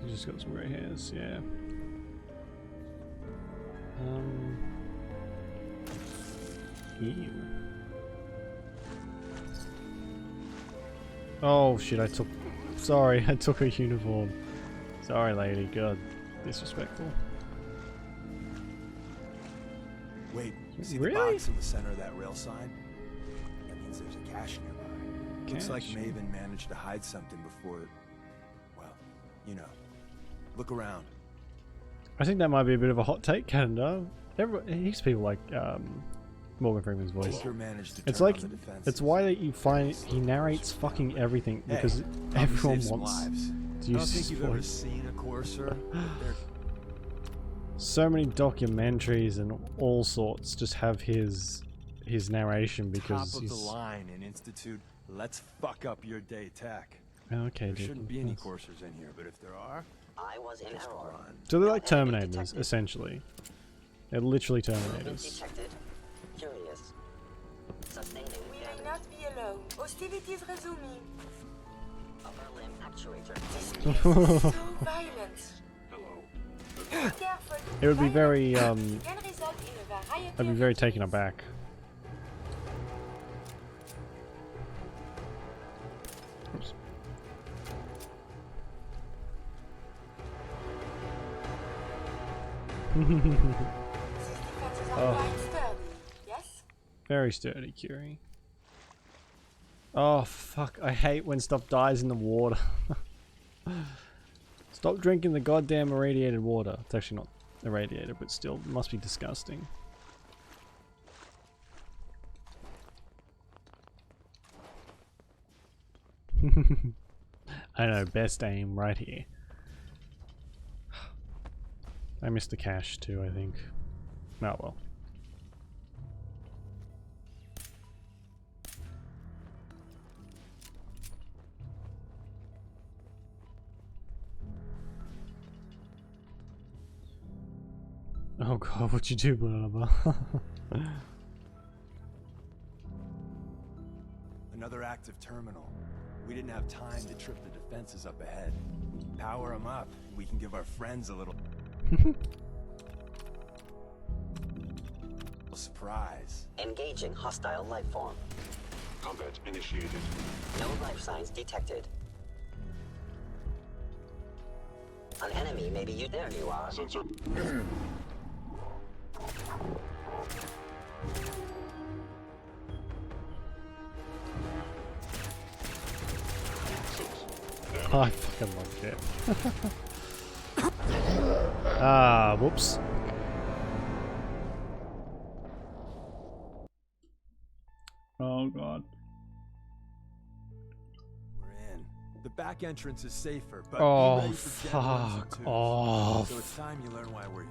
He's just got some grey hairs, yeah. Ew. Oh shit, I took her uniform. Sorry lady, God, disrespectful. Wait, you see Really? the box in the center of that rail sign? That means there's a cache nearby. Looks like Maven managed to hide something before it... Well, you know. Look around. I think that might be a bit of a hot take, Canada. Heaps of people like Morgan Freeman's voice. Tinker managed to It's turn like, on the defenses. it's why that you find he narrates fucking everything because everyone Save some wants lives. to I don't use think his you've ever voice. seen a courser. They're So many documentaries and all sorts just have his narration because top of the he's line in Institute. Let's fuck up your day tech. okay. There dude, shouldn't be any yes. coursers in here, but if there are, I was in error. So they're like Terminators, essentially. They're literally Terminators. Detected. Curious. Sustaining We damage. may not be alone. Hostilities resuming. Upper limb actuator. This place is so violent. Be careful. It would be very Violence can result in a variety I'd be of very taken aback. Oops. defenses are Oh. quite sturdy, yes? Very sturdy, Curie. Oh fuck, I hate when stuff dies in the water. Stop drinking the goddamn irradiated water. It's actually not irradiated, but still, must be disgusting. I know, best aim right here. I missed the cache too, I think. Oh well. Oh god, what'd you do, blah? another active terminal. We didn't have time to trip the defenses up ahead. Power them up, and we can give our friends a little surprise. Engaging hostile life form. Combat initiated. No life signs detected. An enemy may be you. There you are. Sensor. Oh, I fucking love it. Ah, whoops. Oh god. We're in. The back entrance is safer, but Oh, be ready for Gen 1s and fuck 2s. off. So it's time you learn why we're here.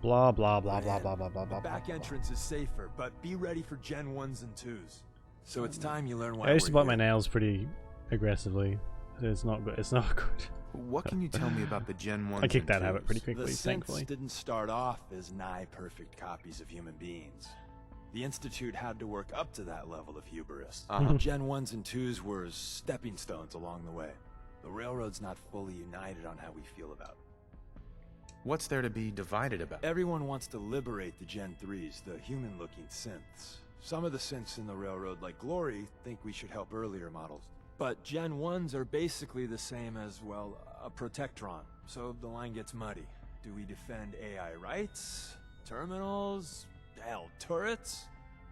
Blah blah blah blah blah blah blah blah. The back entrance is safer, but be ready for Gen 1s and 2s. So it's time you learn why I used to we're bite my here. nails pretty aggressively. It's not good. It's not good. What can you tell me about the Gen 1s I kicked and that habit 2s? pretty The quickly, synths thankfully. didn't start off as nigh-perfect copies of human beings. The Institute had to work up to that level of hubris. Gen 1s and 2s were stepping stones along the way. The Railroad's not fully united on how we feel about What's there to be divided about? Everyone wants to liberate the Gen 3s, the human-looking synths. Some of the synths in the Railroad, like Glory, think we should help earlier models. But Gen 1s are basically the same as, well, a Protectron. So the line gets muddy. Do we defend AI rights? Terminals? Hell, turrets?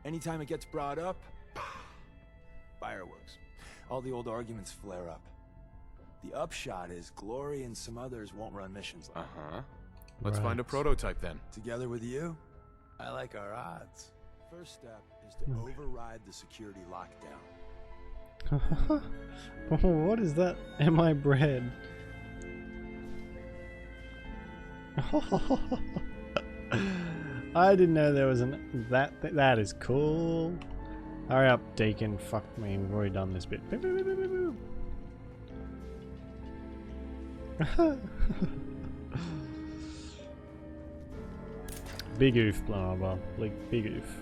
Anytime it gets brought up, fireworks. All the old arguments flare up. The upshot is Glory and some others won't run missions like Uh-huh. Let's find a prototype then. Together with you, I like our odds. First step is to override the security lockdown. What is that? Am I bread? I didn't know there was an that is cool. Hurry up, Deacon. Fuck me, we've already done this bit. Big oof, blah blah blah. Like big oof.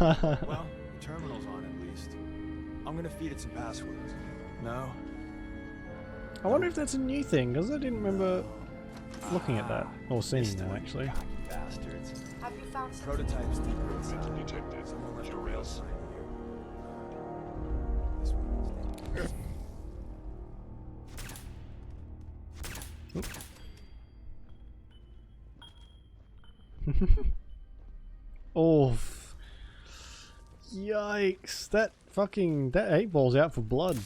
Well, the terminal's on at least. I'm gonna feed it some passwords. No? I wonder if that's a new thing, because I didn't remember looking at that, or seeing that actually. Bastards. Have you found Prototypes deeper inside. Detected. Someone left a Your rail rails. sign here. This one is Oh, yikes! That 8-ball's out for blood.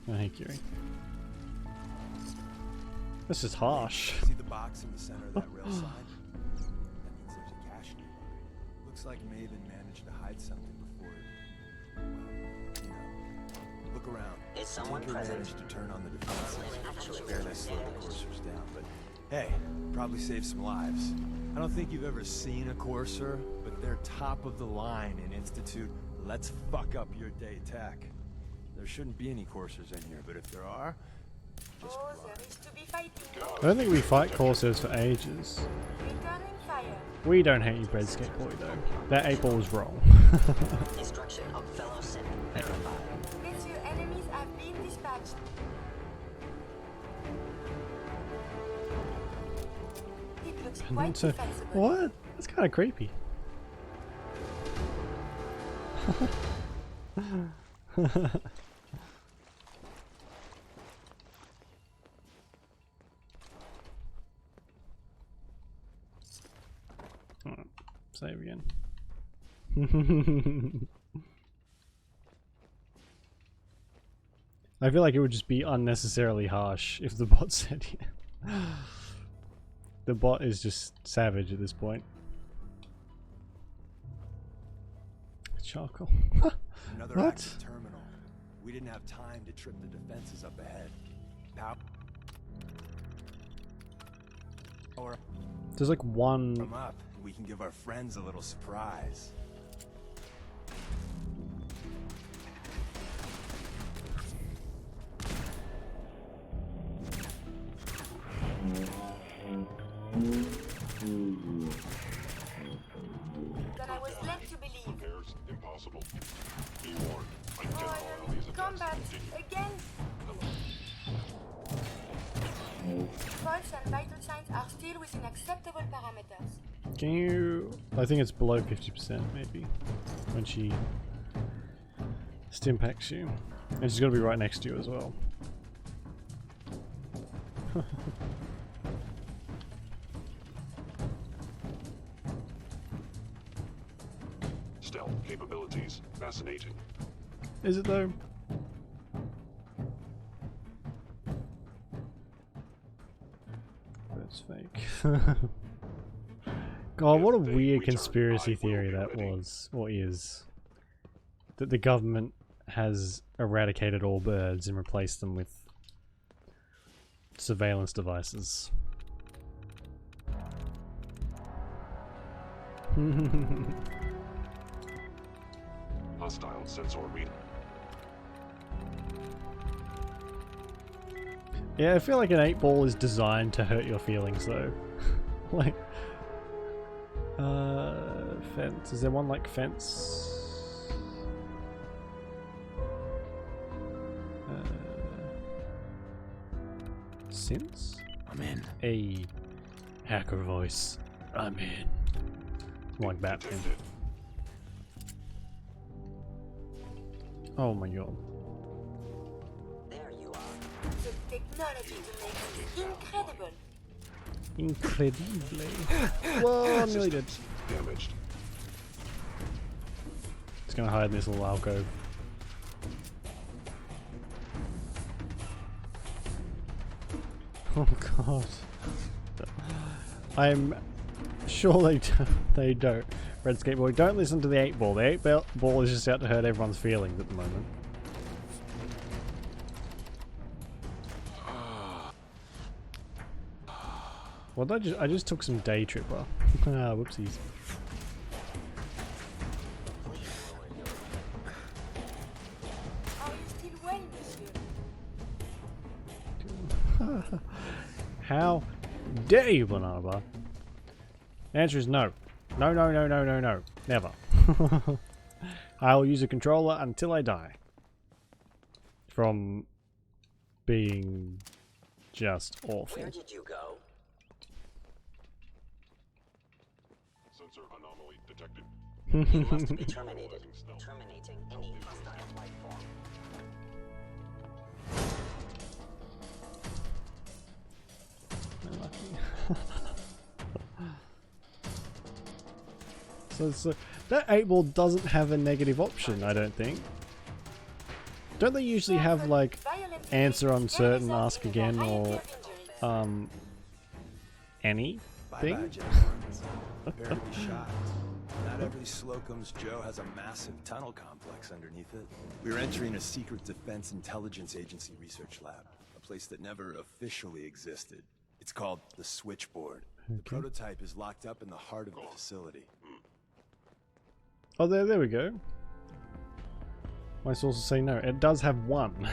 Oh, hey, Kiri. This is harsh. See the box in the center of that rail sign? That means there's a cache nearby. Looks like Maven managed to hide something before it. Well, you know. Look around. Is someone Tinker present? managed to turn on the defenses, Actually, which barely slowed the coursers down, but hey, probably saved some lives. I don't think you've ever seen a courser, but they're top of the line in Institute let's fuck up your day tech. There shouldn't be any coursers in here, but if there are, just Oh, there is to be fighting. I don't think we fight Corsairs for ages. Returning fire. We don't hate you, Breadskate Boy, though. That 8-ball was wrong. Instruction of fellow Synth verified. Monsieur, enemies have been dispatched. It looks quite defensible. What? That's kind of creepy. Alright, save again. I feel like it would just be unnecessarily harsh if the bot said yeah. The bot is just savage at this point. Charcoal. another What? active terminal. We didn't have time to trip the defenses up ahead. Power There's like one. them up. We can give our friends a little surprise. Than I was led to believe. Repairs impossible. Be warned. I Oh, can't I allow am these in attacks combat to continue. again. Pulse and vital signs are still within acceptable parameters. Can you? I think it's below 50% maybe when she stimpacks you, and she's got to be right next to you as well. Stealth capabilities. Fascinating. Is it though? That's fake. God, what a weird conspiracy theory that was, or is. That the government has eradicated all birds and replaced them with surveillance devices. Hostile sensor reader. Yeah, I feel like an 8-ball is designed to hurt your feelings though. Like, fence. Is there one like fence? Since? I'm in. A hacker voice. I'm in. Like Batman. Oh my god. There you are. The technology to make this incredible. Incredibly. Whoa, nearly dead. Damaged. It's gonna hide in this little alcove. Oh god. I'm sure they don't. Red Skateboard, don't listen to the 8-ball. The 8-ball is just out to hurt everyone's feelings at the moment. What did I just took some day tripper. Ah, whoopsies. Are you still well, monsieur? How dare you, Banana Bar? The answer is no. No, no, no, no, no, no. Never. I'll use a controller until I die. From being just awful. Where did you go? Sensor anomaly detected. You must be terminated. Terminating any hostile life form. So that 8-ball doesn't have a negative option, I don't think. Don't they usually have like answer uncertain, ask again, or anything? Bye-bye, Prepare to be shocked. Not every Slocum's Joe has a massive tunnel complex underneath it. We're entering a secret Defense Intelligence Agency research lab, a place that never officially existed. It's called the Switchboard. The prototype is locked up in the heart of the facility. Oh, there we go. My sources say no. It does have one.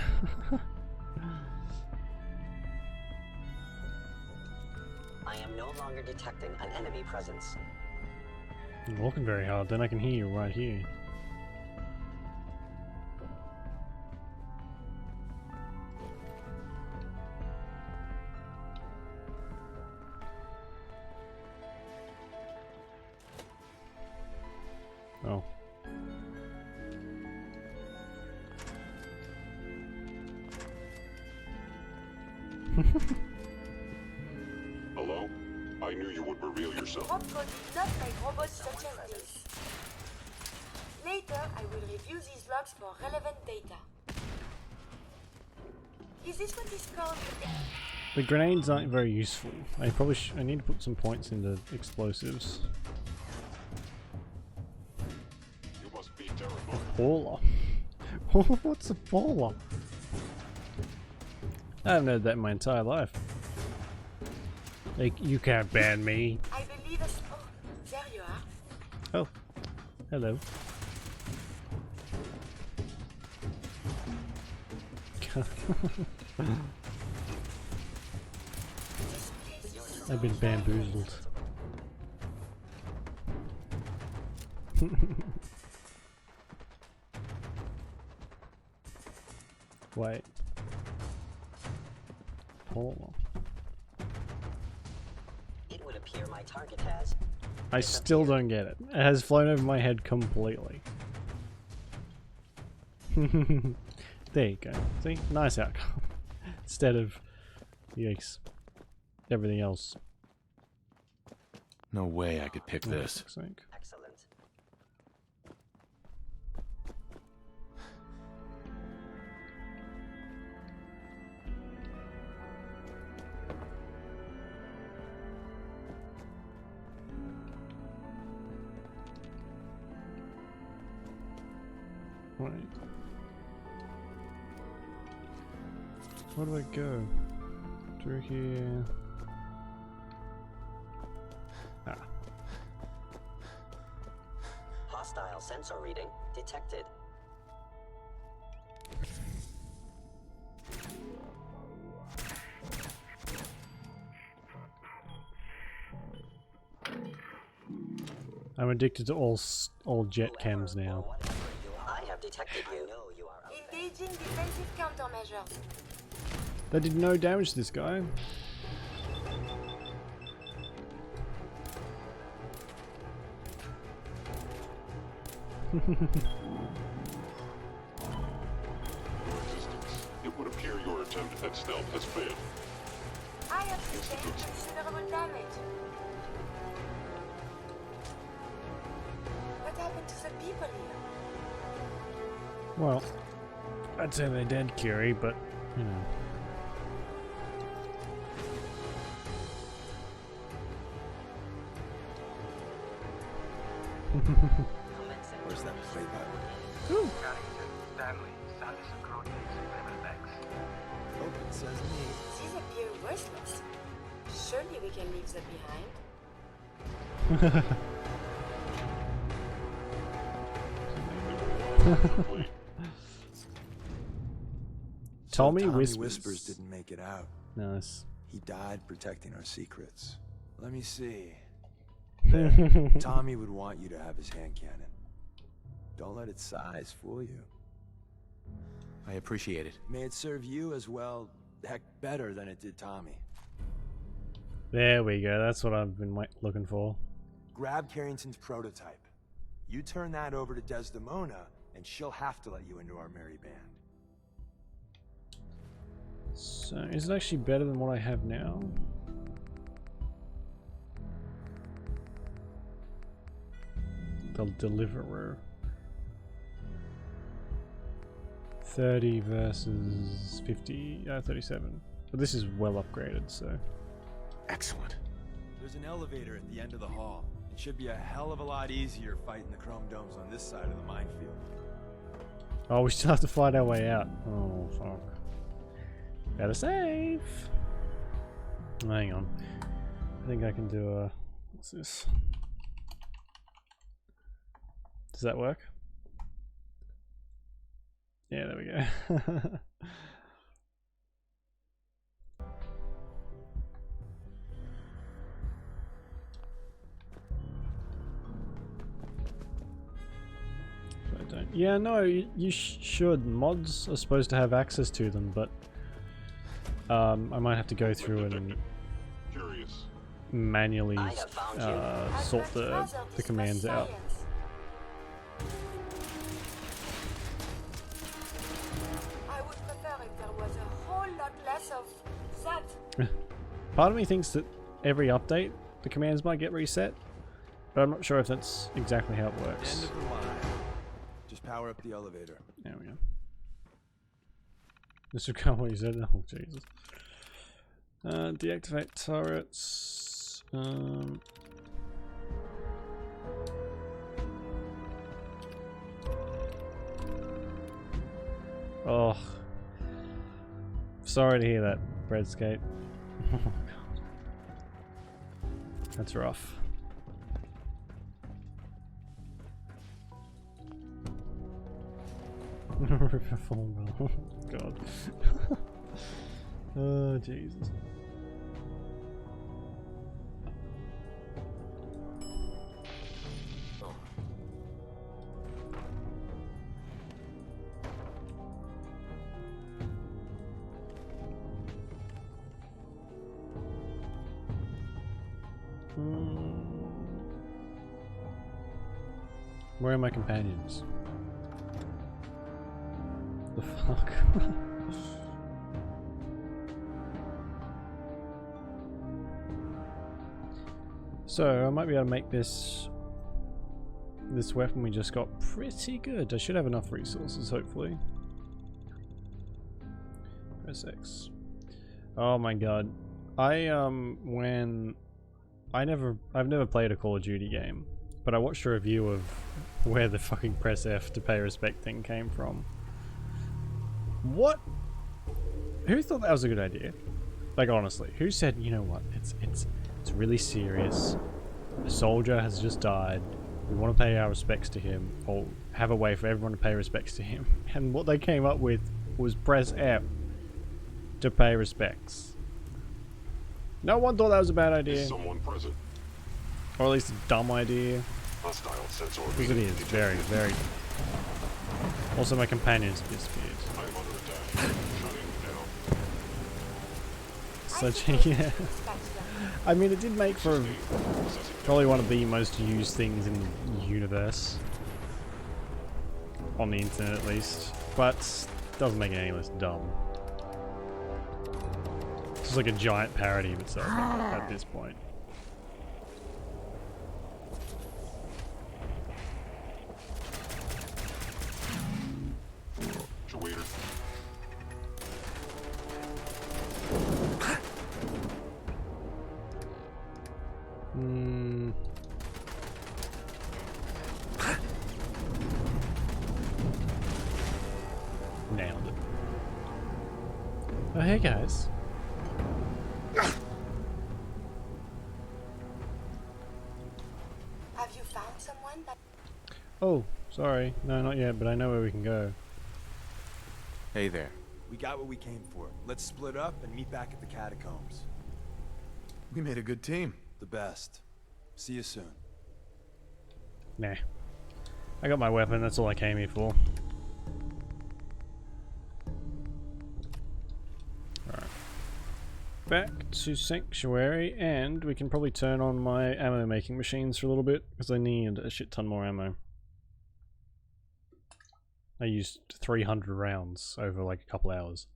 I am no longer detecting an enemy presence. I'm walking very hard, then I can hear you right here. Oh. Hello? I knew you would reveal yourself. Robco did not make robots such as this. Later, I will review these logs for relevant data. Is this what is called? The grenades aren't very useful. I probably I need to put some points into explosives. You must be terrible. Baller. What's a baller? I haven't heard that in my entire life. Like, you can't ban me. I believe us. Oh, there you are. Oh, hello. I've been bamboozled. Wait. Hold on. It would appear my target has. I still don't get it. It has flown over my head completely. There you go. See? Nice outcome. Instead of, yikes, everything else. No way I could pick this. Excellent. Right. Where do I go? Through here. Ah. Hostile sensor reading detected. I'm addicted to all jet cams now. I have detected you. Engaging defensive countermeasures. That did no damage to this guy. It would appear your attempt at stealth has failed. I have sustained considerable damage. What happened to the people here? Well, I'd say they're dead, Curie, but, you know. Where's that play button? Ooh. Oh, it says me. These appear worthless. Surely we can leave them behind. Tommy Tommy Whispers. Whispers didn't make it out. Nice. He died protecting our secrets. Let me see. There. Tommy would want you to have his hand cannon. Don't let its size fool you. I appreciate it. May it serve you as well, heck, better than it did Tommy. There we go. That's what I've been looking for. Grab Carrington's prototype. You turn that over to Desdemona, and she'll have to let you into our merry band. So, is it actually better than what I have now? The Deliverer. 30 versus 50, 37. But this is well upgraded, so. Excellent. There's an elevator at the end of the hall. It should be a hell of a lot easier fighting the chrome domes on this side of the minefield. Oh, we still have to fight our way out. Oh, fuck. Gotta save. Hang on. I think I can do a... What's this? Does that work? Yeah, there we go. Yeah, no, you should. Mods are supposed to have access to them, but I might have to go through and manually sort the commands out. I would prefer if there was a whole lot less of that. Part of me thinks that every update the commands might get reset, but I'm not sure if that's exactly how it works. End of the line. Just power up the elevator. There we go. Mr. Cowboy said, oh Jesus. Deactivate turrets. Oh. Sorry to hear that, Breadscape. Oh my god. That's rough. Oh god. Oh Jesus. Where are my companions? The fuck? So I might be able to make this weapon we just got pretty good. I should have enough resources, hopefully. Press X. Oh my god. I've never played a Call of Duty game, but I watched a review of where the fucking press F to pay respect thing came from. What? Who thought that was a good idea? Like honestly, who said, you know what, it's really serious. A soldier has just died. We want to pay our respects to him, or have a way for everyone to pay respects to him. And what they came up with was press F to pay respects. No one thought that was a bad idea. Is someone present? Or at least a dumb idea. Hostile sensor. Because it is very, very. Also, my companions disappeared. I'm under attack. Shutting down. sledgehammer. Yeah. I mean, it did make for probably one of the most used things in the universe. On the internet, at least. But doesn't make it any less dumb. It's just like a giant parody of itself at this point. Nailed it. Oh, hey guys. Have you found someone that... Oh, sorry. No, not yet, but I know where we can go. Hey there. We got what we came for. Let's split up and meet back at the catacombs. We made a good team. The best. See you soon. Nah. I got my weapon, that's all I came here for. Alright. Back to Sanctuary, and we can probably turn on my ammo making machines for a little bit, because I need a shit ton more ammo. I used 300 rounds over like a couple hours.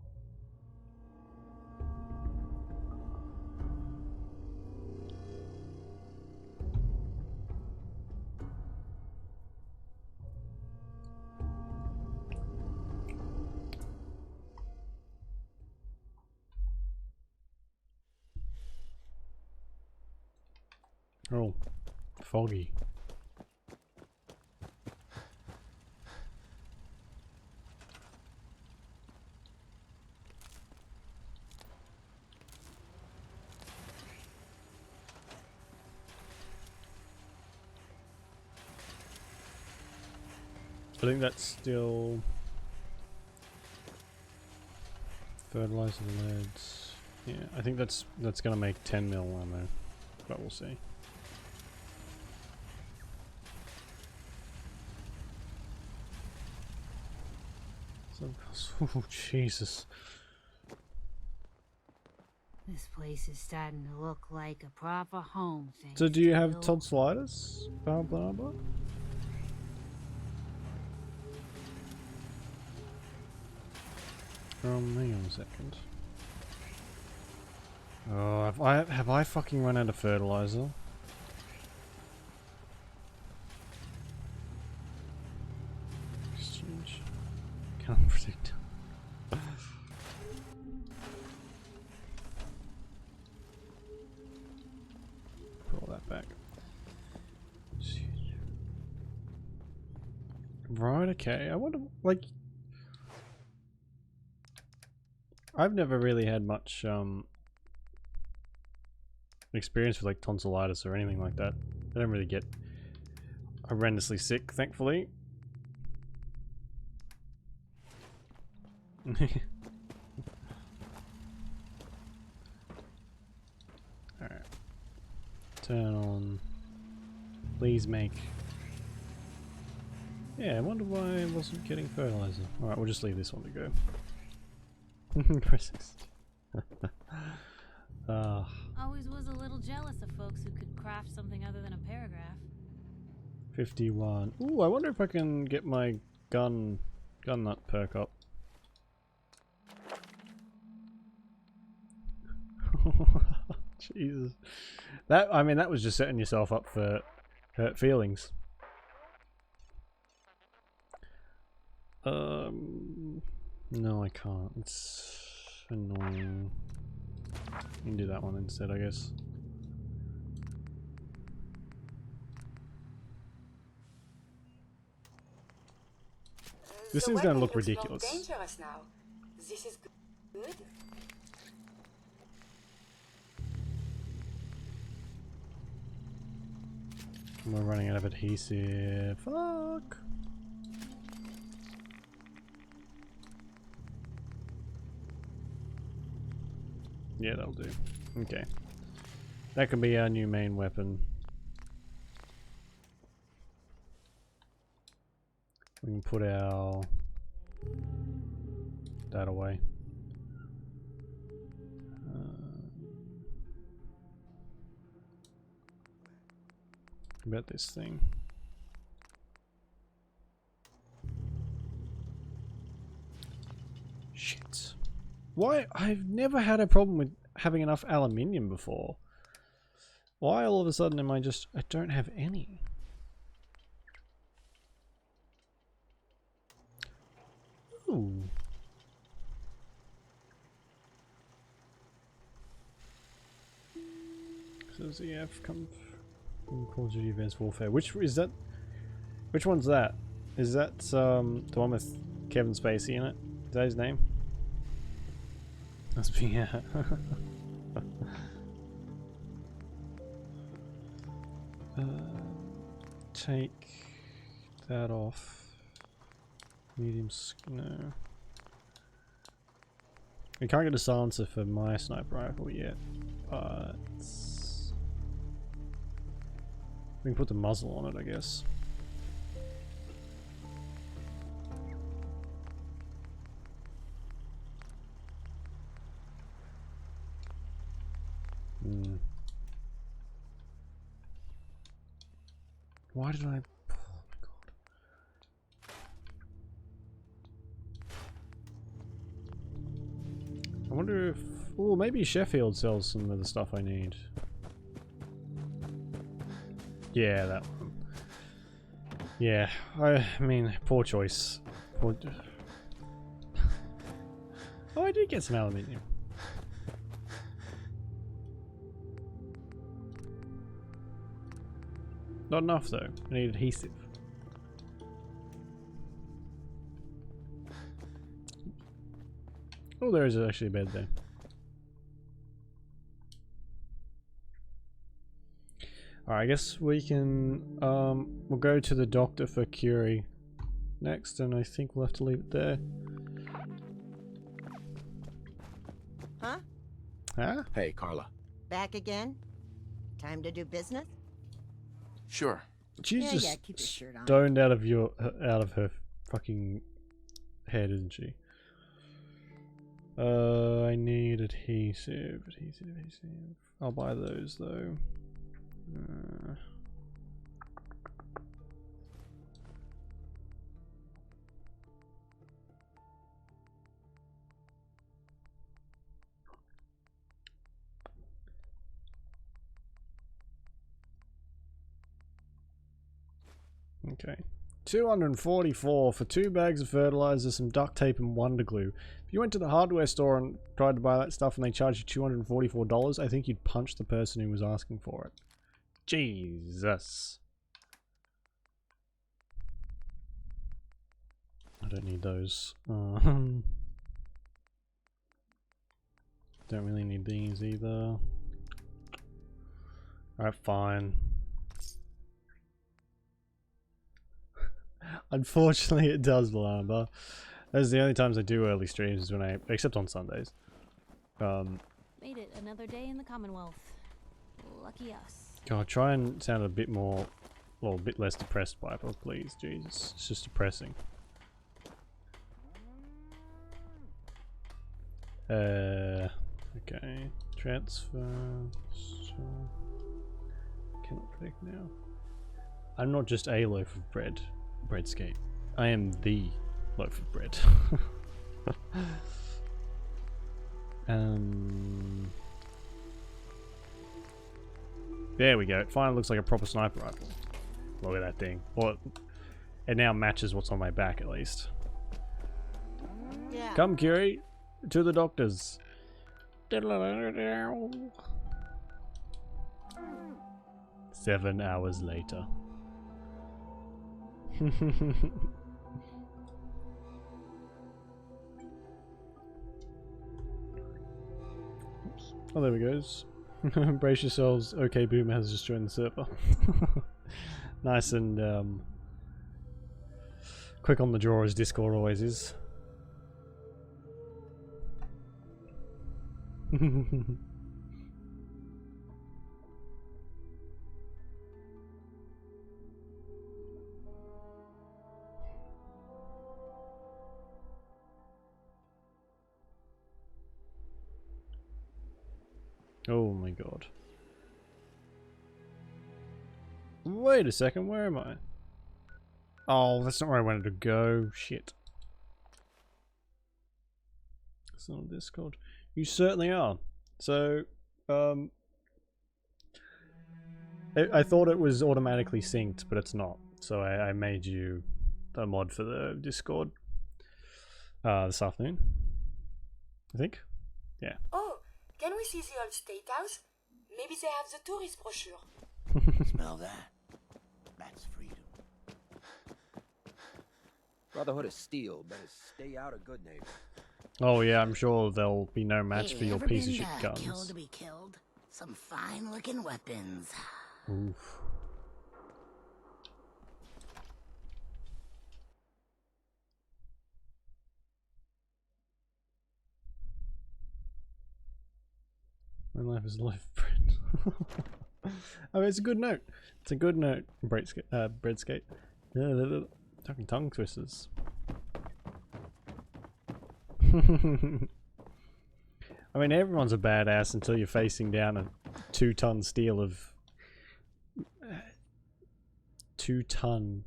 Oh, foggy. I think that's still fertilizer leads. Yeah, I think that's gonna make 10 mil ammo, but we'll see. Oh, Jesus. This place is starting to look like a proper home thing. So do you have tonsillitis? Blah blah blah. Hang on a second. Oh, have I fucking run out of fertilizer? Exchange. Can't predict. Put all that back. Right, okay. I wonder, like, I've never really had much experience with like tonsillitis or anything like that. I don't really get horrendously sick, thankfully. Alright. Turn on. Please make. Yeah, I wonder why I wasn't getting fertilizer. Alright, we'll just leave this one to go. Persist. Always was a little jealous of folks who could craft something other than a paragraph. 51. Ooh, I wonder if I can get my gun nut perk up. Jesus. I mean, that was just setting yourself up for hurt feelings. No, I can't. It's annoying. You can do that one instead, I guess. This thing's gonna look ridiculous. Dangerous now. This is good. We're running out of adhesive. Fuck. Yeah, that'll do. Okay. That can be our new main weapon. We can put our that away. about this thing. Shit. Why? I've never had a problem with having enough aluminium before. Why all of a sudden am I don't have any? Ooh. So ZF come from Call of Duty Advanced Warfare. Which is that? Which one's that? Is that the one with Kevin Spacey in it? Is that his name? Must be, yeah. Take that off. Medium, no. We can't get a silencer for my sniper rifle yet, but we can put the muzzle on it, I guess. Why did I? Oh my god. I wonder if... Oh, maybe Sheffield sells some of the stuff I need. Yeah, that one. Yeah, I mean, poor choice. Poor... Oh, I did get some aluminium. Not enough though. I need adhesive. Oh, there is actually a bed there. Alright, I guess we can we'll go to the doctor for Curie next, and I think we'll have to leave it there. Huh? Huh? Hey, Carla. Back again? Time to do business? Sure. She's yeah, just keep your shirt on. stoned out of her fucking head, isn't she? I need adhesive. I'll buy those though. Okay. 244 for 2 bags of fertilizer, some duct tape and Wonder Glue. If you went to the hardware store and tried to buy that stuff and they charged you $244, I think you'd punch the person who was asking for it. Jesus. I don't need those. Don't really need these either. Alright, fine. Unfortunately, it does, Valamba. Those are the only times I do early streams, is when except on Sundays. Made it another day in the Commonwealth. Lucky us. God, try and sound a bit more, well, a bit less depressed, Piper, please. Jesus, it's just depressing. Okay, transfer. Cannot predict now. I'm not just a loaf of bread, Breadscape. I am the loaf of bread. There we go. It finally looks like a proper sniper rifle. Look at that thing. Well, it now matches what's on my back at least. Yeah. Come, Curie, to the doctors. 7 hours later. Oh, there we goes. Brace yourselves. OK Boomer has just joined the server. Nice and quick on the draw as Discord always is. Oh my god. Wait a second, where am I? Oh, that's not where I wanted to go. Shit. It's not on Discord. You certainly are. So, I thought it was automatically synced, but it's not. So I made you a mod for the Discord this afternoon. I think. Yeah. Oh, can we see the old State House? Maybe they have the tourist brochure. Smell that? That's freedom. Brotherhood of Steel better stay out of Good Neighbor. Oh yeah, I'm sure there'll be no match for your ever piece of been shit to guns. Kill to be killed? Some fine-looking weapons. Oof. My life is life, friend. I mean, it's a good note. It's a good note. Breadskate. Talking tongue twisters. I mean, everyone's a badass until you're facing down a 2-ton steel of 2-ton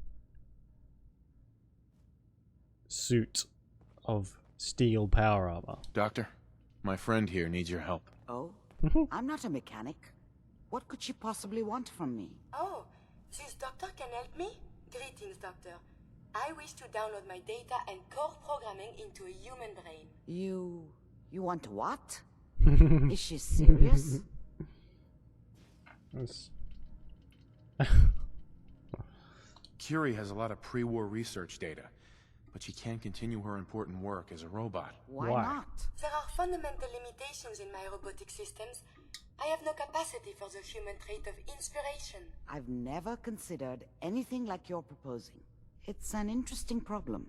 suit of steel power armor. Doctor, my friend here needs your help. Oh? I'm not a mechanic. What could she possibly want from me? Oh, this doctor can help me? Greetings, doctor. I wish to download my data and core programming into a human brain. You want what? Is she serious? Curie has a lot of pre-war research data, but she can't continue her important work as a robot. Why not? There are fundamental limitations in my robotic systems. I have no capacity for the human trait of inspiration. I've never considered anything like you're proposing. It's an interesting problem.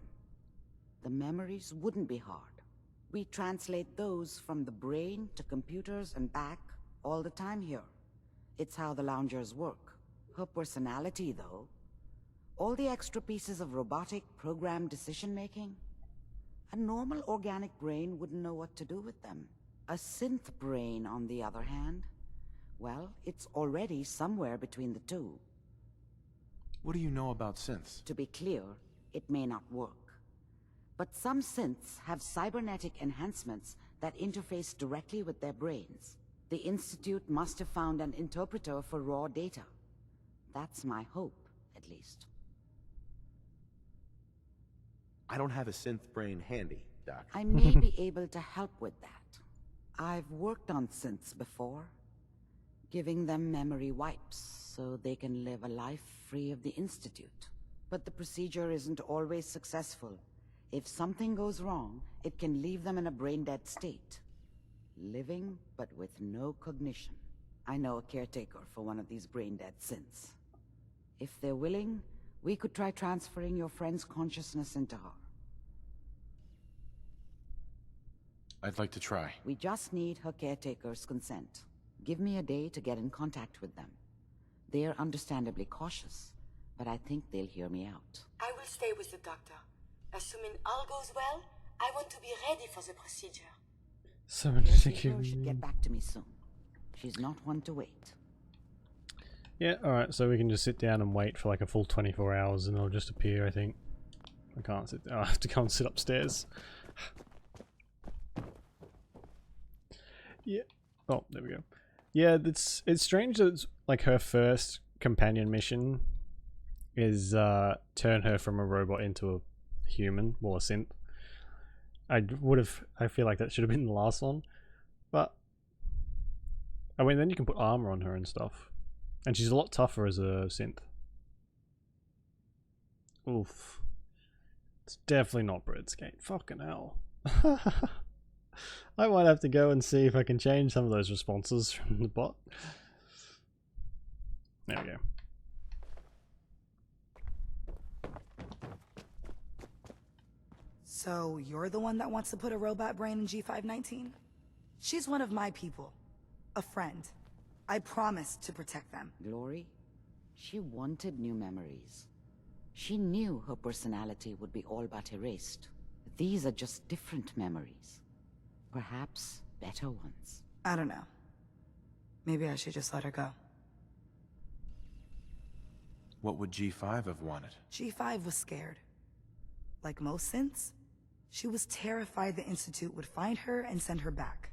The memories wouldn't be hard. We translate those from the brain to computers and back all the time here. It's how the loungers work. Her personality, though, all the extra pieces of robotic programmed decision-making, a normal organic brain wouldn't know what to do with them. A synth brain, on the other hand, well, it's already somewhere between the two. What do you know about synths? To be clear, it may not work. But some synths have cybernetic enhancements that interface directly with their brains. The Institute must have found an interpreter for raw data. That's my hope, at least. I don't have a synth brain handy, Doc. I may be able to help with that. I've worked on synths before, giving them memory wipes so they can live a life free of the Institute. But the procedure isn't always successful. If something goes wrong, it can leave them in a brain-dead state. Living, but with no cognition. I know a caretaker for one of these brain-dead synths. If they're willing, we could try transferring your friend's consciousness into her. I'd like to try. We just need her caretaker's consent. Give me a day to get in contact with them. They're understandably cautious, but I think they'll hear me out. I will stay with the doctor. Assuming all goes well, I want to be ready for the procedure. So Caretaker should get back to me soon. She's not one to wait. Yeah, alright, so we can just sit down and wait for like a full 24 hours and they'll just appear, I think. I can't sit I have to go and sit upstairs. Yeah. Oh, there we go. Yeah, it's strange that it's like her first companion mission is turn her from a robot into a human, well, a synth. I feel like that should have been the last one. But I mean, then you can put armor on her and stuff. And she's a lot tougher as a synth. Oof. It's definitely not Breadskate. Fucking hell. I might have to go and see if I can change some of those responses from the bot. There we go. So, you're the one that wants to put a robot brain in G519? She's one of my people. A friend. I promised to protect them. Glory, she wanted new memories. She knew her personality would be all but erased. These are just different memories. Perhaps better ones. I don't know. Maybe I should just let her go. What would G5 have wanted? G5 was scared. Like most synths, she was terrified the Institute would find her and send her back.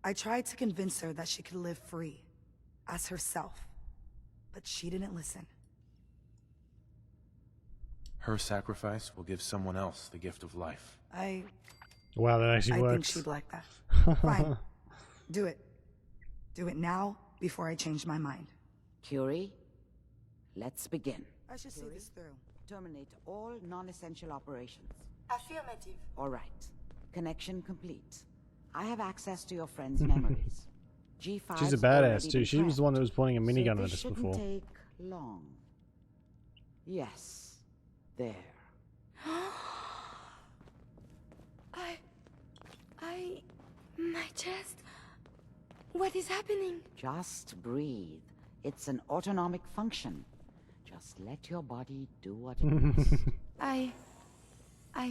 I tried to convince her that she could live free, as herself, but she didn't listen. Her sacrifice will give someone else the gift of life. Wow, that actually I works. think she'd like that. Fine. Do it. Do it now, before I change my mind. Curie, let's begin. I should see this through. Terminate all non-essential operations. Affirmative. All right. Connection complete. I have access to your friend's memories. G5's She's a badass too. She was the one that was pointing a minigun at us before. Take long. Yes. There. My chest. What is happening? Just breathe. It's an autonomic function. Just let your body do what it does. I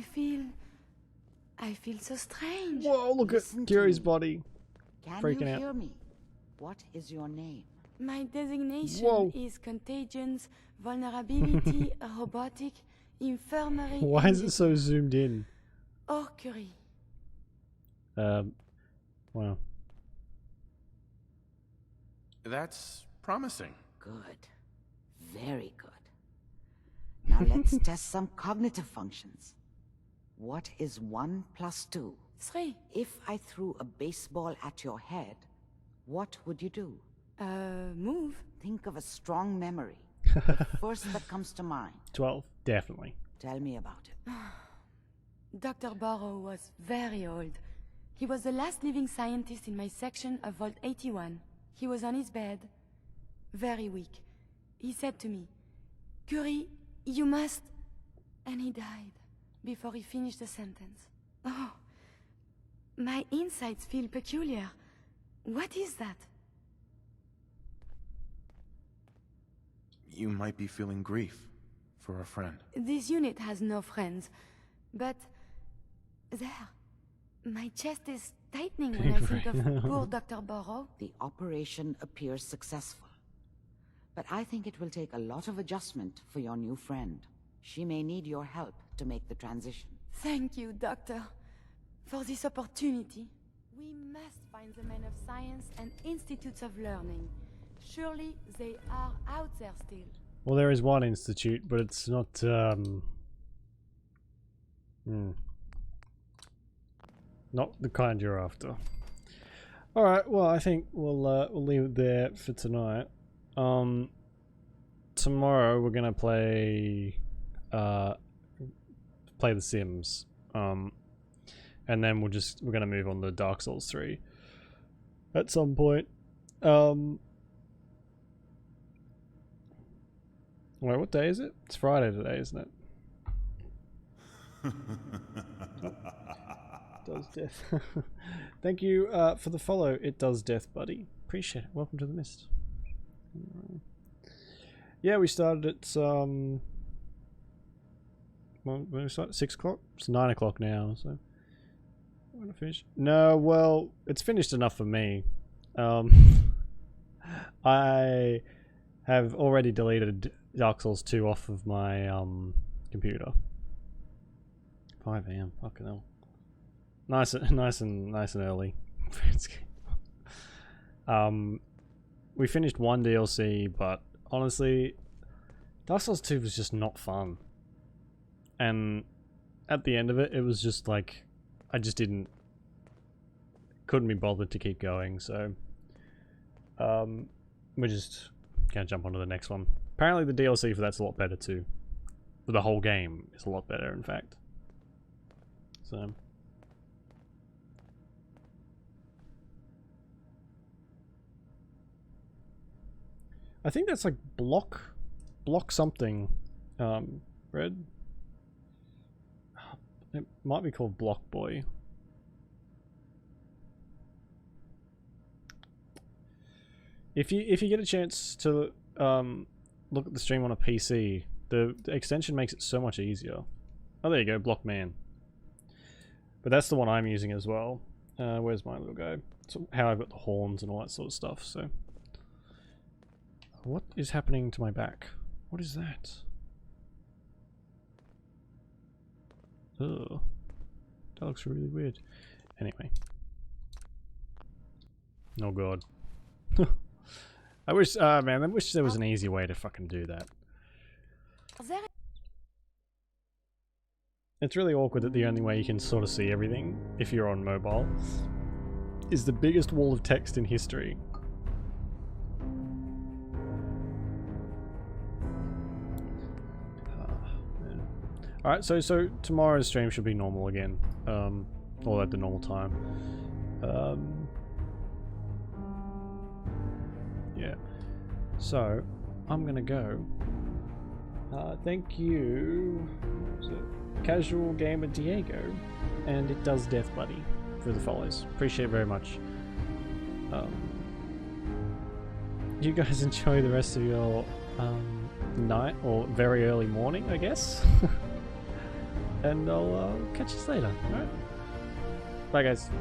feel so strange. Whoa, look at Curie's body. Can Freaking you out. hear me? What is your name? My designation Whoa. is contagions, vulnerability, robotic, infirmary. Why is it so zoomed in? Or Curie. Wow. That's promising. Good. Very good. Now let's test some cognitive functions. What is 1 plus 2? 3. If I threw a baseball at your head, what would you do? Move. Think of a strong memory. The first that comes to mind. 12, definitely. Tell me about it. Dr. Burrow was very old. He was the last living scientist in my section of Vault 81. He was on his bed, very weak. He said to me, "Curie, you must..." And he died before he finished the sentence. Oh, my insides feel peculiar. What is that? You might be feeling grief for a friend. This unit has no friends, but there, my chest is tightening when I think of poor Dr. Burrow. The operation appears successful. But I think it will take a lot of adjustment for your new friend. She may need your help to make the transition. Thank you, Doctor, for this opportunity. We must find the men of science and institutes of learning. Surely they are out there still. Well, there is one institute, but it's not, not the kind you're after. Alright, well, I think we'll leave it there for tonight. Tomorrow we're gonna play The Sims. And then we're gonna move on to Dark Souls 3 at some point. Wait, what day is it? It's Friday today, isn't it? Does death. Thank you for the follow. It does death, buddy. Appreciate it. Welcome to the mist. Yeah, we started at when we started? 6 o'clock? It's 9 o'clock now, so when I finish. No, well, it's finished enough for me. I have already deleted Dark Souls 2 off of my computer. 5 AM, fucking hell. Nice and early. We finished one DLC, but honestly, Dark Souls 2 was just not fun. And at the end of it, it was just like, I just couldn't be bothered to keep going, so we're just gonna jump onto the next one. Apparently the DLC for that's a lot better too. For the whole game is a lot better, in fact. So I think that's like block something, Red. It might be called Block Boy. If you get a chance to look at the stream on a PC, the extension makes it so much easier. Oh, there you go, Block Man. But that's the one I'm using as well. Where's my little guy? So how I've got the horns and all that sort of stuff. So, what is happening to my back? What is that? Oh, that looks really weird. Anyway. Oh god. I wish, man, I wish there was an easy way to fucking do that. It's really awkward that the only way you can sort of see everything, if you're on mobile, is the biggest wall of text in history. Alright, so tomorrow's stream should be normal again. Or at the normal time. Yeah. So, I'm gonna go. Thank you, Casual Gamer Diego, and It Does Death Buddy for the follows. Appreciate it very much. You guys enjoy the rest of your night or very early morning, I guess. And I'll catch you later. Alright. Bye guys.